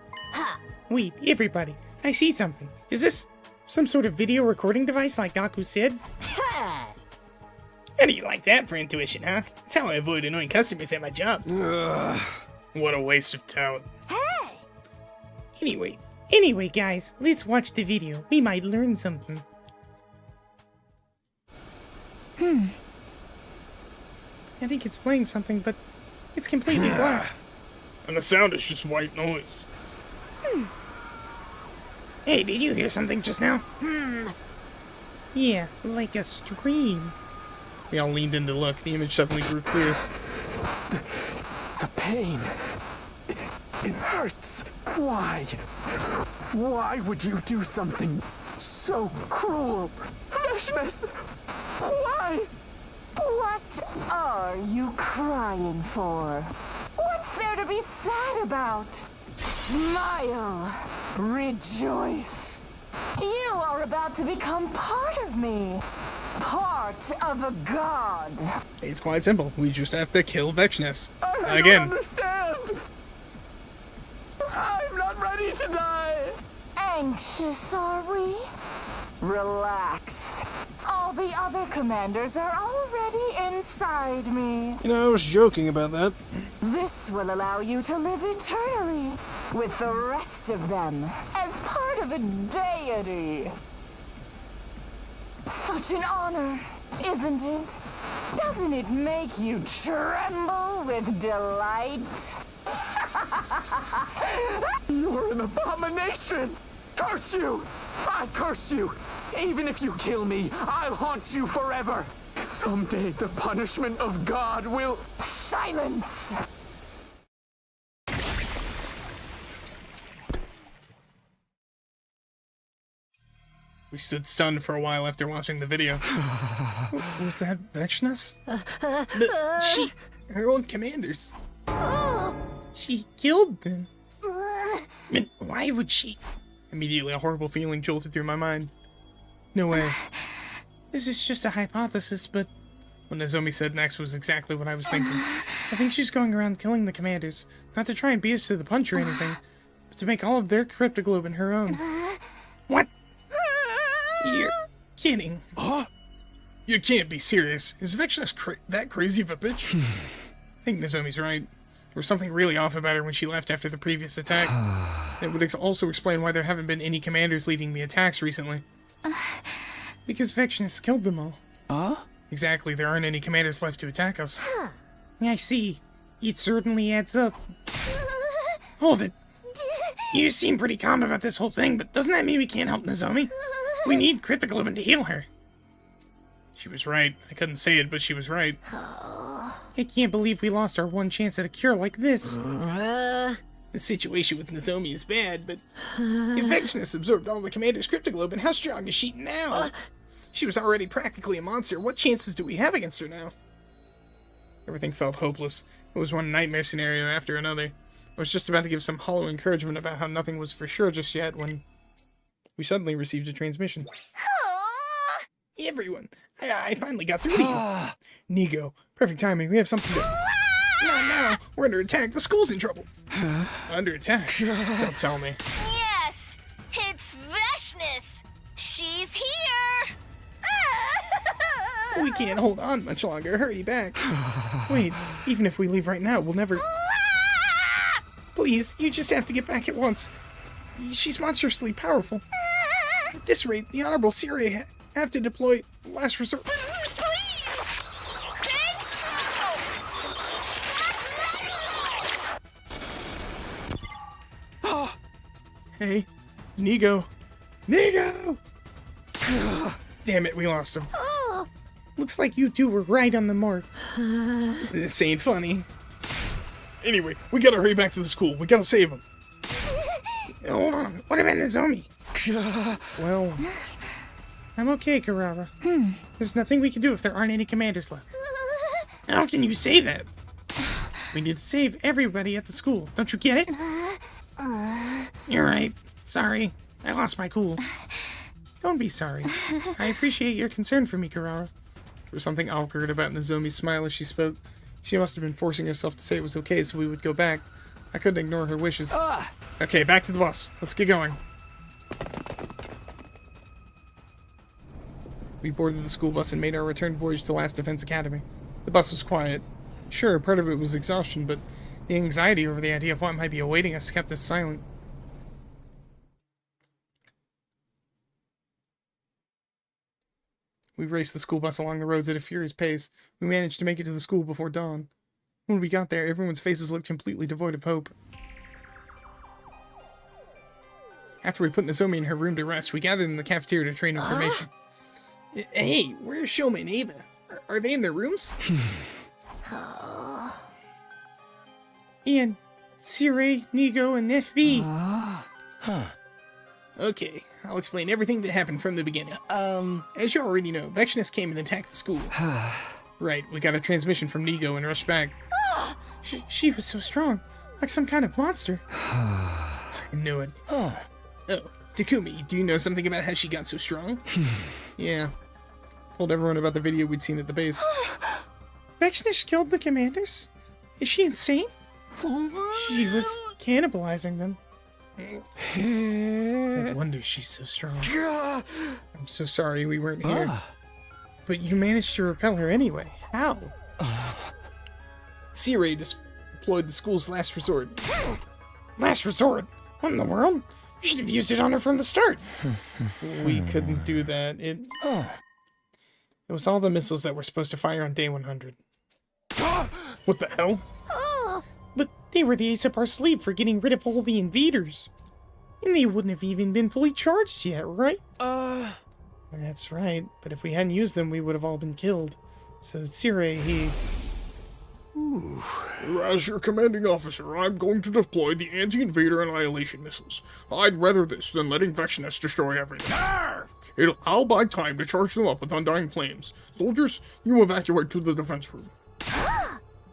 Wait, everybody. I see something. Is this some sort of video recording device like Gaku said? How do you like that for intuition, huh? That's how I avoid annoying customers at my jobs. What a waste of talent. Hey! Anyway, guys, let's watch the video. We might learn something. I think it's playing something, but it's completely black. And the sound is just white noise. Hey, did you hear something just now? Yeah, like a stream. We all leaned in to look. The image suddenly grew clear. The pain. It hurts. Why? Why would you do something so cruel? Vashnis! Why? What are you crying for? What's there to be sad about? Smile. Rejoice. You are about to become part of me. Part of a god. It's quite simple. We just have to kill Vexness. I Again. don't understand. I'm not ready to die. Anxious, are we? Relax. All the other commanders are already inside me. You know, I was joking about that. This will allow you to live eternally with the rest of them as part of a deity. Such an honor, isn't it? Doesn't it make you tremble with delight? You're an abomination! Curse you! I curse you! Even if you kill me, I'll haunt you forever! Someday the punishment of God will... Silence! We stood stunned for a while after watching the video. Was that Vexness? Her own commanders. She killed them. And why would she? Immediately, a horrible feeling jolted through my mind. No way. This is just a hypothesis, but what Nozomi said next was exactly what I was thinking. I think she's going around killing the commanders, not to try and beat us to the punch or anything, but to make all of their cryptoglobin her own. What? You're kidding. Huh? You can't be serious. Is Vexness that crazy of a bitch? I think Nozomi's right. There was something really off about her when she left after the previous attack. It would also explain why there haven't been any commanders leading the attacks recently. Because Vexness killed them all. Exactly, there aren't any commanders left to attack us. I see. It certainly adds up. Hold it. You seem pretty calm about this whole thing, but doesn't that mean we can't help Nozomi? We need Cryptoglobin to heal her. She was right. I couldn't say it, but she was right. I can't believe we lost our one chance at a cure like this. The situation with Nozomi is bad, but if Vexness absorbed all the Commander's Cryptoglobin, how strong is she now? She was already practically a monster. What chances do we have against her now? Everything felt hopeless. It was one nightmare scenario after another. I was just about to give some hollow encouragement about how nothing was for sure just yet when we suddenly received a transmission. Everyone, I finally got through to you. Nigo, perfect timing. We have something to... No, we're under attack. The school's in trouble. Under attack? Don't tell me. Yes, it's Vexness. She's here. We can't hold on much longer. Hurry back. Wait, even if we leave right now, we'll never... Please, you just have to get back at once. She's monstrously powerful. At this rate, the Honorable Siri have to deploy last resort. Please! Big trouble! Hey, Nigo. Nigo! Damn it, we lost him. Looks like you two were right on the mark. This ain't funny. Anyway, we gotta hurry back to the school. We gotta save him. Hold on. What about Nozomi? Well, I'm okay, Karara. There's nothing we can do if there aren't any commanders left. How can you say that? We need to save everybody at the school. Don't you get it? You're right. Sorry. I lost my cool. Don't be sorry. I appreciate your concern for me, Karara. There was something awkward about Nozomi's smile as she spoke. She must have been forcing herself to say it was okay so we would go back. I couldn't ignore her wishes. Okay, back to the bus. Let's get going. We boarded the school bus and made our return voyage to Last Defense Academy. The bus was quiet. Sure, part of it was exhaustion, but the anxiety over the idea of what might be awaiting us kept us silent. We raced the school bus along the roads at a furious pace. We managed to make it to the school before dawn. When we got there, everyone's faces looked completely devoid of hope. After we put Nozomi in her room to rest, we gathered in the cafeteria to trade information. Hey, where's Shoma and Ava? Are they in their rooms? Ian, Siri, Nigo, and FB. Okay, I'll explain everything that happened from the beginning. As you already know, Vexness came and attacked the school. Right, we got a transmission from Nigo and rushed back. She was so strong, like some kind of monster. I knew it. Oh, Takumi, do you know something about how she got so strong? Yeah. Told everyone about the video we'd seen at the base. Vexness killed the commanders? Is she insane? She was cannibalizing them. No wonder she's so strong. I'm so sorry we weren't here. But you managed to repel her anyway. How? C-Ray deployed the school's last resort. Last resort? What in the world? You should have used it on her from the start. We couldn't do that. It was all the missiles that were supposed to fire on day 100. What the hell? But they were the ace up our sleeve for getting rid of all the invaders. And they wouldn't have even been fully charged yet, right? That's right, but if we hadn't used them, we would have all been killed. So Sirei, he... As your commanding officer, I'm going to deploy the anti-invader annihilation missiles. I'd rather this than letting Vexness destroy everything. I'll buy time to charge them up with undying flames. Soldiers, you evacuate to the defense room.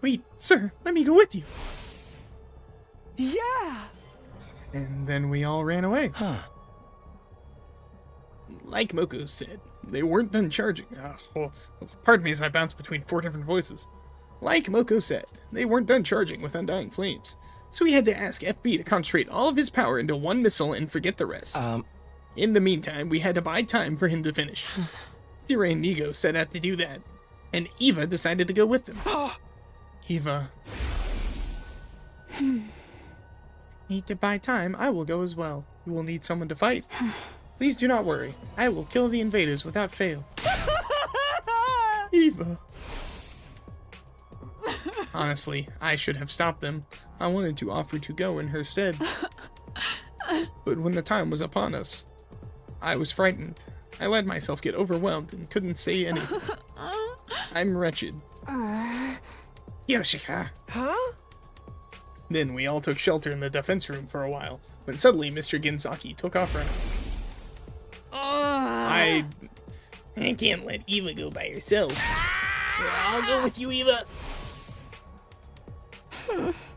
Wait, sir, let me go with you. Yeah! And then we all ran away. Like Moko said, they weren't done charging. Pardon me as I bounce between 4 different voices. Like Moko said, they weren't done charging with undying flames. So we had to ask FB to concentrate all of his power into one missile and forget the rest. In the meantime, we had to buy time for him to finish. Sirei and Nigo set out to do that, and Eva decided to go with them. Eva. Need to buy time, I will go as well. You will need someone to fight. Please do not worry. I will kill the invaders without fail. Eva. Honestly, I should have stopped them. I wanted to offer to go in her stead. But when the time was upon us, I was frightened. I let myself get overwhelmed and couldn't say anything. I'm wretched. Yoshika. Huh? Then we all took shelter in the defense room for a while, when suddenly Mr. Ginzaki took off running. I can't let Eva go by herself. I'll go with you, Eva.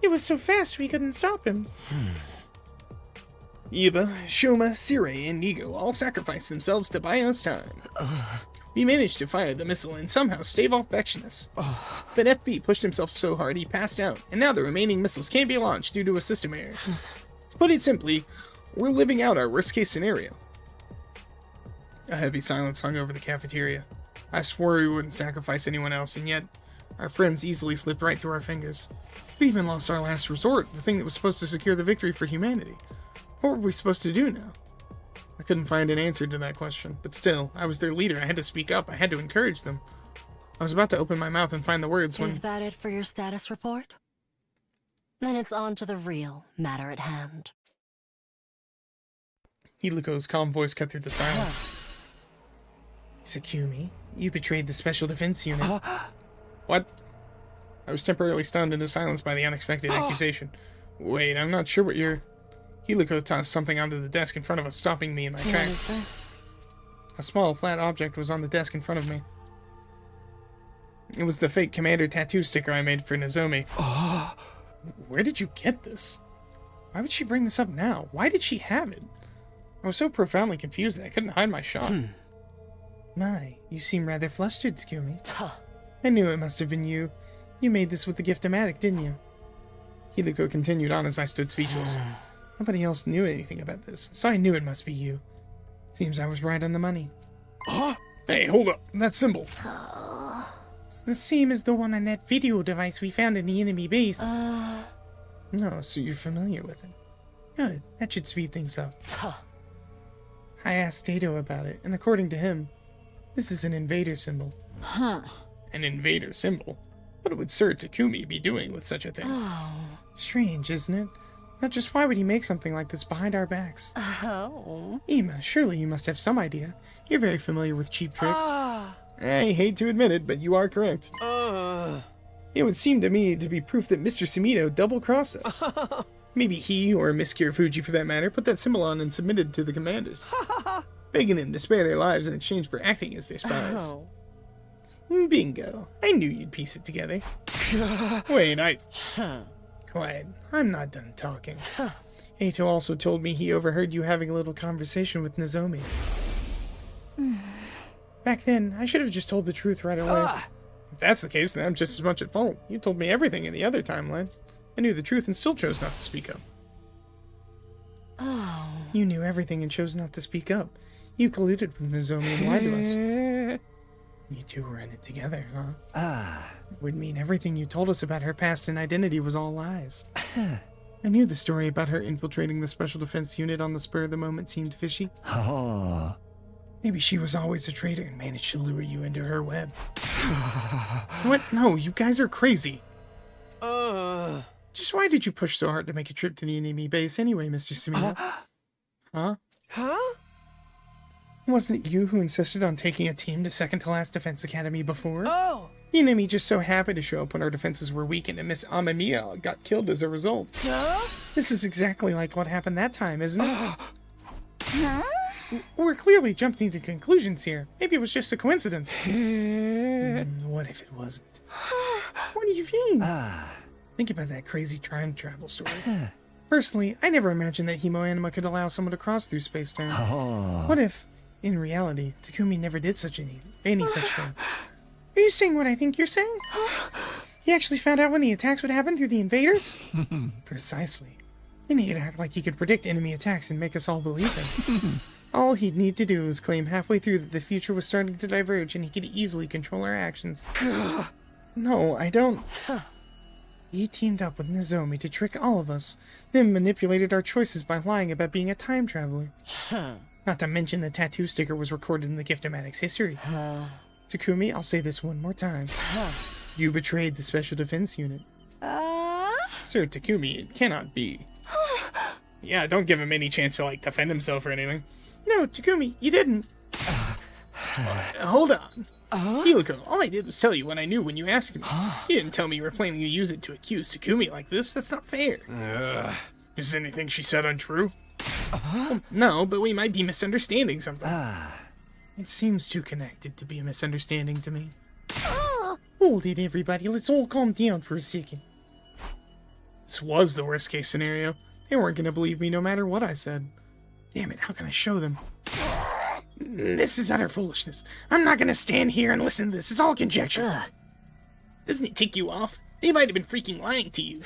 It was so fast we couldn't stop him. Eva, Shoma, Sirei, and Nigo all sacrificed themselves to buy us time. We managed to fire the missile and somehow stave off Vectionus. But FB pushed himself so hard he passed out, and now the remaining missiles can't be launched due to a system error. To put it simply, we're living out our worst-case scenario. A heavy silence hung over the cafeteria. I swore we wouldn't sacrifice anyone else, and yet our friends easily slipped right through our fingers. We even lost our last resort, the thing that was supposed to secure the victory for humanity. What were we supposed to do now? I couldn't find an answer to that question, but still, I was their leader. I had to speak up. I had to encourage them. I was about to open my mouth and find the words when... Is that it for your status report? Then it's on to the real matter at hand. Hirako's calm voice cut through the silence. Tsukumi, you betrayed the Special Defense Unit. What? I was temporarily stunned into silence by the unexpected accusation. Wait, I'm not sure what you're... Hirako tossed something onto the desk in front of us, stopping me in my tracks. What is this? A small, flat object was on the desk in front of me. It was the fake Commander tattoo sticker I made for Nozomi. Where did you get this? Why would she bring this up now? Why did she have it? I was so profoundly confused that I couldn't hide my shock. My, you seem rather flustered, Tsukumi. I knew it must have been you. You made this with the Gift-O-Matic, didn't you? Hirako continued on as I stood speechless. Nobody else knew anything about this, so I knew it must be you. Seems I was right on the money. Hey, hold up. That symbol. It's the same as the one on that video device we found in the enemy base. No, so you're familiar with it. Good. That should speed things up. I asked Dato about it, and according to him, this is an invader symbol. An invader symbol? What would Sir Takumi be doing with such a thing? Strange, isn't it? Not just why would he make something like this behind our backs? Ima, surely you must have some idea. You're very familiar with cheap tricks. I hate to admit it, but you are correct. It would seem to me to be proof that Mr. Sumito double-crossed us. Maybe he, or Miss Kirafuji for that matter, put that symbol on and submitted to the commanders, begging them to spare their lives in exchange for acting as their spies. Bingo. I knew you'd piece it together. Wait, Quiet. I'm not done talking. Eito also told me he overheard you having a little conversation with Nozomi. Back then, I should have just told the truth right away. If that's the case, then I'm just as much at fault. You told me everything in the other timeline. I knew the truth and still chose not to speak up. You knew everything and chose not to speak up. You colluded with Nozomi and lied to us. You two were in it together, huh? It would mean everything you told us about her past and identity was all lies. I knew the story about her infiltrating the Special Defense Unit on the spur of the moment seemed fishy. Maybe she was always a traitor and managed to lure you into her web. What? No, you guys are crazy. Just why did you push so hard to make a trip to the enemy base anyway, Mr. Sumito? Huh? Wasn't it you who insisted on taking a team to second-to-last defense academy before? The enemy just so happened to show up when our defenses were weakened and Miss Amamiya got killed as a result. This is exactly like what happened that time, isn't it? We're clearly jumping to conclusions here. Maybe it was just a coincidence. What if it wasn't? What do you mean? Think about that crazy time travel story. Personally, I never imagined that Himo Anima could allow someone to cross through space-time. What if, in reality, Takumi never did any such thing? Are you saying what I think you're saying? He actually found out when the attacks would happen through the invaders? Precisely. Then he could act like he could predict enemy attacks and make us all believe him. All he'd need to do is claim halfway through that the future was starting to diverge and he could easily control our actions. No, I don't. He teamed up with Nozomi to trick all of us, then manipulated our choices by lying about being a time traveler. Not to mention the tattoo sticker was recorded in the Gift-O-Matic's history. Takumi, I'll say this one more time. You betrayed the Special Defense Unit. Sir Takumi, it cannot be. Yeah, don't give him any chance to, like, defend himself or anything. No, Takumi, you didn't. Hold on. Helico, all I did was tell you what I knew when you asked me. You didn't tell me you were planning to use it to accuse Takumi like this. That's not fair. Is anything she said untrue? Well, no, but we might be misunderstanding something. It seems too connected to be a misunderstanding to me. Hold it, everybody. Let's all calm down for a second. This was the worst case scenario. They weren't going to believe me no matter what I said. Damn it, how can I show them? This is utter foolishness. I'm not going to stand here and listen to this. It's all conjecture. Doesn't it tick you off? They might have been freaking lying to you.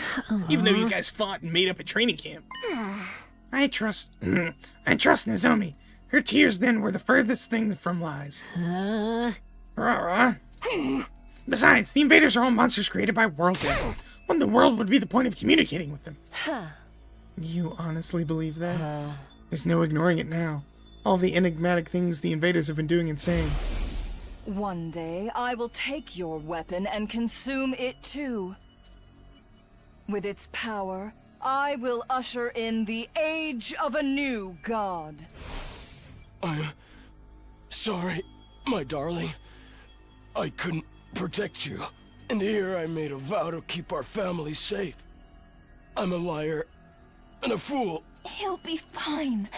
Even though you guys fought and made up at training camp. I trust Nozomi. Her tears then were the furthest thing from lies. Rah-rah. Besides, the invaders are all monsters created by World Death. What in the world would be the point of communicating with them? You honestly believe that? There's no ignoring it now. All the enigmatic things the invaders have been doing and saying. One day, I will take your weapon and consume it too. With its power, I will usher in the age of a new god. I'm sorry, my darling. I couldn't protect you. And here I made a vow to keep our family safe. I'm a liar and a fool. He'll be fine.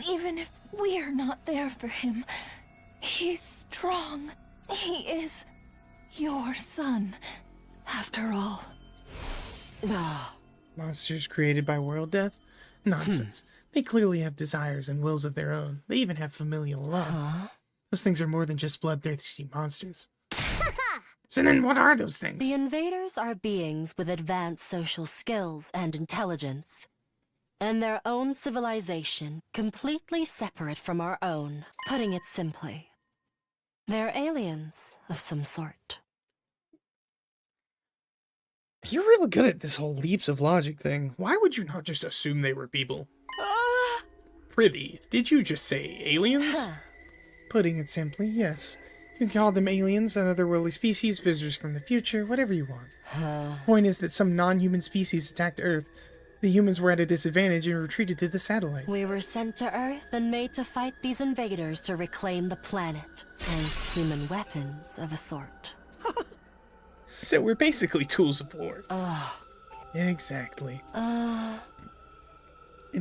Even if we're not there for him. He's strong. He is your son, after all. Monsters created by World Death? Nonsense. They clearly have desires and wills of their own. They even have familial love. Those things are more than just bloodthirsty monsters. So then what are those things? The invaders are beings with advanced social skills and intelligence. And their own civilization, completely separate from our own. Putting it simply, they're aliens of some sort. You're real good at this whole leaps of logic thing. Why would you not just assume they were people? Prithee, did you just say aliens? Putting it simply, yes. You can call them aliens, otherworldly species, visitors from the future, whatever you want. Point is that some non-human species attacked Earth. The humans were at a disadvantage and retreated to the satellite. We were sent to Earth and made to fight these invaders to reclaim the planet as human weapons of a sort. So we're basically tools of war. Exactly. And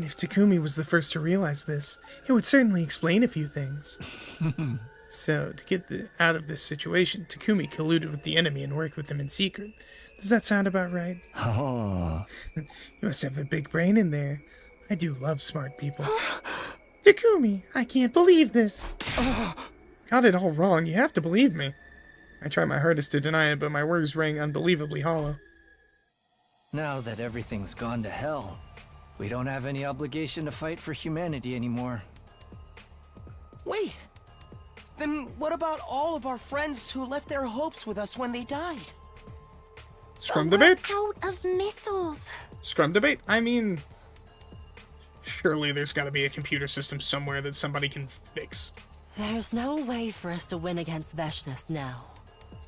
if Takumi was the first to realize this, it would certainly explain a few things. So, to get out of this situation, Takumi colluded with the enemy and worked with them in secret. Does that sound about right? You must have a big brain in there. I do love smart people. Takumi, I can't believe this. Got it all wrong. You have to believe me. I try my hardest to deny it, but my words rang unbelievably hollow. Now that everything's gone to hell, we don't have any obligation to fight for humanity anymore. Wait. Then what about all of our friends who left their hopes with us when they died? Scrum debate? Out of missiles. Scrum debate? I mean, surely there's got to be a computer system somewhere that somebody can fix. There's no way for us to win against Veshnus now.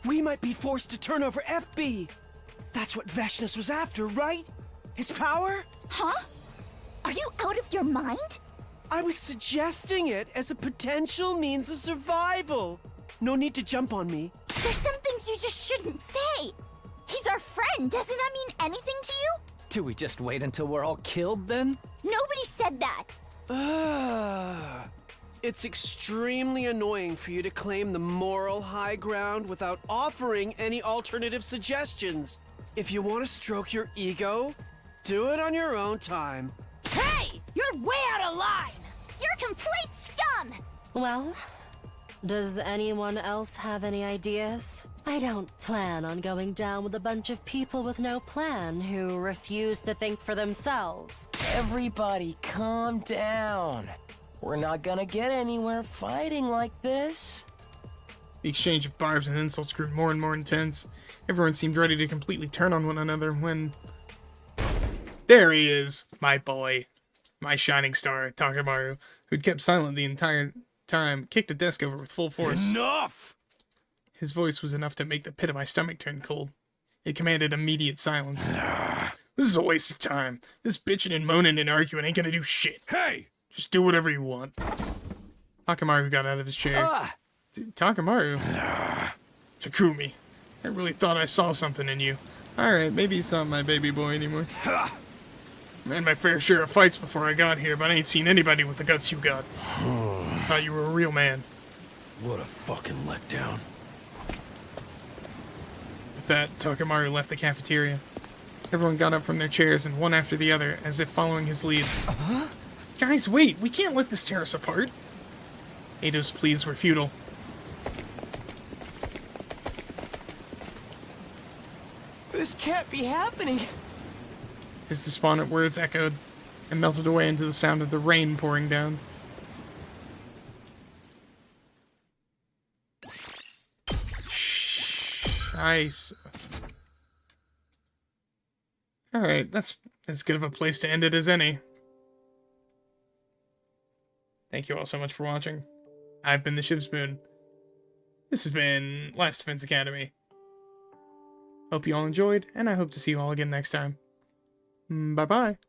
We might be forced to turn over FB. That's what Veshnus was after, right? His power? Huh? Are you out of your mind? I was suggesting it as a potential means of survival. No need to jump on me. There's some things you just shouldn't say. He's our friend. Doesn't that mean anything to you? Do we just wait until we're all killed then? Nobody said that. It's extremely annoying for you to claim the moral high ground without offering any alternative suggestions. If you want to stroke your ego, do it on your own time. Hey! You're way out of line! You're complete scum! Well, does anyone else have any ideas? I don't plan on going down with a bunch of people with no plan who refuse to think for themselves. Everybody calm down. We're not gonna get anywhere fighting like this. The exchange of barbs and insults grew more and more intense. Everyone seemed ready to completely turn on one another when... There he is, my boy. My shining star, Takemaru, who'd kept silent the entire time, kicked a desk over with full force. Enough! His voice was enough to make the pit of my stomach turn cold. It commanded immediate silence. This is a waste of time. This bitching and moaning and arguing ain't gonna do shit. Hey! Just do whatever you want. Takemaru got out of his chair. Takemaru? Takumi, I really thought I saw something in you. Alright, maybe he's not my baby boy anymore. I had my fair share of fights before I got here, but I ain't seen anybody with the guts you got. Thought you were a real man. What a fucking letdown. With that, Takemaru left the cafeteria. Everyone got up from their chairs and one after the other, as if following his lead. Guys, wait! We can't let this tear us apart! Eido's pleas were futile. This can't be happening. His despondent words echoed and melted away into the sound of the rain pouring down. Shh. Ice. Alright, that's as good of a place to end it as any. Thank you all so much for watching. I've been the Shivspoon. This has been Last Defense Academy. Hope you all enjoyed, and I hope to see you all again next time. Bye-bye.